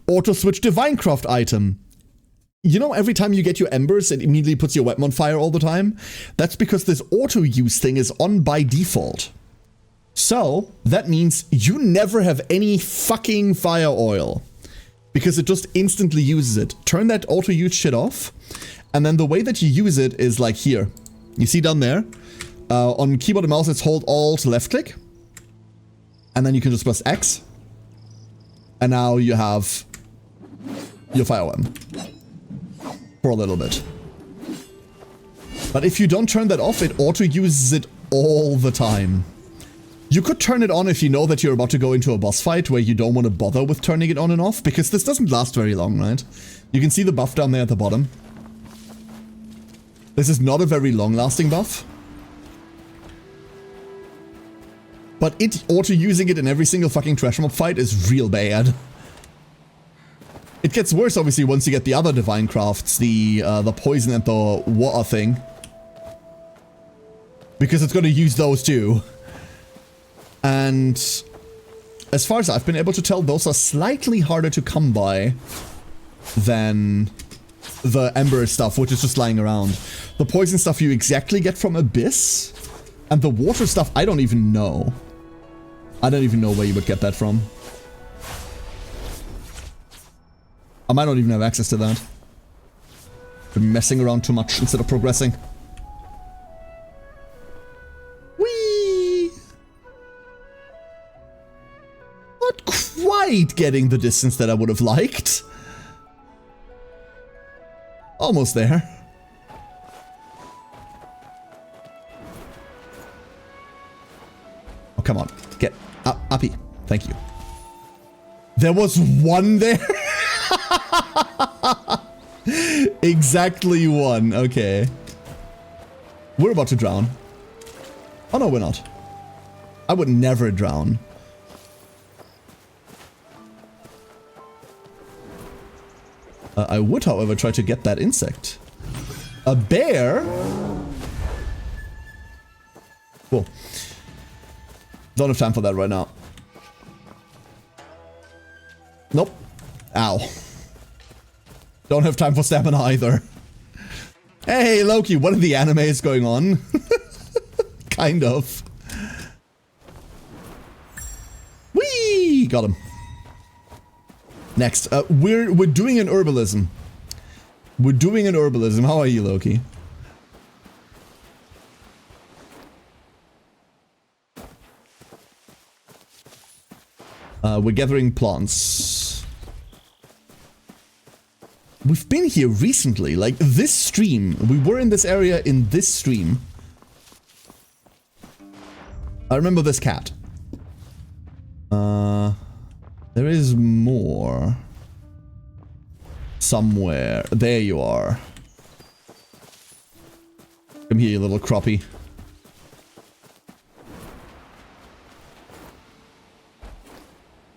Auto switch Divine-Craft item. You know, every time you get your embers, it immediately puts your weapon on fire all the time? That's because this auto use thing is on by default. So, that means you never have any fucking fire oil. Because it just instantly uses it. Turn that auto use shit off. And then the way that you use it is like here. You see down there? On keyboard and mouse, it's hold Alt left click. And then you can just press X. And now you have your fire weapon. For a little bit. But if you don't turn that off, it auto uses it all the time. You could turn it on if you know that you're about to go into a boss fight where you don't want to bother with turning it on and off, because this doesn't last very long, right? You can see the buff down there at the bottom. This is not a very long-lasting buff. But auto-using it in every single fucking trash mob fight is real bad. It gets worse, obviously, once you get the other divine crafts, the poison and the water thing. Because it's going to use those too. And as far as I've been able to tell, those are slightly harder to come by than the Ember stuff, which is just lying around. The poison stuff you exactly get from Abyss, and the water stuff, I don't even know. I don't even know where you would get that from. I might not even have access to that. Been messing around too much instead of progressing. Whee! Not quite getting the distance that I would have liked. Almost there. Oh, come on. Get up, uppy. Thank you. There was one there? Exactly one. Okay. We're about to drown. Oh no, we're not. I would never drown. I would, however, try to get that insect. A bear? Cool. Don't have time for that right now. Nope. Ow. Don't have time for stamina either. Hey, Loki, what in the anime is going on? Kind of. Whee! Got him. Next, we're doing an herbalism. We're doing an herbalism. How are you, Loki? We're gathering plants. We've been here recently, like this stream. We were in this area in this stream. I remember this cat. There is more. Somewhere. There you are. Come here, you little crappie.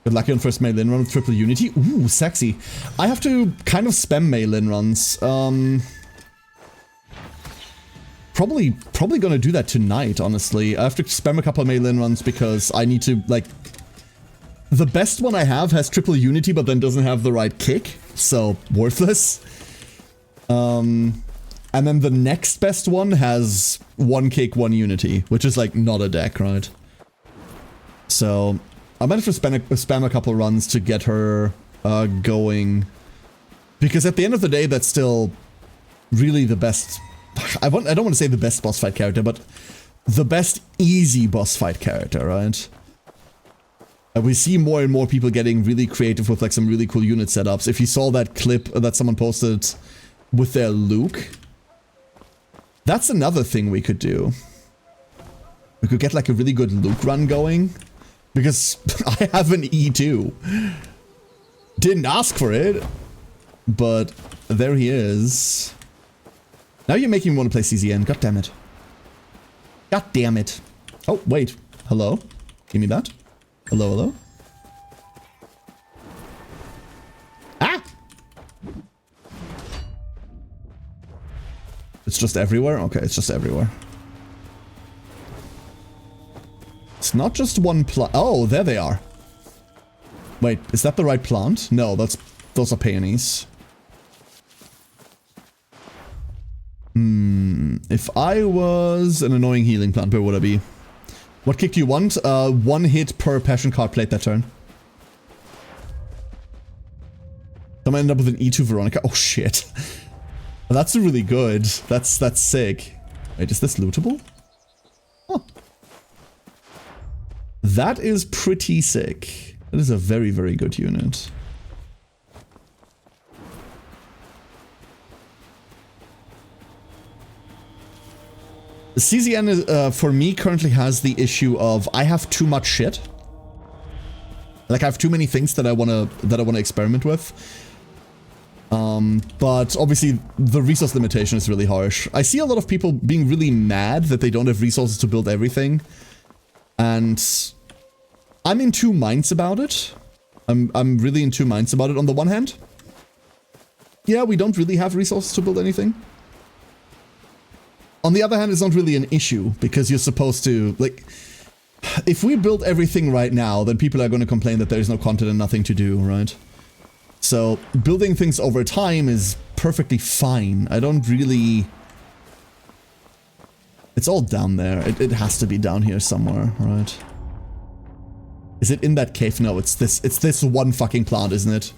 Good luck on first Meilin run with triple unity. Ooh, sexy. I have to kind of spam Meilin runs. Probably gonna do that tonight, honestly. I have to spam a couple of Meilin runs because I need to, like... The best one I have has triple unity, but then doesn't have the right kick, so worthless. And then the next best one has one kick, one unity, which is like not a deck, right? So I might have to spam a couple runs to get her going, because at the end of the day, that's still really the best. I don't want to say the best boss fight character, but the best easy boss fight character, right? We see more and more people getting really creative with like some really cool unit setups. If you saw that clip that someone posted with their Luke, that's another thing we could do. We could get like a really good Luke run going, because I have an E2. Didn't ask for it, but there he is. Now you're making me want to play CZN. God damn it. God damn it. Oh, wait. Hello? Give me that. Hello, hello? Ah! It's just everywhere? Okay, it's just everywhere. It's not just one plant. Oh, there they are. Wait, is that the right plant? No, those are peonies. If I was an annoying healing plant, where would I be? What kick do you want? One hit per passion card played that turn. I'm gonna end up with an E2 Veronica. Oh shit. That's really good. That's sick. Wait, is this lootable? Oh. That is pretty sick. That is a very, very good unit. CZN is, for me currently has the issue of I have too much shit. Like I have too many things that I wanna experiment with. But obviously the resource limitation is really harsh. I see a lot of people being really mad that they don't have resources to build everything. And I'm in two minds about it. I'm really in two minds about it. On the one hand, yeah, we don't really have resources to build anything. On the other hand, it's not really an issue, because you're supposed to, like, if we build everything right now, then people are going to complain that there is no content and nothing to do, right? So building things over time is perfectly fine. I don't really... It's all down there. It has to be down here somewhere, right? Is it in that cave? No, it's this one fucking plant, isn't it?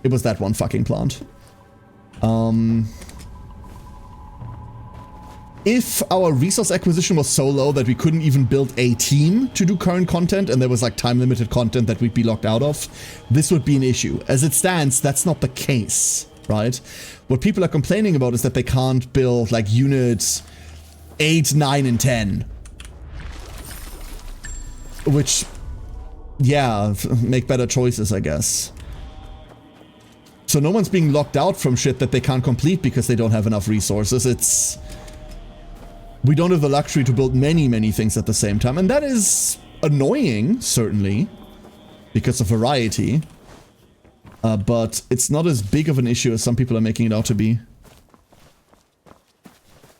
It was that one fucking plant. If our resource acquisition was so low that we couldn't even build a team to do current content, and there was like time limited content that we'd be locked out of, this would be an issue. As it stands, that's not the case, right? What people are complaining about is that they can't build like units 8, 9, and 10. Which, yeah, make better choices, I guess. So no one's being locked out from shit that they can't complete because they don't have enough resources. It's... We don't have the luxury to build many, many things at the same time. And that is annoying, certainly, because of variety. But it's not as big of an issue as some people are making it out to be.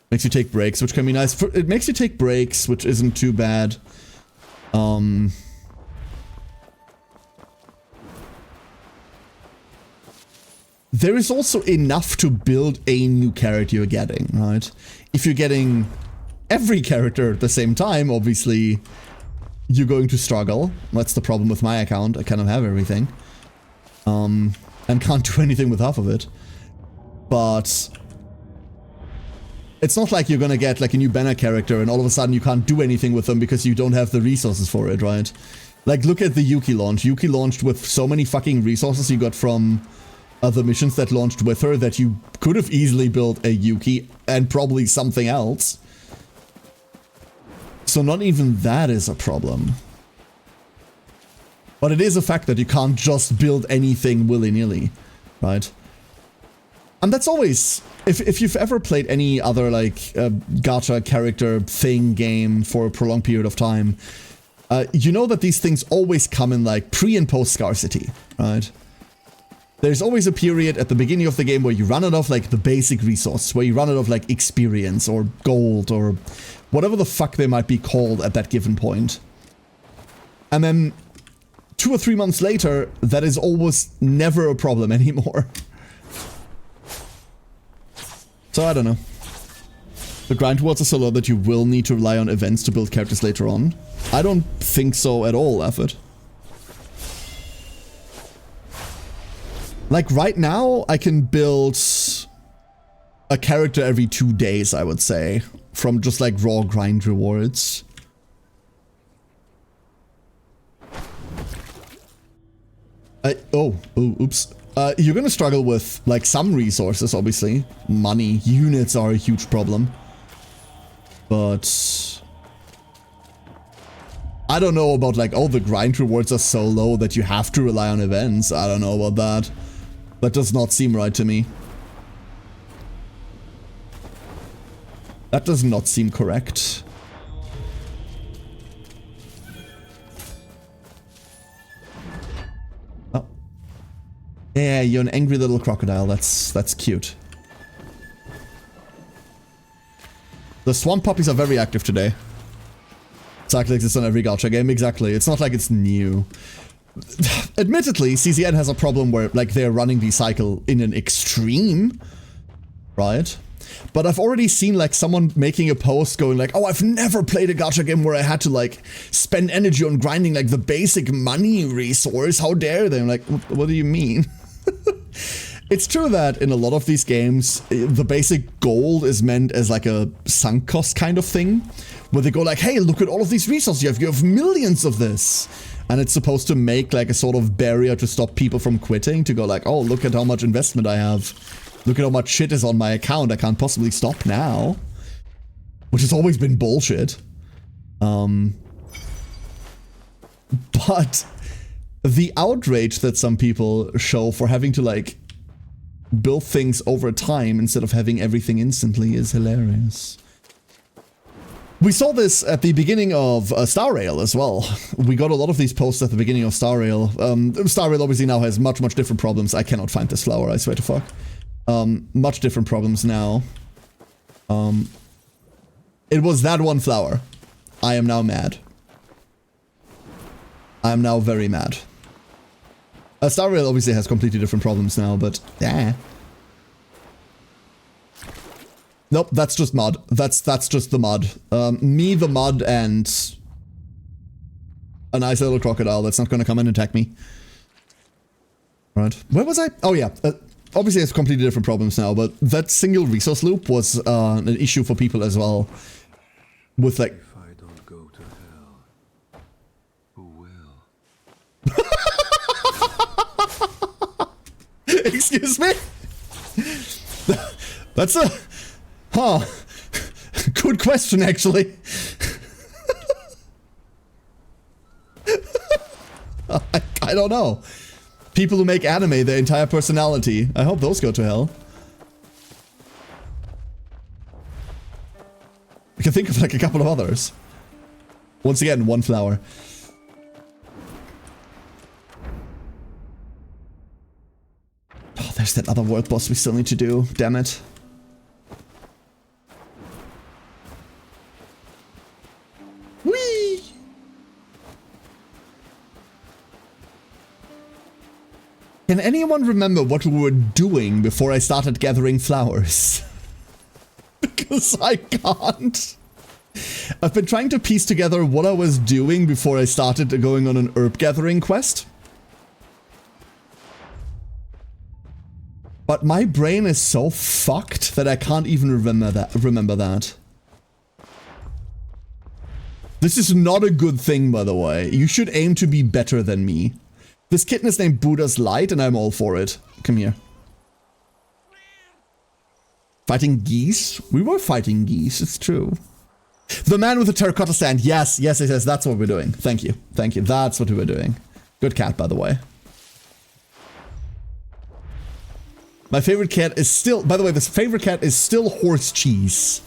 Makes you take breaks, which can be nice. It makes you take breaks, which isn't too bad. There is also enough to build a new character you're getting, right? If you're getting every character at the same time, obviously, you're going to struggle. That's the problem with my account. I kind of have everything. And can't do anything with half of it. But it's not like you're gonna get like a new banner character and all of a sudden you can't do anything with them because you don't have the resources for it, right? Like, look at the Yuki launch. Yuki launched with so many fucking resources you got from other missions that launched with her that you could have easily built a Yuki and probably something else. So not even that is a problem. But it is a fact that you can't just build anything willy-nilly, right? And that's always... If you've ever played any other, like, gacha character thing game for a prolonged period of time, you know that these things always come in, like, pre- and post-scarcity, right? There's always a period at the beginning of the game where you run out of, like, the basic resources, where you run out of, like, experience or gold or whatever the fuck they might be called at that given point. And then 2 or 3 months later, that is almost never a problem anymore. So I don't know. The grind rewards are so low that you will need to rely on events to build characters later on. I don't think so at all, Effort. Like, right now, I can build a character every 2 days, I would say, from just, like, raw grind rewards. Oops. You're gonna struggle with, like, some resources, obviously. Money, units are a huge problem. But I don't know about, like, oh, the grind rewards are so low that you have to rely on events. I don't know about that. That does not seem right to me. That does not seem correct. Oh. Yeah, you're an angry little crocodile. That's cute. The swamp puppies are very active today. Exactly, exists on every gacha game. Exactly. It's not like it's new. Admittedly, CZN has a problem where, like, they're running the cycle in an extreme, right? But I've already seen, like, someone making a post going like, oh, I've never played a gacha game where I had to, like, spend energy on grinding, like, the basic money resource. How dare they? I'm like, what do you mean? It's true that in a lot of these games, the basic gold is meant as, like, a sunk cost kind of thing, where they go like, hey, look at all of these resources you have millions of this. And it's supposed to make, like, a sort of barrier to stop people from quitting, to go like, oh, look at how much investment I have. Look at how much shit is on my account. I can't possibly stop now. Which has always been bullshit. But the outrage that some people show for having to, like, build things over time instead of having everything instantly is hilarious. We saw this at the beginning of Star Rail as well. We got a lot of these posts at the beginning of Star Rail. Star Rail obviously now has much different problems. I cannot find this flower, I swear to fuck. Much different problems now. It was that one flower. I am now mad. I am now very mad. Star Rail obviously has completely different problems now, but yeah. Nope, that's just mud. That's just the mud. Me, the mud, and a nice little crocodile that's not gonna come and attack me. Right. Where was I? Oh yeah. Obviously it's completely different problems now, but that single resource loop was an issue for people as well. With like... If I don't go to hell, who will? Excuse me? That's a... Huh. Good question, actually. I don't know. People who make anime their entire personality. I hope those go to hell. I can think of like a couple of others. Once again, one flower. Oh, there's that other world boss we still need to do. Damn it. Whee! Can anyone remember what we were doing before I started gathering flowers? Because I can't. I've been trying to piece together what I was doing before I started going on an herb gathering quest. But my brain is so fucked that I can't even remember that. This is not a good thing, by the way. You should aim to be better than me. This kitten is named Buddha's Light, and I'm all for it. Come here. Fighting geese? We were fighting geese, it's true. The man with the terracotta stand. Yes, that's what we're doing. Thank you. Thank you. That's what we were doing. Good cat, by the way. My favorite cat is still... By the way, this favorite cat is still horse cheese.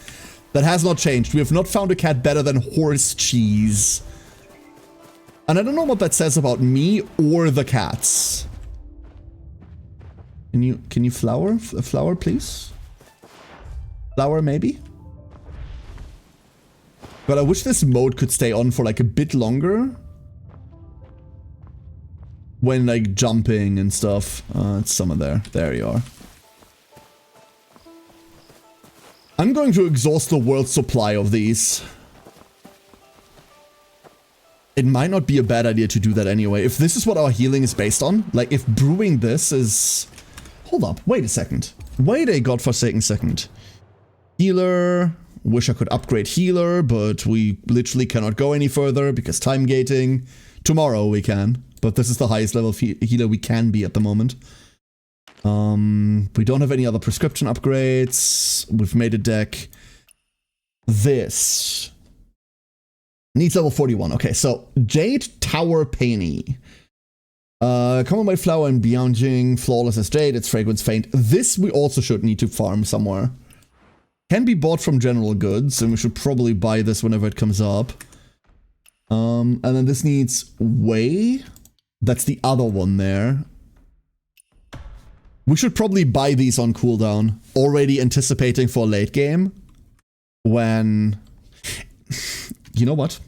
That has not changed. We have not found a cat better than horse cheese. And I don't know what that says about me or the cats. Can you flower? A flower, please? Flower, maybe? But I wish this mode could stay on for like a bit longer. When like jumping and stuff. It's someone there. There you are. I'm going to exhaust the world's supply of these. It might not be a bad idea to do that anyway. If this is what our healing is based on, like if brewing this is... Hold up, wait a second. Wait a godforsaken second. Healer. Wish I could upgrade healer, but we literally cannot go any further because time gating. Tomorrow we can, but this is the highest level healer we can be at the moment. We don't have any other prescription upgrades. We've made a deck. This needs level 41. Okay, so Jade Tower Peony. Common white flower and Bianjing. Flawless as jade. Its fragrance faint. This we also should need to farm somewhere. Can be bought from general goods, and we should probably buy this whenever it comes up. And then this needs whey. That's the other one there. We should probably buy these on cooldown. Already anticipating for late game. When... You know what?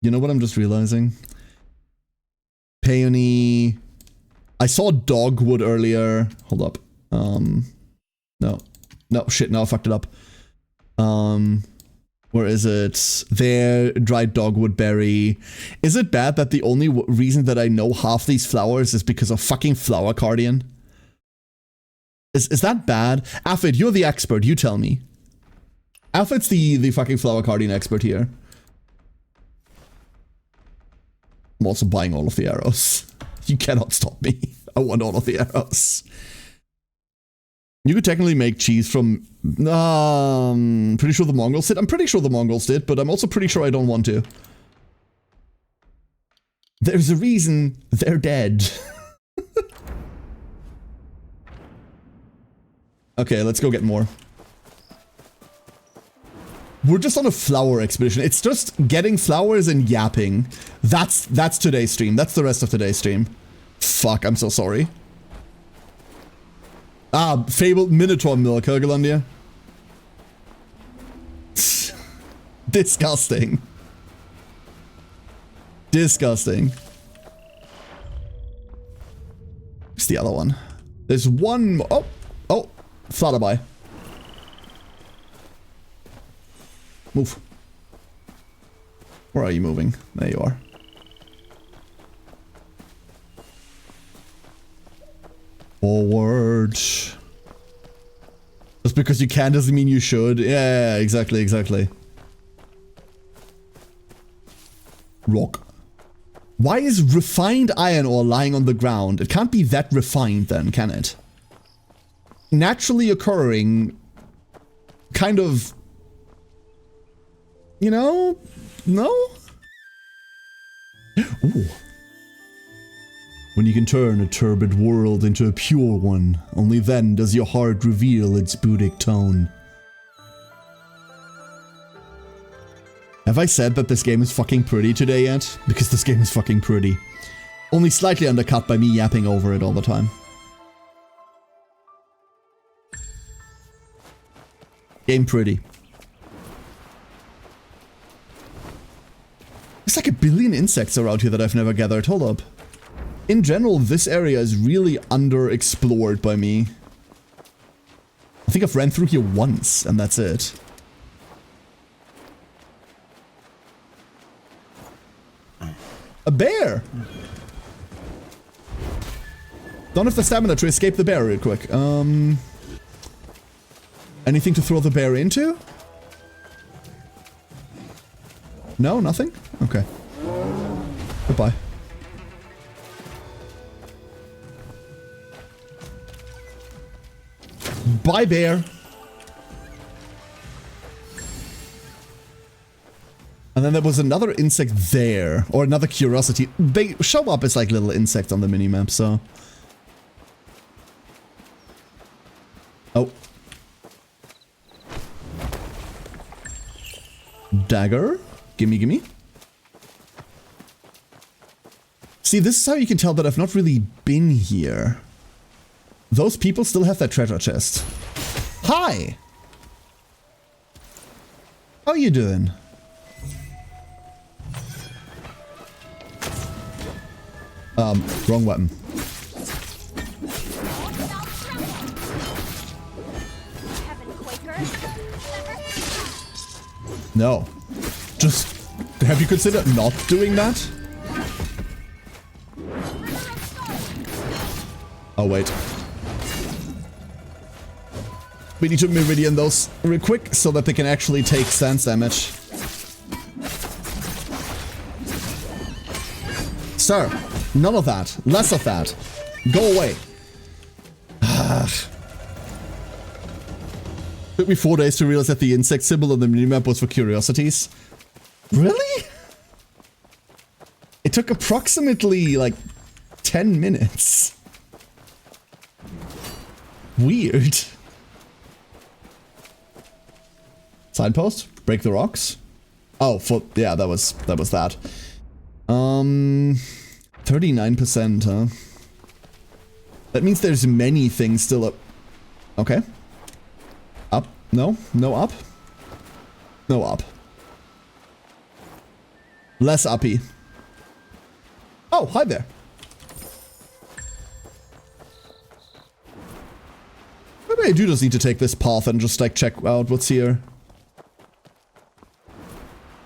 You know what I'm just realizing? Peony... I saw dogwood earlier. Hold up. No. No, shit, now I fucked it up. Where is it? There, dried dogwood berry. Is it bad that the only reason that I know half these flowers is because of fucking Flower Guardian? Is that bad? Alfred, you're the expert, you tell me. Alfred's the fucking Flower Guardian expert here. I'm also buying all of the arrows. You cannot stop me. I want all of the arrows. You could technically make cheese from... pretty sure the Mongols did. I'm pretty sure the Mongols did, but I'm also pretty sure I don't want to. There's a reason they're dead. Okay, let's go get more. We're just on a flower expedition. It's just getting flowers and yapping. That's today's stream. That's the rest of today's stream. Fuck, I'm so sorry. Ah, fabled Minotaur milk, Helgelandia. Disgusting. Disgusting. Where's the other one? There's one more. Oh, oh, Flutterby. Move. Where are you moving? There you are. Forward. Just because you can doesn't mean you should. Yeah, exactly, exactly. Rock. Why is refined iron ore lying on the ground? It can't be that refined then, can it? Naturally occurring, kind of, you know, no? Ooh. When you can turn a turbid world into a pure one, only then does your heart reveal its Buddhic tone. Have I said that this game is fucking pretty today yet? Because this game is fucking pretty. Only slightly undercut by me yapping over it all the time. Game pretty. There's like a billion insects around here that I've never gathered. Hold up. In general, this area is really underexplored by me. I think I've ran through here once, and that's it. A bear! Don't have the stamina to escape the bear real quick. Anything to throw the bear into? No, nothing? Okay. Goodbye. Bye, bear. And then there was another insect there, or another curiosity. They show up as like little insects on the minimap, so. Oh. Dagger. Gimme, gimme. See, this is how you can tell that I've not really been here. Those people still have that treasure chest. Hi! How are you doing? Wrong weapon. No. Just, have you considered not doing that? Oh, wait. We need to meridian those real quick so that they can actually take stance damage. Sir, none of that. Less of that. Go away. Took me 4 days to realize that the insect symbol on the minimap was for curiosities. Really? It took approximately, like, 10 minutes. Weird. Signpost? Break the rocks? Oh, yeah, that was that. 39%, huh? That means there's many things still up. Okay. Up? No? No up? No up. Less uppy. Oh, hi there. Maybe I do just need to take this path and just like check out what's here.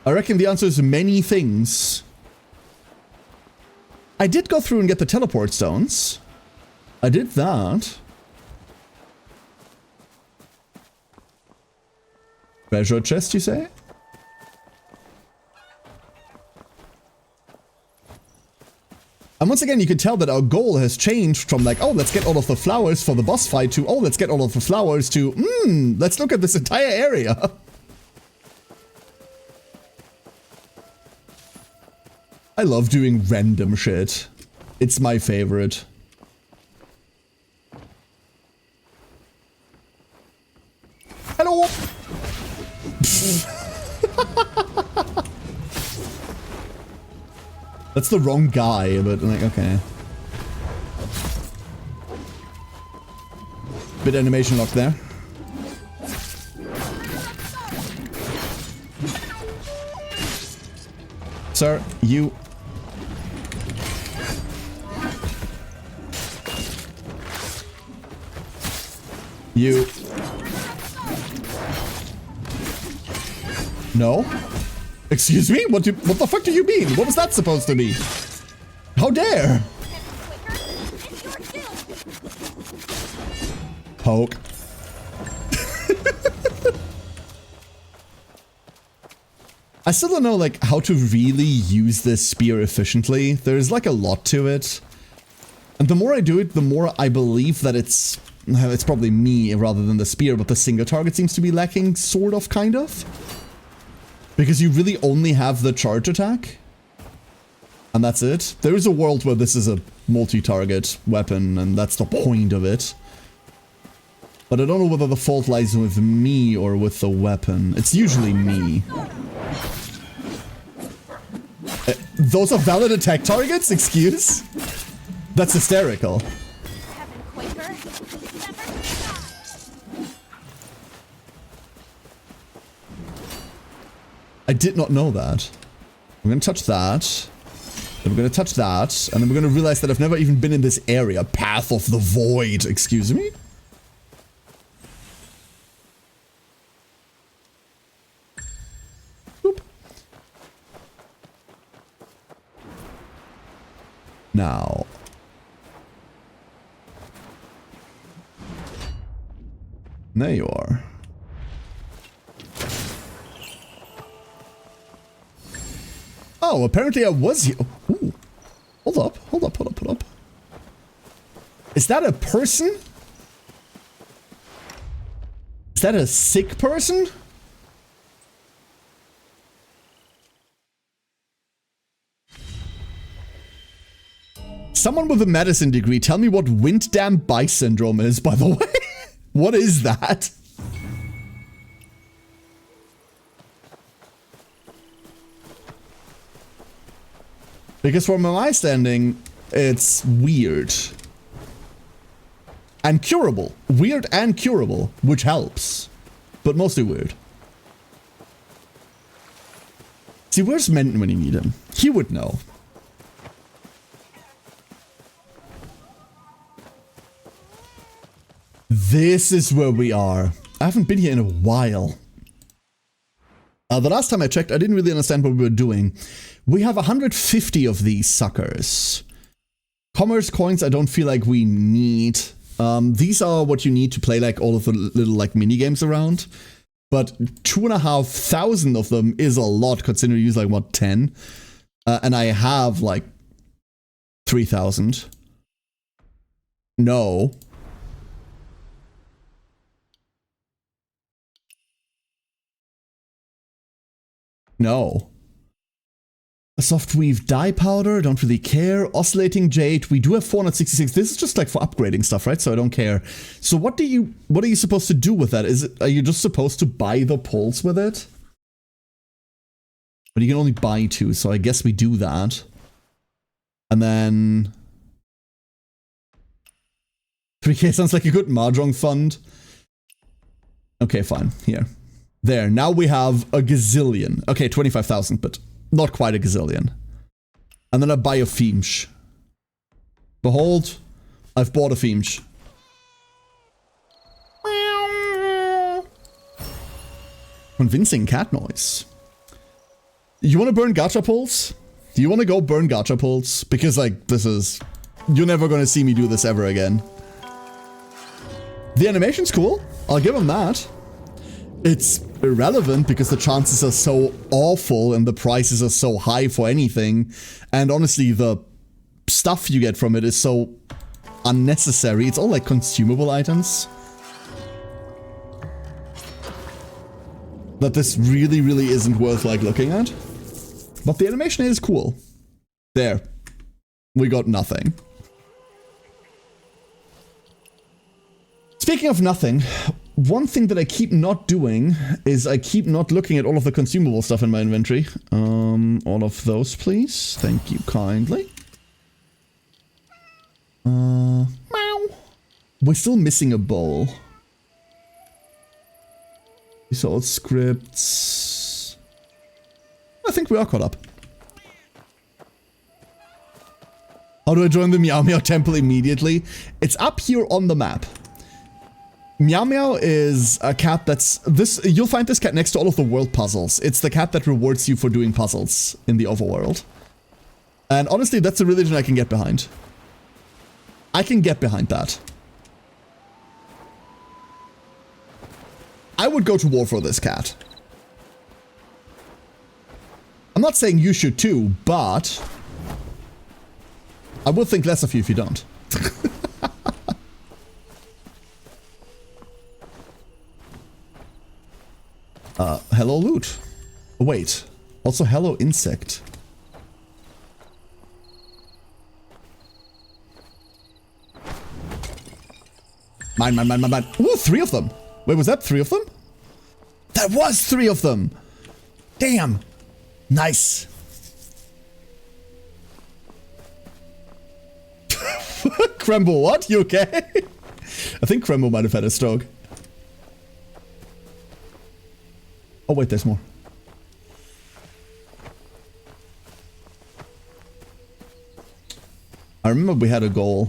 I reckon the answer is many things. I did go through and get the teleport stones. I did that. Treasure chest, you say? And once again, you can tell that our goal has changed from like, oh, let's get all of the flowers for the boss fight to, oh, let's get all of the flowers to, let's look at this entire area. I love doing random shit. It's my favorite. Hello! That's the wrong guy, but like, okay. Bit animation lock there. Sir, you... You... No? Excuse me? What the fuck do you mean? What was that supposed to be? How dare? Poke. I still don't know, like, how to really use this spear efficiently. There's, like, a lot to it. And the more I do it, the more I believe that it's probably me rather than the spear, but the single target seems to be lacking, sort of, kind of. Because you really only have the charge attack. And that's it. There is a world where this is a multi-target weapon, and that's the point of it. But I don't know whether the fault lies with me or with the weapon. It's usually me. Those are valid attack targets? Excuse? That's hysterical. I did not know that. We're gonna touch that. Then we're gonna touch that. And then we're gonna realize that I've never even been in this area. Path of the Void. Excuse me? Boop. Now. There you are. Oh, apparently I was here. Ooh. Hold up, hold up, hold up, hold up. Is that a person? Is that a sick person? Someone with a medicine degree, tell me what Wind-Dam Bite Syndrome is, by the way. What is that? Because from my standing, it's weird. And curable. Weird and curable, which helps. But mostly weird. See, where's Menton when you need him? He would know. This is where we are. I haven't been here in a while. The last time I checked, I didn't really understand what we were doing. We have 150 of these suckers. Commerce coins I don't feel like we need. These are what you need to play like all of the little like mini games around. But 2,500 of them is a lot considering you use like what, 10? And I have like 3,000. No. No. A soft weave dye powder, don't really care. Oscillating jade, we do have 466. This is just like for upgrading stuff, right? So I don't care. So what are you supposed to do with that? Are you just supposed to buy the pulse with it? But you can only buy 2, so I guess we do that. And then 3k sounds like a good Mahjong fund. Okay, fine. Here. There, now we have a gazillion. Okay, 25,000, but not quite a gazillion. And then I buy a Fiemsch. Behold, I've bought a Fiemsch. Convincing cat noise. You want to burn gacha pulls? Do you want to go burn gacha pulls? Because, like, this is... You're never going to see me do this ever again. The animation's cool. I'll give him that. It's irrelevant because the chances are so awful and the prices are so high for anything. And honestly, the stuff you get from it is so unnecessary. It's all like consumable items. That this really, really isn't worth like looking at. But the animation is cool. There. We got nothing. Speaking of nothing, one thing that I keep not doing is I keep not looking at all of the consumable stuff in my inventory. All of those, please. Thank you kindly. Meow. We're still missing a bowl. These are all scripts. I think we are caught up. How do I join the Meow Meow Temple immediately? It's up here on the map. Meow Meow is a cat that's... You'll find this cat next to all of the world puzzles. It's the cat that rewards you for doing puzzles in the overworld. And honestly, that's a religion I can get behind. I can get behind that. I would go to war for this cat. I'm not saying you should too, but... I will think less of you if you don't. Hello loot. Wait. Also hello insect. Mine. Ooh, 3 of them. Wait, was that 3 of them? That was 3 of them. Damn. Nice. Krembo, what? You okay? I think Krembo might have had a stroke. Oh wait, there's more. I remember we had a goal.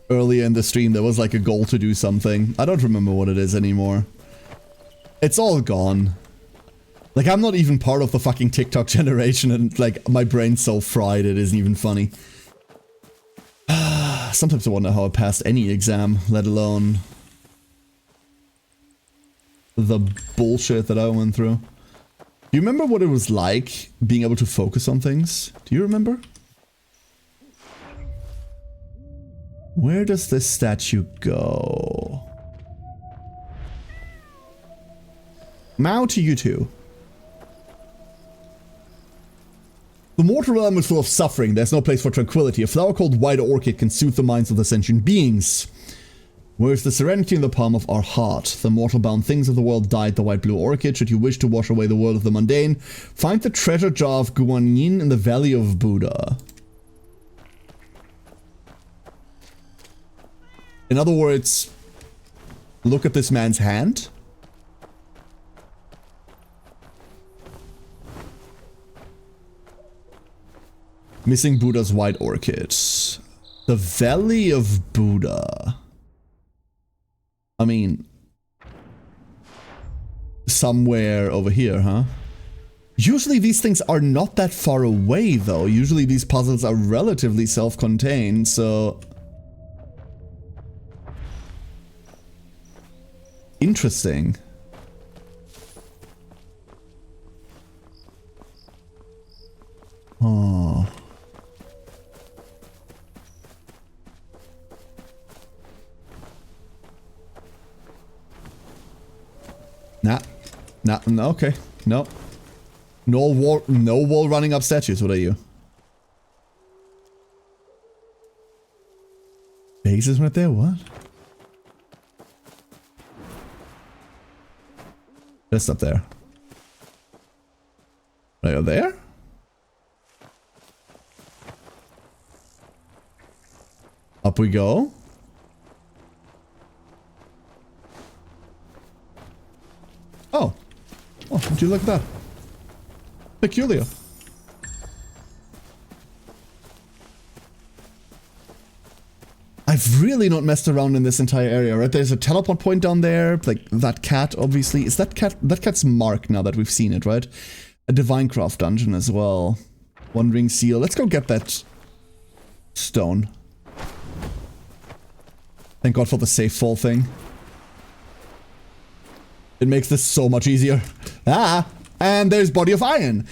Earlier in the stream, there was like a goal to do something. I don't remember what it is anymore. It's all gone. Like, I'm not even part of the fucking TikTok generation, and like, my brain's so fried it isn't even funny. Sometimes I wonder how I passed any exam, let alone the bullshit that I went through. Do you remember what it was like being able to focus on things? Do you remember? Where does this statue go? Mao to you two. The mortal realm is full of suffering. There's no place for tranquility. A flower called White Orchid can soothe the minds of the sentient beings. Where's the serenity in the palm of our heart? The mortal-bound things of the world dyed the white blue orchid. Should you wish to wash away the world of the mundane, find the treasure jar of Guanyin in the Valley of Buddha. In other words, look at this man's hand. Missing Buddha's white orchid. The Valley of Buddha. I mean, somewhere over here, huh? Usually these things are not that far away, though. Usually these puzzles are relatively self-contained, so... Interesting. Oh. Nah, okay. No. No wall running up statues, what are you? Bases right there, what? Just up there. Are you there? Up we go. Oh. Oh, would you look at that? Peculiar. I've really not messed around in this entire area, right? There's a teleport point down there, like that cat, obviously. Is that cat's marked now that we've seen it, right? A Divinecraft dungeon as well. Wandering Seal. Let's go get that stone. Thank God for the safe fall thing. It makes this so much easier. Ah! And there's Body of Iron.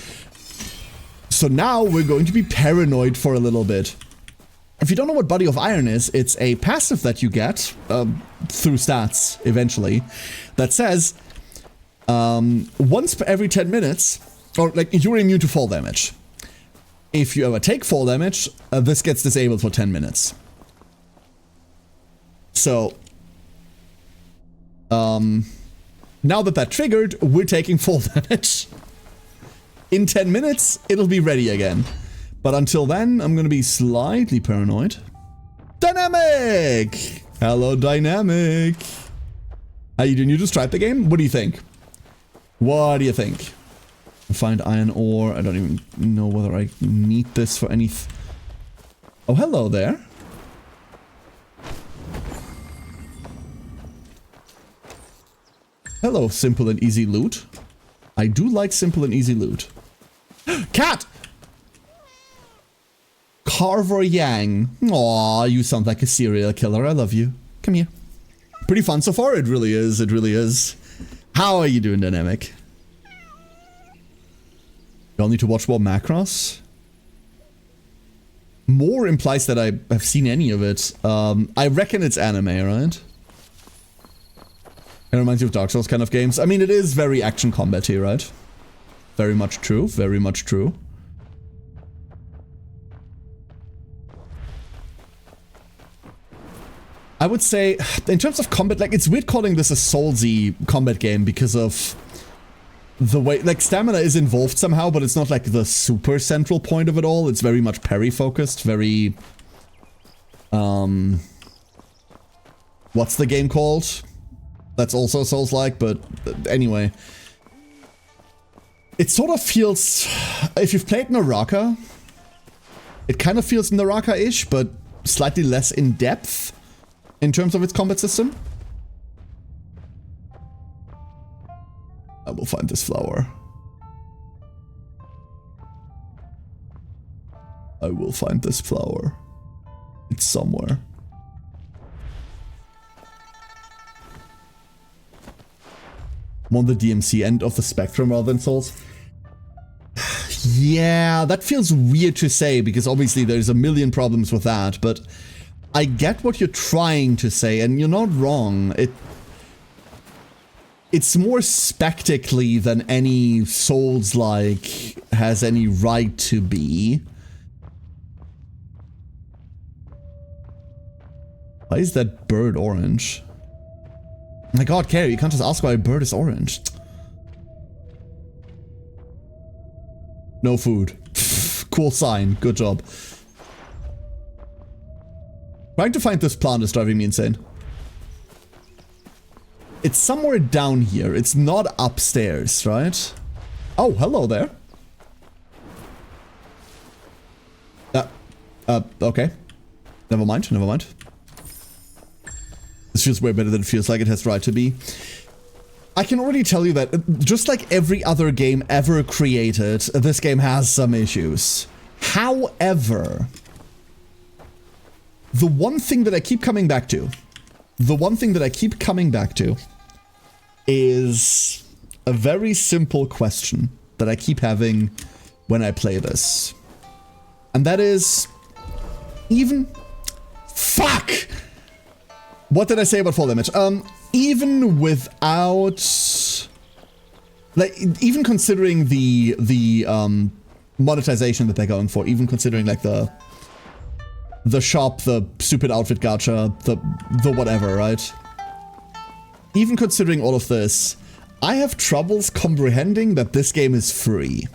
So now we're going to be paranoid for a little bit. If you don't know what Body of Iron is, it's a passive that you get through stats, eventually, that says once per every 10 minutes, or like you're immune to fall damage. If you ever take fall damage, this gets disabled for 10 minutes. So, Now that triggered, we're taking full damage. In 10 minutes, it'll be ready again. But until then, I'm gonna be slightly paranoid. Dynamic! Hello, Dynamic. How you doing? You just tried the game? What do you think? What do you think? Find iron ore. I don't even know whether I need this for anything. Oh, hello there. Hello, simple and easy loot. I do like simple and easy loot. Cat! Carver Yang. Aw, you sound like a serial killer. I love you. Come here. Pretty fun so far. It really is. It really is. How are you doing, Dynamic? Y'all need to watch more Macross? More implies that I have seen any of it. I reckon it's anime, right? It reminds you of Dark Souls kind of games. I mean, it is very action combat-y, right? Very much true. Very much true. I would say, in terms of combat, like, it's weird calling this a Soulsy combat game because of the way, like, stamina is involved somehow, but it's not like the super central point of it all. It's very much parry-focused, very, what's the game called? That's also Souls-like, but anyway. It sort of feels, if you've played Naraka, it kind of feels Naraka-ish, but slightly less in depth in terms of its combat system. I will find this flower. I will find this flower. It's somewhere. I'm on the DMC end of the spectrum rather than Souls. Yeah, that feels weird to say because obviously there's a million problems with that, but I get what you're trying to say and you're not wrong. It's more spectacly than any Souls-like has any right to be. Why is that bird orange? My god, Carrie, you can't just ask why a bird is orange. No food. Cool sign. Good job. Trying to find this plant is driving me insane. It's somewhere down here. It's not upstairs, right? Oh, hello there. Okay. Never mind, never mind. This feels way better than it feels like it has right to be. I can already tell you that, just like every other game ever created, this game has some issues. However, the one thing that I keep coming back to, is a very simple question that I keep having when I play this. And that is, fuck! What did I say about fall damage? Even without, like, even considering the monetization that they're going for, even considering like the shop, the stupid outfit gacha, the whatever, right? Even considering all of this, I have troubles comprehending that this game is free.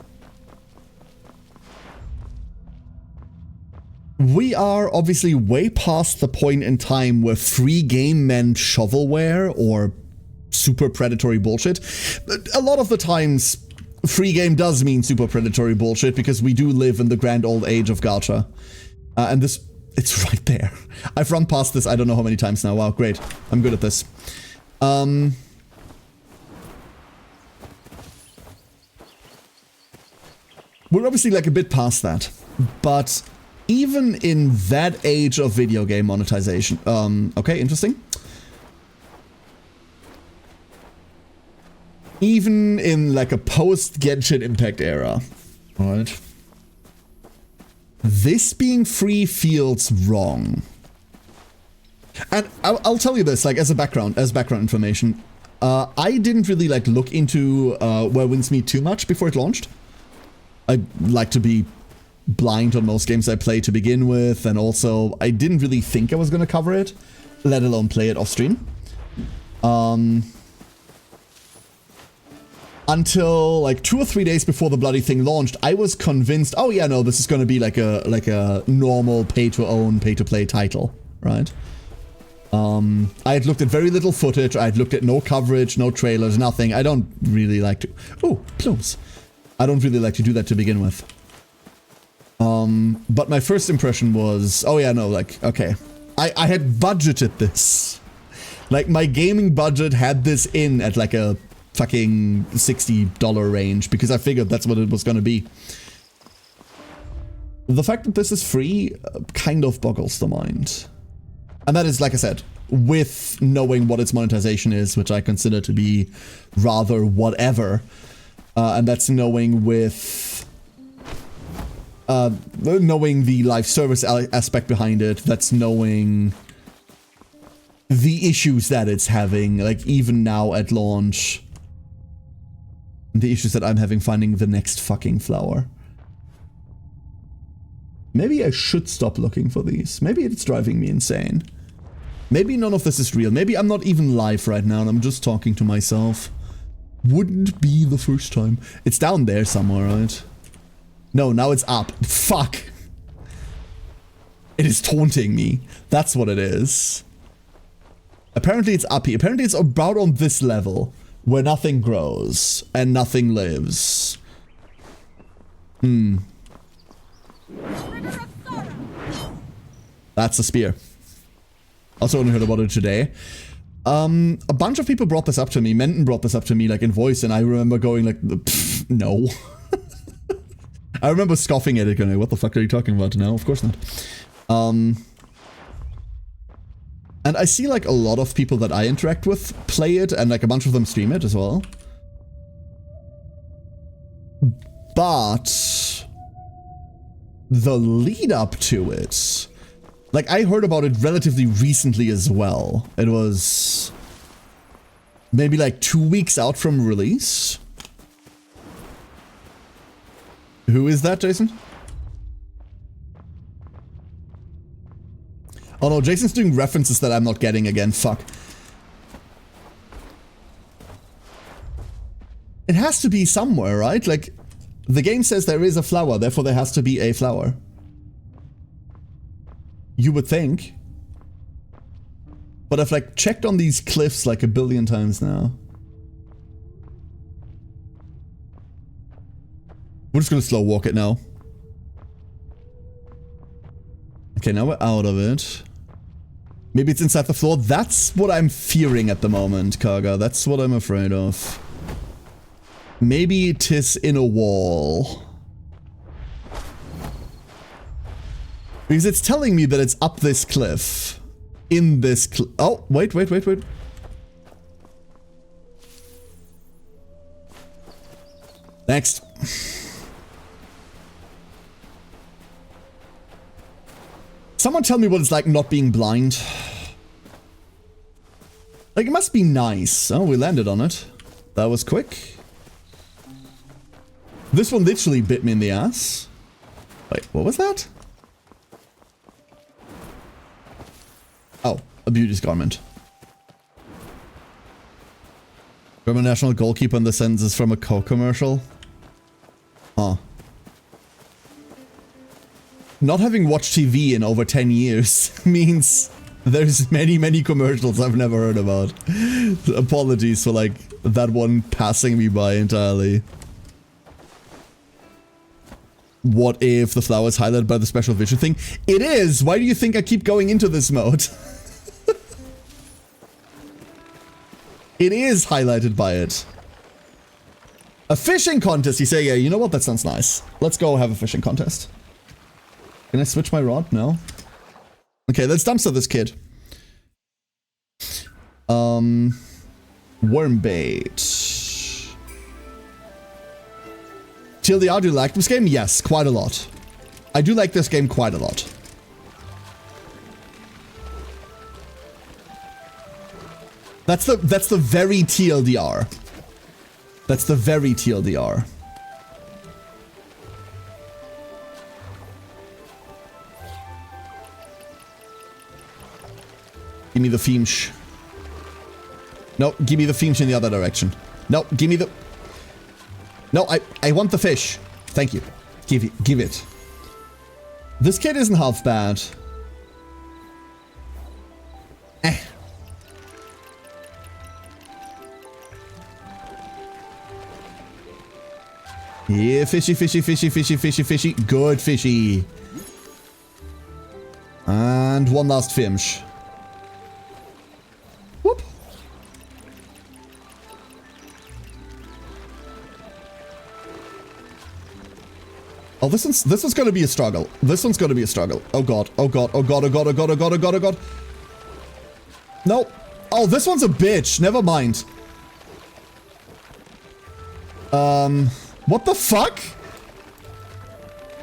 We are obviously way past the point in time where free game meant shovelware or super predatory bullshit. A lot of the times, free game does mean super predatory bullshit because we do live in the grand old age of gacha. And this, it's right there. I've run past this I don't know how many times now. Wow, great. I'm good at this. We're obviously like a bit past that, but even in that age of video game monetization, okay, interesting. Even in like a post-Genshin Impact era, right? This being free feels wrong. And I'll tell you this, like, as background information, I didn't really like look into Where Winds Meet too much before it launched. I like to be blind on most games I play to begin with, and also I didn't really think I was going to cover it, let alone play it off stream. Until like 2 or 3 days before the bloody thing launched, I was convinced, oh yeah, no, this is going to be like a normal pay-to-own, pay-to-play title, right? I had looked at very little footage. I had looked at no coverage, no trailers, nothing. I don't really like to... Oh, plumes. I don't really like to do that to begin with. But my first impression was, oh yeah, no, like, okay. I had budgeted this. Like, my gaming budget had this in at like a fucking $60 range because I figured that's what it was gonna be. The fact that this is free kind of boggles the mind. And that is, like I said, with knowing what its monetization is, which I consider to be rather whatever. And that's knowing with... knowing the live service aspect behind it. That's knowing the issues that it's having, like even now at launch. The issues that I'm having finding the next fucking flower. Maybe I should stop looking for these. Maybe it's driving me insane. Maybe none of this is real. Maybe I'm not even live right now and I'm just talking to myself. Wouldn't be the first time. It's down there somewhere, right? No, now it's up. Fuck. It is taunting me. That's what it is. Apparently it's up here. Apparently it's about on this level where nothing grows and nothing lives. That's a spear. Also only heard about it today. A bunch of people brought this up to me. Menton brought this up to me like in voice and I remember going like, no. I remember scoffing at it going, what the fuck are you talking about? No, of course not. And I see like a lot of people that I interact with play it and like a bunch of them stream it as well. But the lead up to it, like I heard about it relatively recently as well. It was maybe like 2 weeks out from release. Who is that, Jason? Oh no, Jason's doing references that I'm not getting again. Fuck. It has to be somewhere, right? Like, the game says there is a flower, therefore there has to be a flower. You would think. But I've like checked on these cliffs like a billion times now. We're just gonna slow walk it now. Okay, now we're out of it. Maybe it's inside the floor. That's what I'm fearing at the moment, Kaga. That's what I'm afraid of. Maybe it is in a wall. Because it's telling me that it's up this cliff. In this cliff. Oh, wait. Next. Someone tell me what it's like not being blind. Like, it must be nice. Oh, we landed on it. That was quick. This one literally bit me in the ass. Wait, what was that? Oh, a beauty's garment. German national goalkeeper in the sentence is from a Coke commercial. Huh. Not having watched TV in over 10 years means there's many commercials I've never heard about. Apologies for like that one passing me by entirely. What if the flower is highlighted by the special vision thing? It is! Why do you think I keep going into this mode? It is highlighted by it. A fishing contest! You say, yeah, you know what? That sounds nice. Let's go have a fishing contest. Can I switch my rod? No. Okay, let's dumpster this kid. Wormbait. TLDR, do you like this game? Yes, quite a lot. I do like this game quite a lot. That's the very TLDR. That's the very TLDR. Give me the Fiemsch. No, give me the fish in the other direction. No, give me the... No, I want the fish. Thank you. Give it. This kid isn't half bad. Yeah, fishy, fishy, fishy, fishy, fishy, fishy. Good fishy. And one last fish. Whoop. Oh, this one's gonna be a struggle. This one's gonna be a struggle. Oh god, oh god, oh god, oh god, oh god, oh god, oh god, oh god. Nope. Oh, this one's a bitch. Never mind. What the fuck?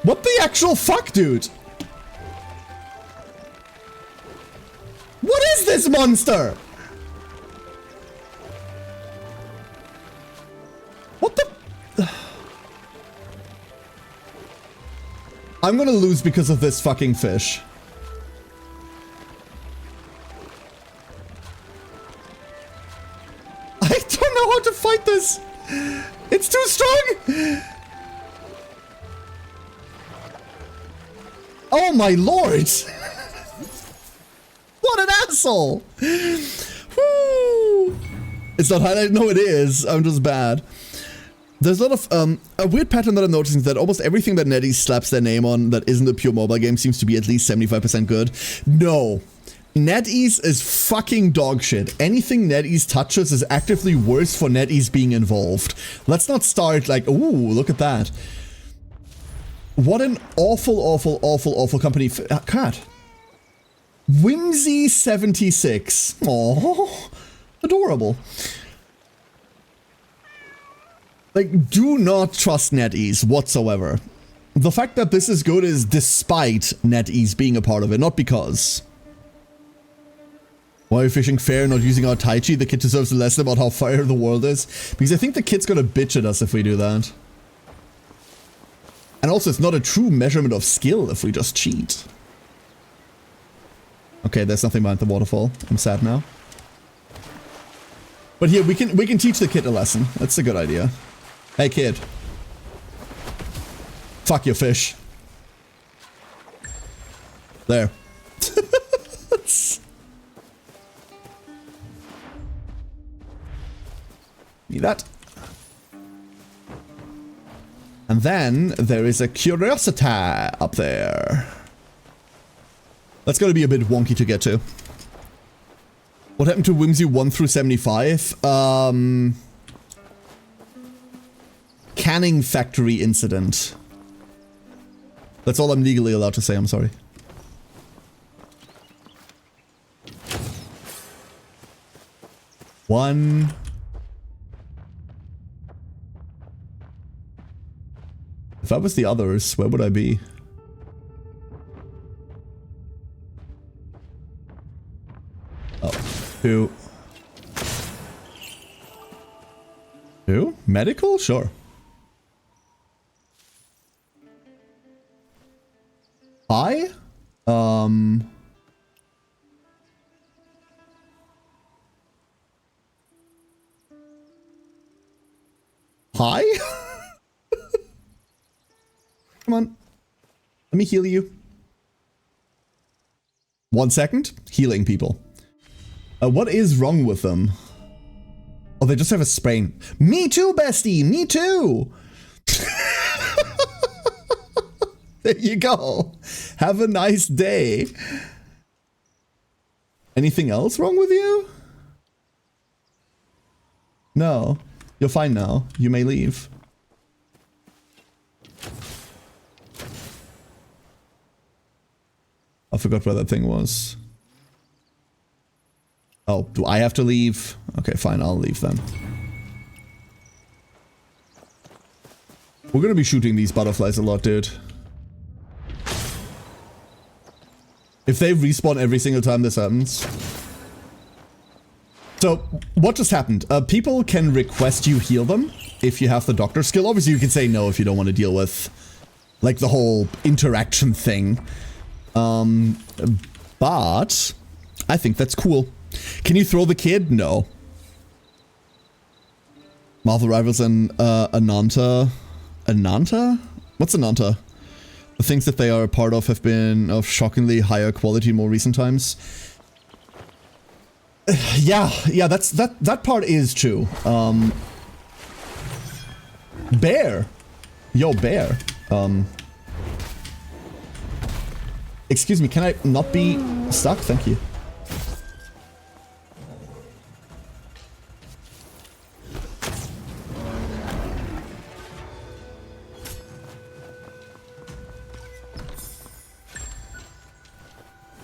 What the actual fuck, dude? What is this monster? What the... I'm gonna lose because of this fucking fish. I don't know how to fight this. It's too strong! Oh my lord! What an asshole! Woo! It's not highlighted? No, it is. I'm just bad. There's a lot of, a weird pattern that I'm noticing is that almost everything that NetEase slaps their name on that isn't a pure mobile game seems to be at least 75% good. No. NetEase is fucking dog shit. Anything NetEase touches is actively worse for NetEase being involved. Let's not start like, ooh, look at that. What an awful, awful, awful, awful company. God. Whimsy76. Aww. Adorable. Like, do not trust NetEase whatsoever. The fact that this is good is despite NetEase being a part of it, not because. Why are you fishing fair, not using our Taichi? The kid deserves a lesson about how fair the world is. Because I think the kid's gonna bitch at us if we do that. And also, it's not a true measurement of skill if we just cheat. Okay, there's nothing behind the waterfall. I'm sad now. But here, we can teach the kid a lesson. That's a good idea. Hey, kid. Fuck your fish. There. Need that. And then there is a curiosity up there. That's gonna be a bit wonky to get to. What happened to Whimsy 1 through 75? Canning factory incident. That's all I'm legally allowed to say, I'm sorry. One. If I was the others, where would I be? Oh, two. Two? Medical? Sure. Hi? Hi? Come on. Let me heal you. 1 second. Healing people. What is wrong with them? Oh, they just have a sprain. Me too, bestie! Me too! There you go. Have a nice day. Anything else wrong with you? No. You're fine now. You may leave. I forgot where that thing was. Oh, do I have to leave? Okay, fine, I'll leave then. We're gonna be shooting these butterflies a lot, dude. If they respawn every single time this happens. So, what just happened? People can request you heal them if you have the doctor skill. Obviously, you can say no if you don't want to deal with, like, the whole interaction thing. But I think that's cool. Can you throw the kid? No. Marvel Rivals and Ananta. Ananta? What's Ananta? The things that they are a part of have been of shockingly higher quality in more recent times. Yeah, that part is true. Bear. Yo, Bear. Excuse me, can I not be stuck? Thank you.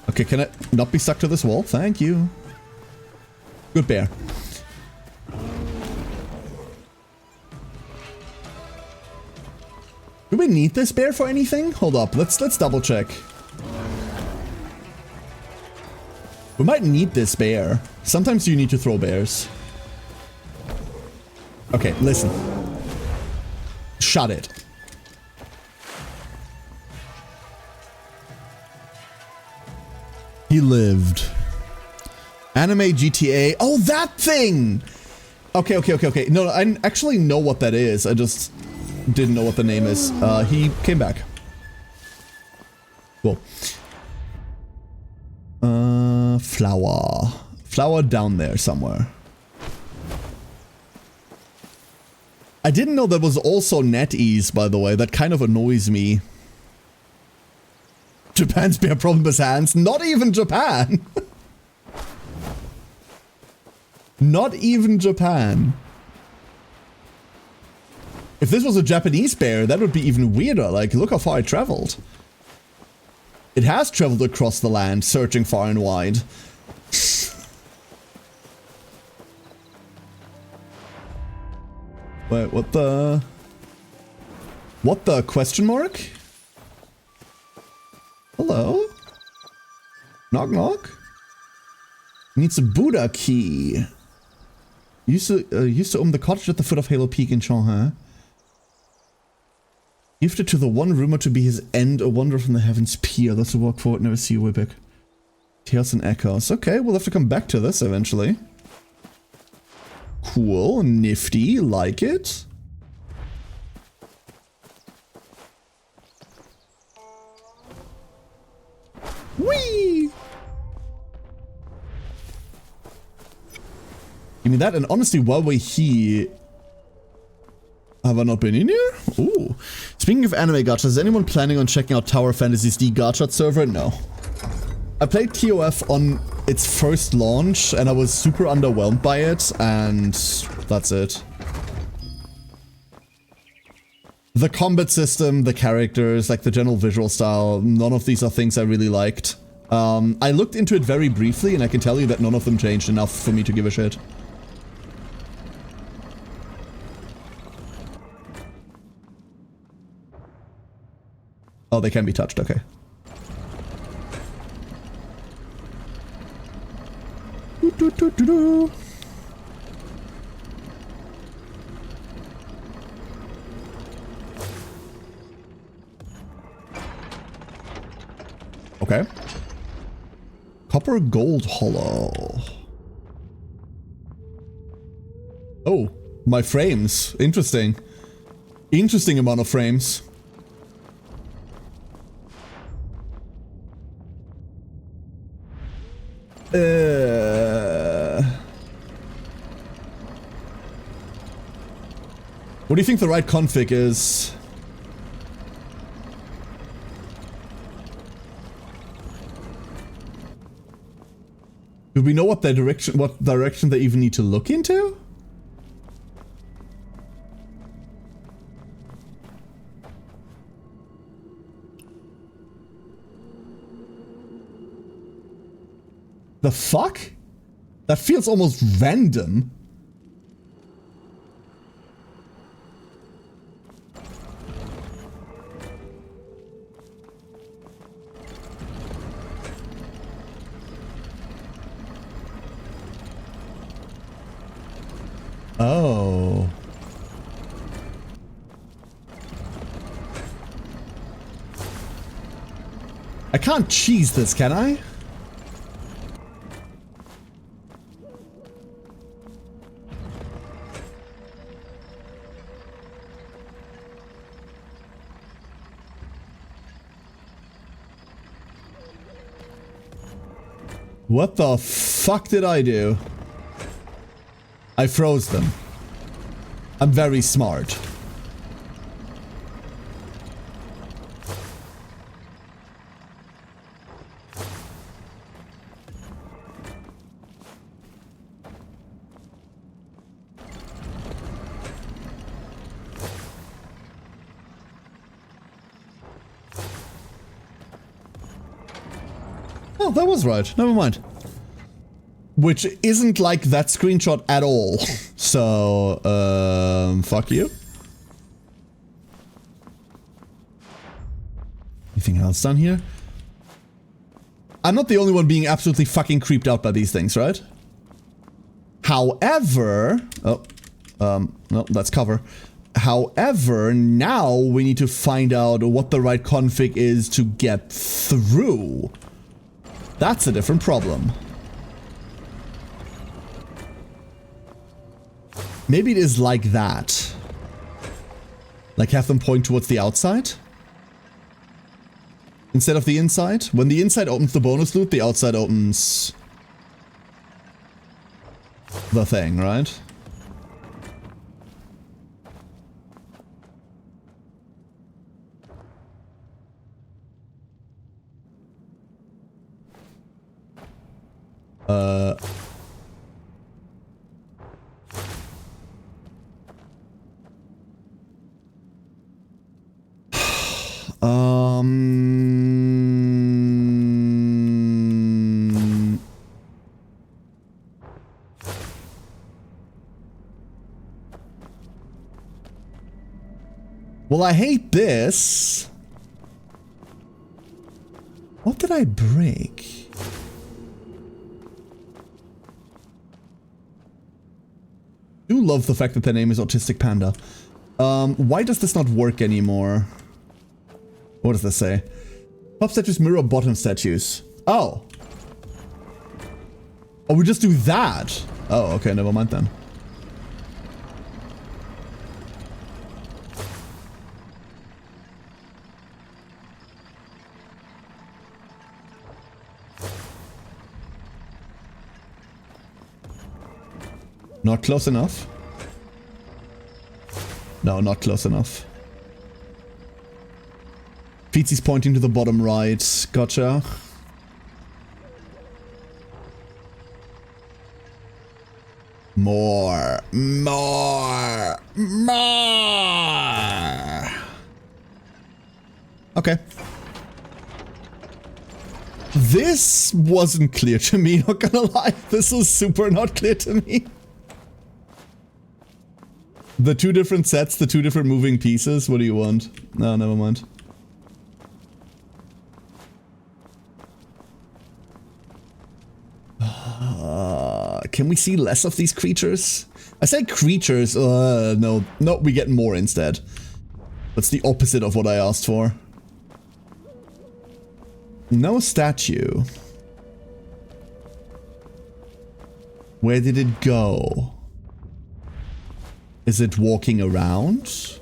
Okay, can I not be stuck to this wall? Thank you. Good Bear. Do we need this bear for anything? Hold up, let's double check. We might need this bear. Sometimes you need to throw bears. Okay, listen. Shut it. He lived. Anime GTA. Oh, that thing! Okay. No, I actually know what that is. I just didn't know what the name is. He came back. Cool. Flower. Flower down there somewhere. I didn't know that was also NetEase, by the way. That kind of annoys me. Japan's bear problem is hands. Not even Japan. Not even Japan. If this was a Japanese bear, that would be even weirder. Like, look how far it traveled. It has traveled across the land, searching far and wide. Wait, what the... What the question mark? Hello? Knock knock? Needs a Buddha key. Used to own the cottage at the foot of Halo Peak in Shanghai. Gifted to the one rumor to be his end, a wonder from the heavens peer. That's a walk forward, never see a whip. Tales and echoes. Okay, we'll have to come back to this eventually. Cool, nifty, like it. Whee! Give me that, and honestly, while we're here... Have I not been in here? Ooh. Speaking of anime gachas, is anyone planning on checking out Tower Fantasies D Gacha server? No. I played TOF on its first launch, and I was super underwhelmed by it, and that's it. The combat system, the characters, like the general visual style, none of these are things I really liked. I looked into it very briefly, and I can tell you that none of them changed enough for me to give a shit. Oh, they can be touched, okay. Okay. Copper gold hollow. Oh, my frames. Interesting. Interesting amount of frames. What do you think the right config is? Do we know what direction they even need to look into? The fuck? That feels almost random. Oh. I can't cheese this, can I? What the fuck did I do? I froze them. I'm very smart. Oh, that was right. Never mind. Which isn't like that screenshot at all. So, fuck you. Anything else done here? I'm not the only one being absolutely fucking creeped out by these things, right? However... Oh. No, that's cover. However, now we need to find out what the right config is to get through. That's a different problem. Maybe it is like that. Like have them point towards the outside? Instead of the inside? When the inside opens the bonus loot, the outside opens... the thing, right? Well, I hate this. What did I break? I do love the fact that their name is Autistic Panda. Why does this not work anymore? What does this say? Top statues mirror bottom statues. Oh. Oh, we just do that. Oh, okay, never mind then. Not close enough? No, not close enough. Feetsy's pointing to the bottom right. Gotcha. More. More. More. Okay. This wasn't clear to me, not gonna lie. This was super not clear to me. The two different sets, the two different moving pieces. What do you want? No, never mind. Can we see less of these creatures? I say creatures. No, we get more instead. That's the opposite of what I asked for. No statue. Where did it go? Is it walking around?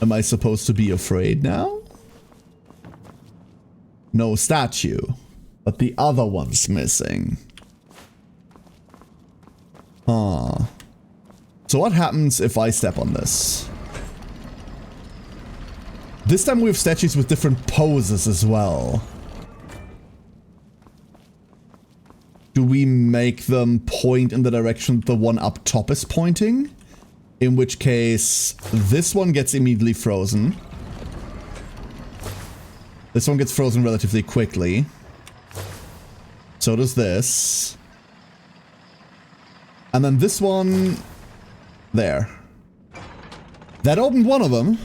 Am I supposed to be afraid now? No statue. But the other one's missing. Huh. So what happens if I step on this? This time we have statues with different poses as well. Do we make them point in the direction the one up top is pointing? In which case, this one gets immediately frozen. This one gets frozen relatively quickly. So does this. And then this one... there. That opened one of them.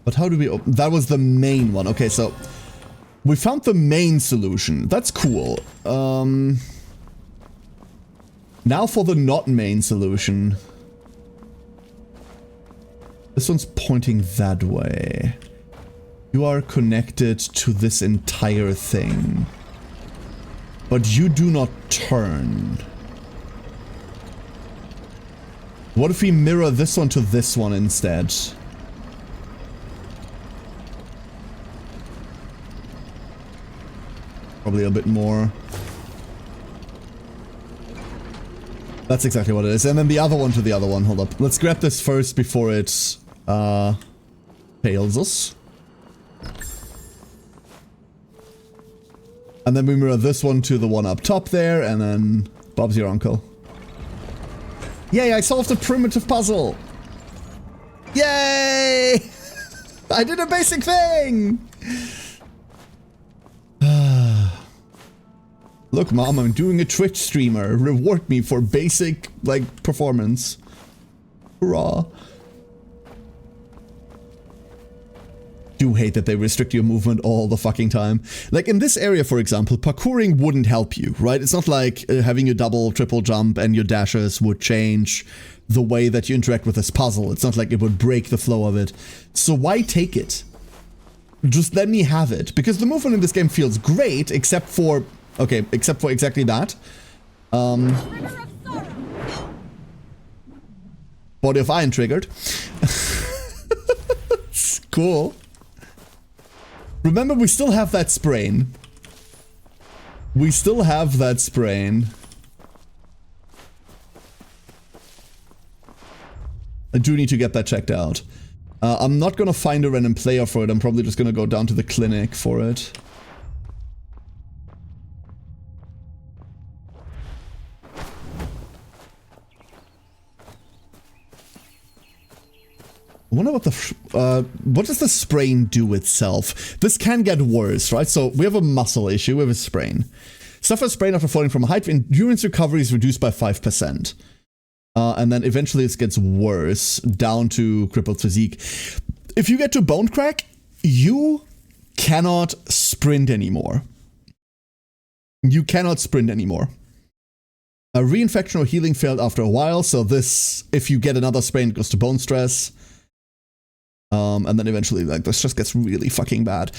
But how do we open... that was the main one. Okay, so... we found the main solution. That's cool. Now for the not main solution. This one's pointing that way. You are connected to this entire thing. But you do not turn. What if we mirror this one to this one instead? Probably a bit more. That's exactly what it is. And then the other one to the other one. Hold up. Let's grab this first before it fails us. And then we mirror this one to the one up top there, and then Bob's your uncle. Yay, I solved a primitive puzzle! Yay! I did a basic thing! Look, Mom, I'm doing a Twitch streamer. Reward me for basic, like, performance. Hurrah. Do hate that they restrict your movement all the fucking time. Like in this area, for example, parkouring wouldn't help you, right? It's not like having your double, triple jump and your dashes would change the way that you interact with this puzzle. It's not like it would break the flow of it. So why take it? Just let me have it. Because the movement in this game feels great, except for... Okay, except for exactly that. Body of Iron triggered. Cool. Remember, we still have that sprain. We still have that sprain. I do need to get that checked out. I'm not gonna find a random player for it. I'm probably just gonna go down to the clinic for it. I wonder what what does the sprain do itself? This can get worse, right? So we have a muscle issue, we have a sprain. Suffer a sprain after falling from a height, endurance recovery is reduced by 5%. And then eventually it gets worse, down to crippled physique. If you get to bone crack, you cannot sprint anymore. You cannot sprint anymore. A reinfection or healing failed after a while, so this, if you get another sprain, it goes to bone stress. And then eventually, like, this just gets really fucking bad.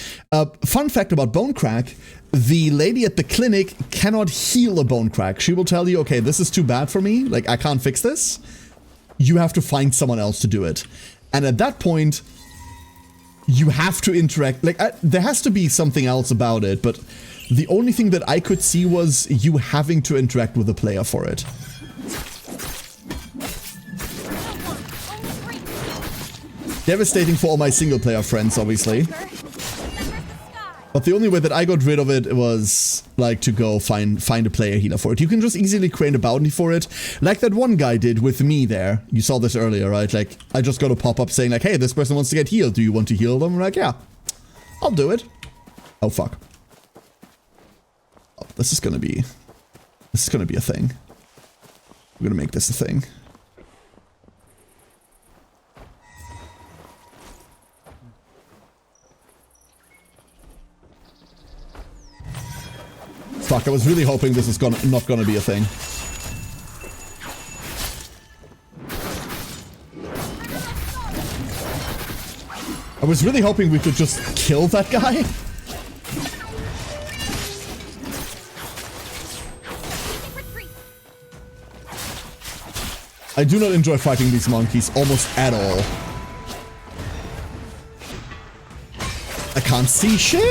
Fun fact about bone crack, the lady at the clinic cannot heal a bone crack. She will tell you, okay, this is too bad for me, like, I can't fix this. You have to find someone else to do it. And at that point, you have to interact, like, there has to be something else about it, but the only thing that I could see was you having to interact with the player for it. Devastating for all my single-player friends, obviously. But the only way that I got rid of it was, like, to go find a player healer for it. You can just easily create a bounty for it, like that one guy did with me there. You saw this earlier, right? Like, I just got a pop-up saying, like, hey, this person wants to get healed. Do you want to heal them? I'm like, yeah, I'll do it. Oh, fuck. Oh, this is gonna be a thing. We're gonna make this a thing. Fuck, I was really hoping this is not gonna be a thing. I was really hoping we could just kill that guy. I do not enjoy fighting these monkeys almost at all. I can't see shit!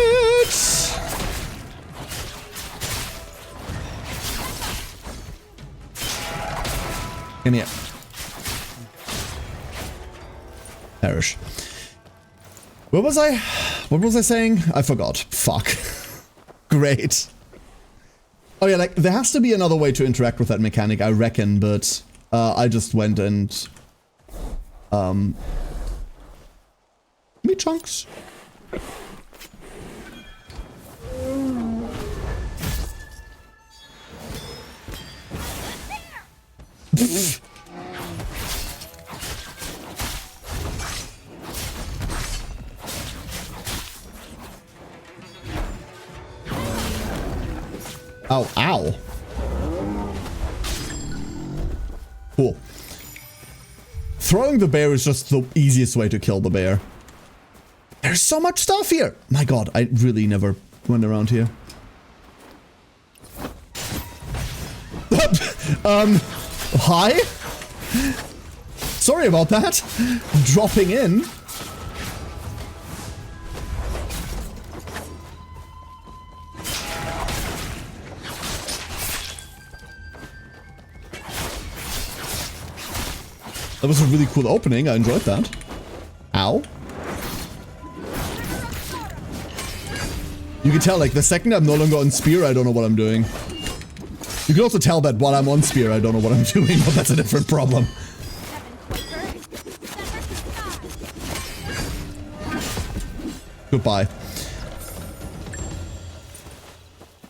In here. Perish. What was I saying? I forgot. Fuck. Great. Oh yeah, like, there has to be another way to interact with that mechanic, I reckon, but I just went and meat chunks. Ow, ow. Cool. Throwing the bear is just the easiest way to kill the bear. There's so much stuff here. My god, I really never went around here. Hi? Sorry about that. Dropping in. That was a really cool opening. I enjoyed that. Ow. You can tell, like, the second I'm no longer on Spear, I don't know what I'm doing. You can also tell that while I'm on Spear, I don't know what I'm doing, but that's a different problem. Goodbye.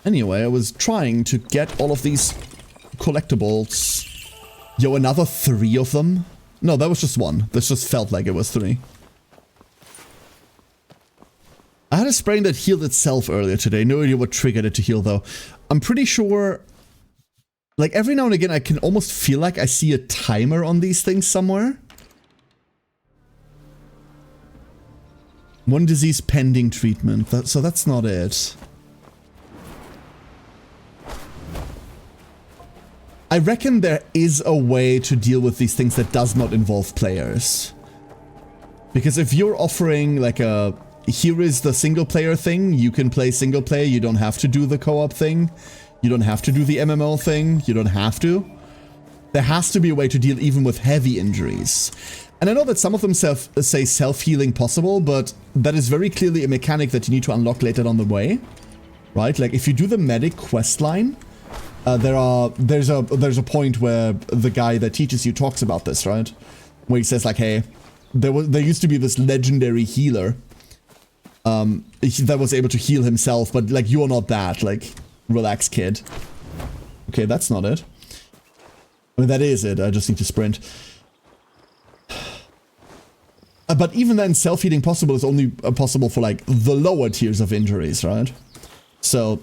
Anyway, I was trying to get all of these collectibles. Yo, another 3 of them? No, that was just 1. This just felt like it was 3. I had a sprain that healed itself earlier today. No idea what triggered it to heal, though. I'm pretty sure... Like, every now and again, I can almost feel like I see a timer on these things somewhere. 1 disease pending treatment. So that's not it. I reckon there is a way to deal with these things that does not involve players. Because if you're offering like a, here is the single player thing, you can play single player, you don't have to do the co-op thing. You don't have to do the MMO thing, you don't have to. There has to be a way to deal even with heavy injuries. And I know that some of them say self-healing possible, but that is very clearly a mechanic that you need to unlock later on the way. Right? Like if you do the medic questline, there's a point where the guy that teaches you talks about this, right? Where he says like, hey, there used to be this legendary healer that was able to heal himself, but like you're not that, like relax kid. Okay, that's not it. I mean that is it, I just need to sprint. But even then, self-healing possible is only possible for like the lower tiers of injuries, right? So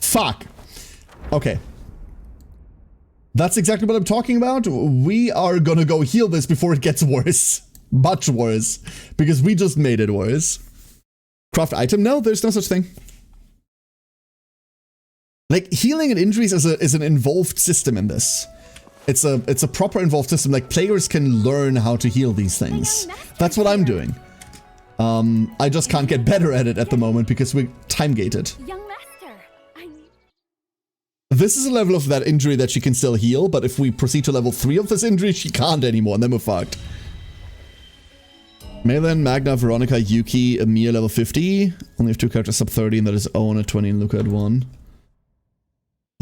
fuck. Okay. That's exactly what I'm talking about. We are gonna go heal this before it gets worse. Much worse. Because we just made it worse. Craft item? No, there's no such thing. Like, healing and injuries is an involved system in this. It's a proper involved system. Like, players can learn how to heal these things. That's what I'm doing. I just can't get better at it at the moment because we're time-gated. This is a level of that injury that she can still heal, but if we proceed to level 3 of this injury, she can't anymore, and then we're fucked. Malin, Magna, Veronica, Yuki, Amir level 50. Only have 2 characters sub 30, and that is Owen at 20 and Luca at 1.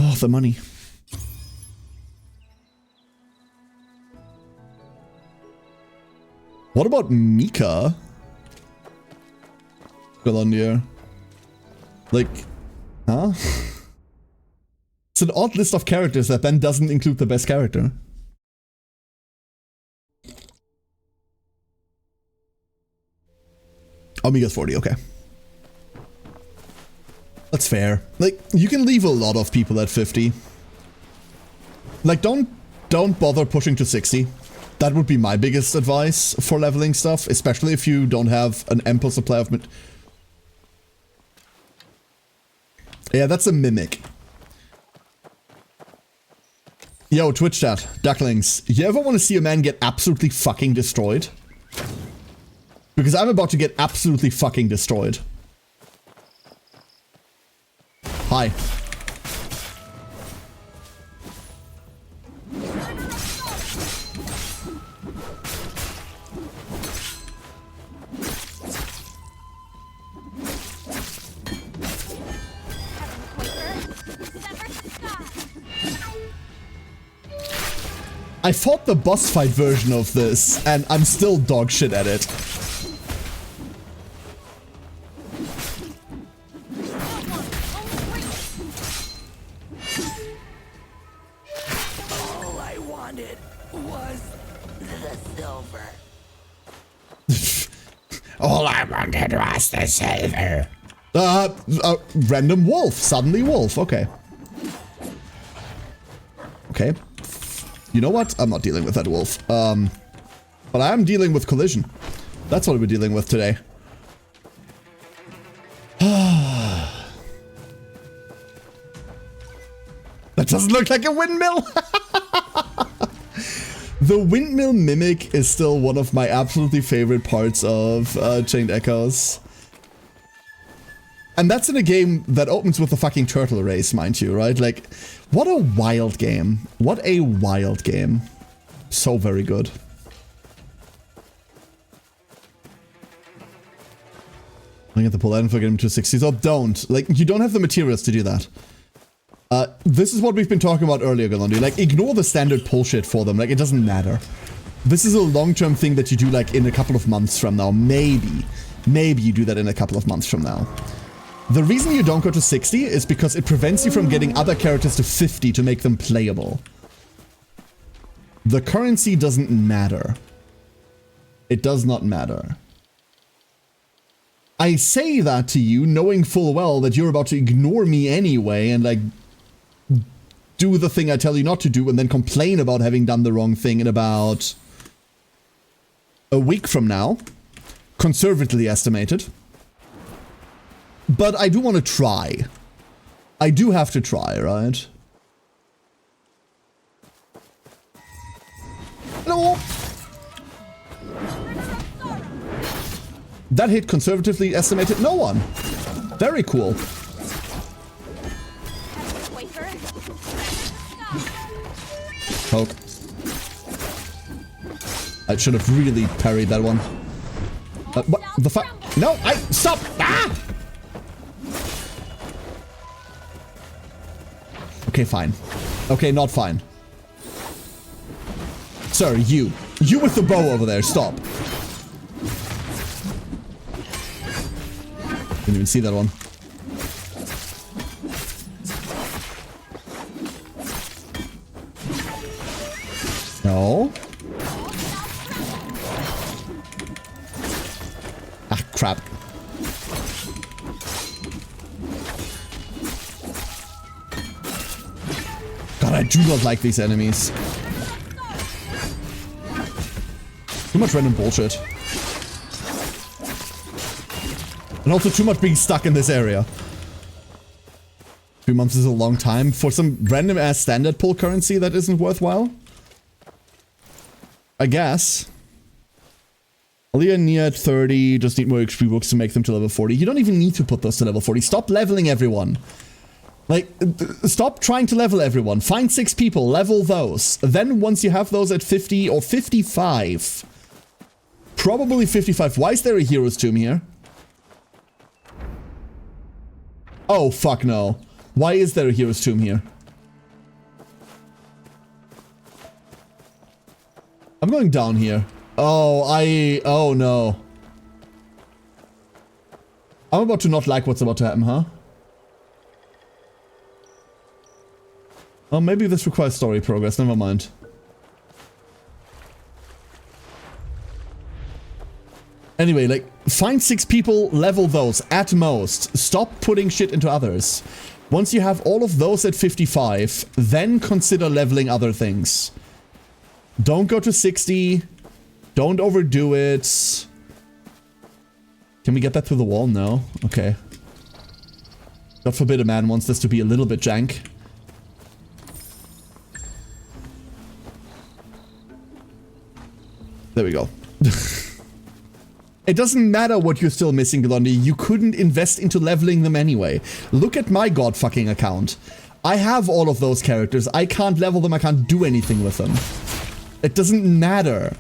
Oh, the money. What about Mika? Galandier. Like, huh? It's an odd list of characters that then doesn't include the best character. Oh, Mika's 40, okay. That's fair. Like, you can leave a lot of people at 50. Like, don't bother pushing to 60. That would be my biggest advice for leveling stuff, especially if you don't have an ample supply of... Yeah, that's a mimic. Yo, Twitch chat, ducklings, you ever want to see a man get absolutely fucking destroyed? Because I'm about to get absolutely fucking destroyed. Hi. I fought the boss fight version of this, and I'm still dog shit at it. All I wanted was the silver. All I wanted was the silver. Random wolf. Suddenly wolf. Okay. Okay. You know what? I'm not dealing with that wolf. But I am dealing with collision. That's what we're dealing with today. That doesn't look like a windmill. The windmill mimic is still one of my absolutely favorite parts of Chained Echoes. And that's in a game that opens with the fucking turtle race, mind you, right? Like, what a wild game. What a wild game. So very good. I get the pull out and forget him to 60s. Oh, don't. Like, you don't have the materials to do that. This is what we've been talking about earlier, Galondi. Like, ignore the standard pull shit for them. Like, it doesn't matter. This is a long-term thing that you do, like, in a couple of months from now. Maybe. Maybe you do that in a couple of months from now. The reason you don't go to 60 is because it prevents you from getting other characters to 50 to make them playable. The currency doesn't matter. It does not matter. I say that to you knowing full well that you're about to ignore me anyway and, like, do the thing I tell you not to do and then complain about having done the wrong thing in about a week from now. Conservatively estimated. But I do want to try. I do have to try, right? No! That hit conservatively estimated no one. Very cool. Poke. I should have really parried that one. What the fuck? No, stop! Ah! Okay, fine. Okay, not fine. Sir, you. You with the bow over there, stop. Didn't even see that one. No. Ah, crap. God, I do not like these enemies. Too much random bullshit. And also too much being stuck in this area. 3 months is a long time. For some random ass standard pull currency that isn't worthwhile? I guess. Aliyah near 30, just need more XP books to make them to level 40. You don't even need to put those to level 40. Stop leveling everyone. Like, stop trying to level everyone. Find 6 people, level those. Then once you have those at 50 or 55. Probably 55. Why is there a hero's tomb here? Oh, fuck no. Why is there a hero's tomb here? I'm going down here. Oh no. I'm about to not like what's about to happen, huh? Oh, maybe this requires story progress. Never mind. Anyway, like, find 6 people, level those at most. Stop putting shit into others. Once you have all of those at 55, then consider leveling other things. Don't go to 60. Don't overdo it. Can we get that through the wall? No. Okay. God forbid a man wants this to be a little bit jank. There we go. It doesn't matter what you're still missing, Galondi. You couldn't invest into leveling them anyway. Look at my god fucking account. I have all of those characters. I can't level them. I can't do anything with them. It doesn't matter.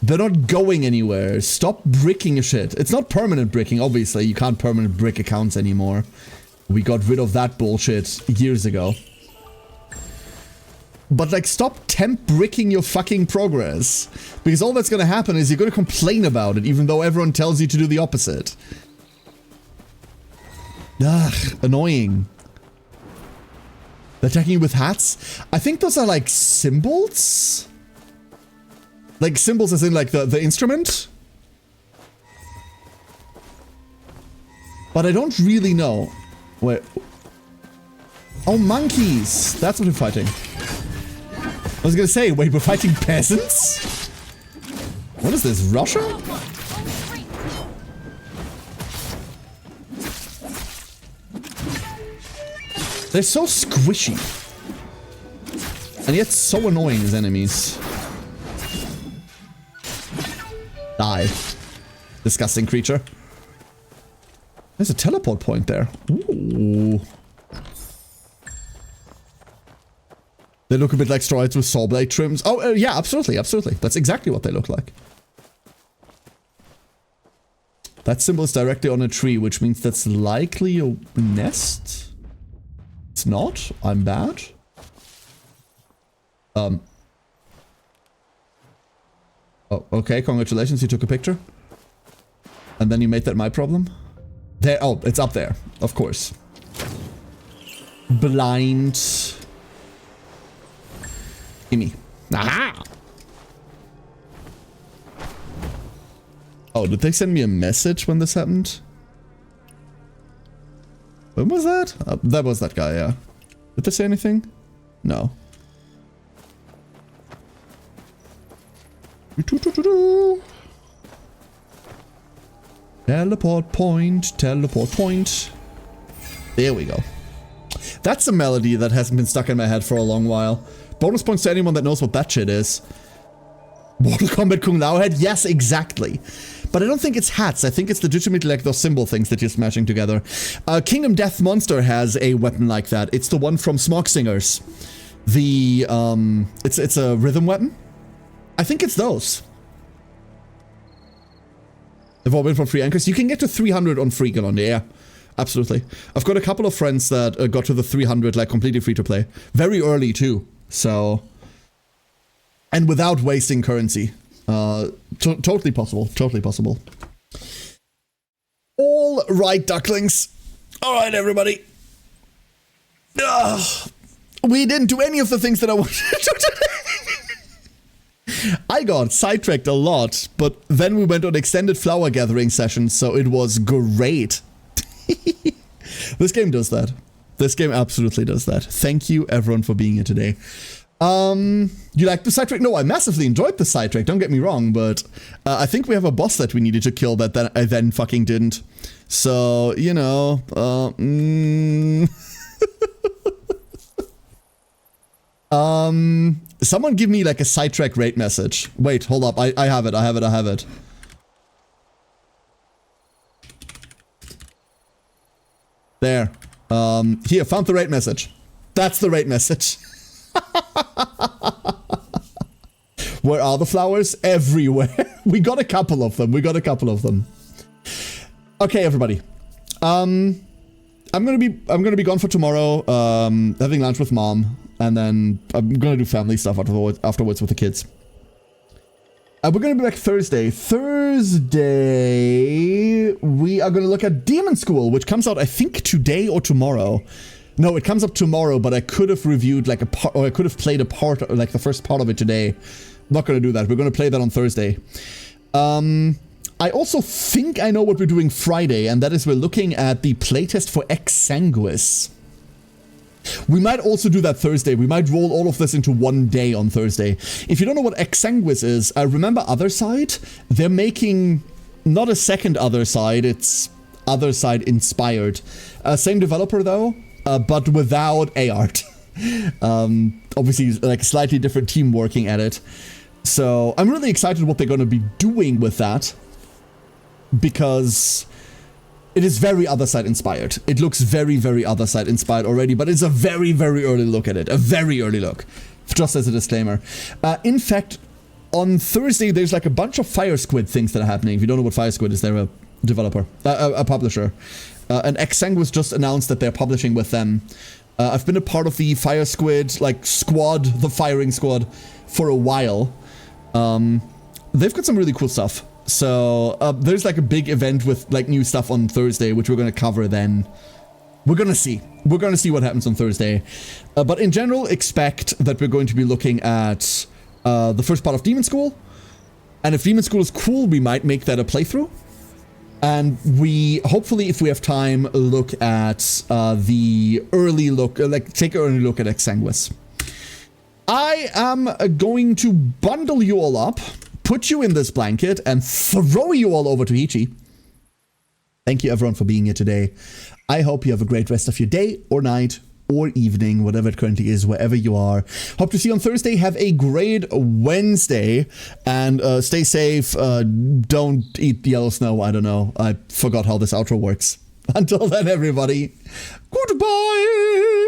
They're not going anywhere. Stop bricking shit. It's not permanent bricking, obviously. You can't permanent brick accounts anymore. We got rid of that bullshit years ago. But, like, stop temp bricking your fucking progress. Because all that's gonna happen is you're gonna complain about it, even though everyone tells you to do the opposite. Ugh, annoying. They're attacking you with hats? I think those are, like, symbols? Like, symbols as in, like, the instrument? But I don't really know. Wait. Oh, monkeys! That's what we're fighting. I was gonna say, wait, we're fighting peasants? What is this, Russia? They're so squishy. And yet so annoying as enemies. Die. Disgusting creature. There's a teleport point there. Ooh. They look a bit like Stroids with saw blade trims. Oh, yeah, absolutely, absolutely. That's exactly what they look like. That symbol is directly on a tree, which means that's likely a nest. It's not. I'm bad. Oh, okay, congratulations, you took a picture. And then you made that my problem? There, oh, it's up there, of course. Blind. Gimme. Aha! Oh, did they send me a message when this happened? When was that? That was that guy, yeah. Did they say anything? No. Teleport point, teleport point. There we go. That's a melody that hasn't been stuck in my head for a long while. Bonus points to anyone that knows what that shit is. Mortal Kombat Kung Lao head? Yes, exactly. But I don't think it's hats. I think it's legitimately like those symbol things that you're smashing together. Kingdom Death Monster has a weapon like that. It's the one from Smog Singers. The, it's a rhythm weapon. I think it's those. They've all been from free anchors. You can get to 300 on free Galonde, yeah. Absolutely. I've got a couple of friends that got to the 300 like completely free to play. Very early too, so... And without wasting currency. Totally possible, totally possible. All right, ducklings. All right, everybody. We didn't do any of the things that I wanted to do today. I got sidetracked a lot, but then we went on extended flower gathering sessions, so it was great. This game does that. This game absolutely does that. Thank you, everyone, for being here today. You like the sidetrack? No, I massively enjoyed the sidetrack, don't get me wrong, but I think we have a boss that we needed to kill that I then fucking didn't. So, you know, someone give me like a sidetrack rate message. Wait, hold up, I have it, I have it. There. Here, found the rate message. That's the rate message. Where are the flowers? Everywhere. We got a couple of them. Okay, everybody. I'm gonna be gone for tomorrow. Having lunch with mom, and then I'm gonna do family stuff afterwards with the kids. We're gonna be back Thursday. We are gonna look at Demon School, which comes out I think today or tomorrow. No, it comes up tomorrow, but I could have reviewed like a part, or I could have played a part, like the first part of it today. Not gonna do that. We're gonna play that on Thursday. I also think I know what we're doing Friday, and that is we're looking at the playtest for Exsanguis. We might also do that Thursday. We might roll all of this into one day on Thursday. If you don't know what Exsanguis is, remember Otherside? They're making not a second Otherside, it's Otherside inspired. Same developer though, but without A-art. Obviously, like a slightly different team working at it. So I'm really excited what they're going to be doing with that, because it is very Otherside inspired. It looks very, very Otherside inspired already, but it's a very, very early look at it. A very early look, just as a disclaimer. In fact, on Thursday, there's like a bunch of Fire Squid things that are happening. If you don't know what Fire Squid is, they're a developer, a publisher. And Exsanguis just announced that they're publishing with them. I've been a part of the Fire Squid, like, squad, the firing squad, for a while. They've got some really cool stuff. So, there's like a big event with, like, new stuff on Thursday, which we're going to cover then. We're going to see. We're going to see what happens on Thursday. But in general, expect that we're going to be looking at the first part of Demon School. And if Demon School is cool, we might make that a playthrough. And we, hopefully, if we have time, look at the early look, take an early look at Exsanguis. I am going to bundle you all up, put you in this blanket, and throw you all over to Hichi. Thank you, everyone, for being here today. I hope you have a great rest of your day, or night, or evening, whatever it currently is, wherever you are. Hope to see you on Thursday. Have a great Wednesday, and stay safe. Don't eat yellow snow. I don't know. I forgot how this outro works. Until then, everybody, goodbye!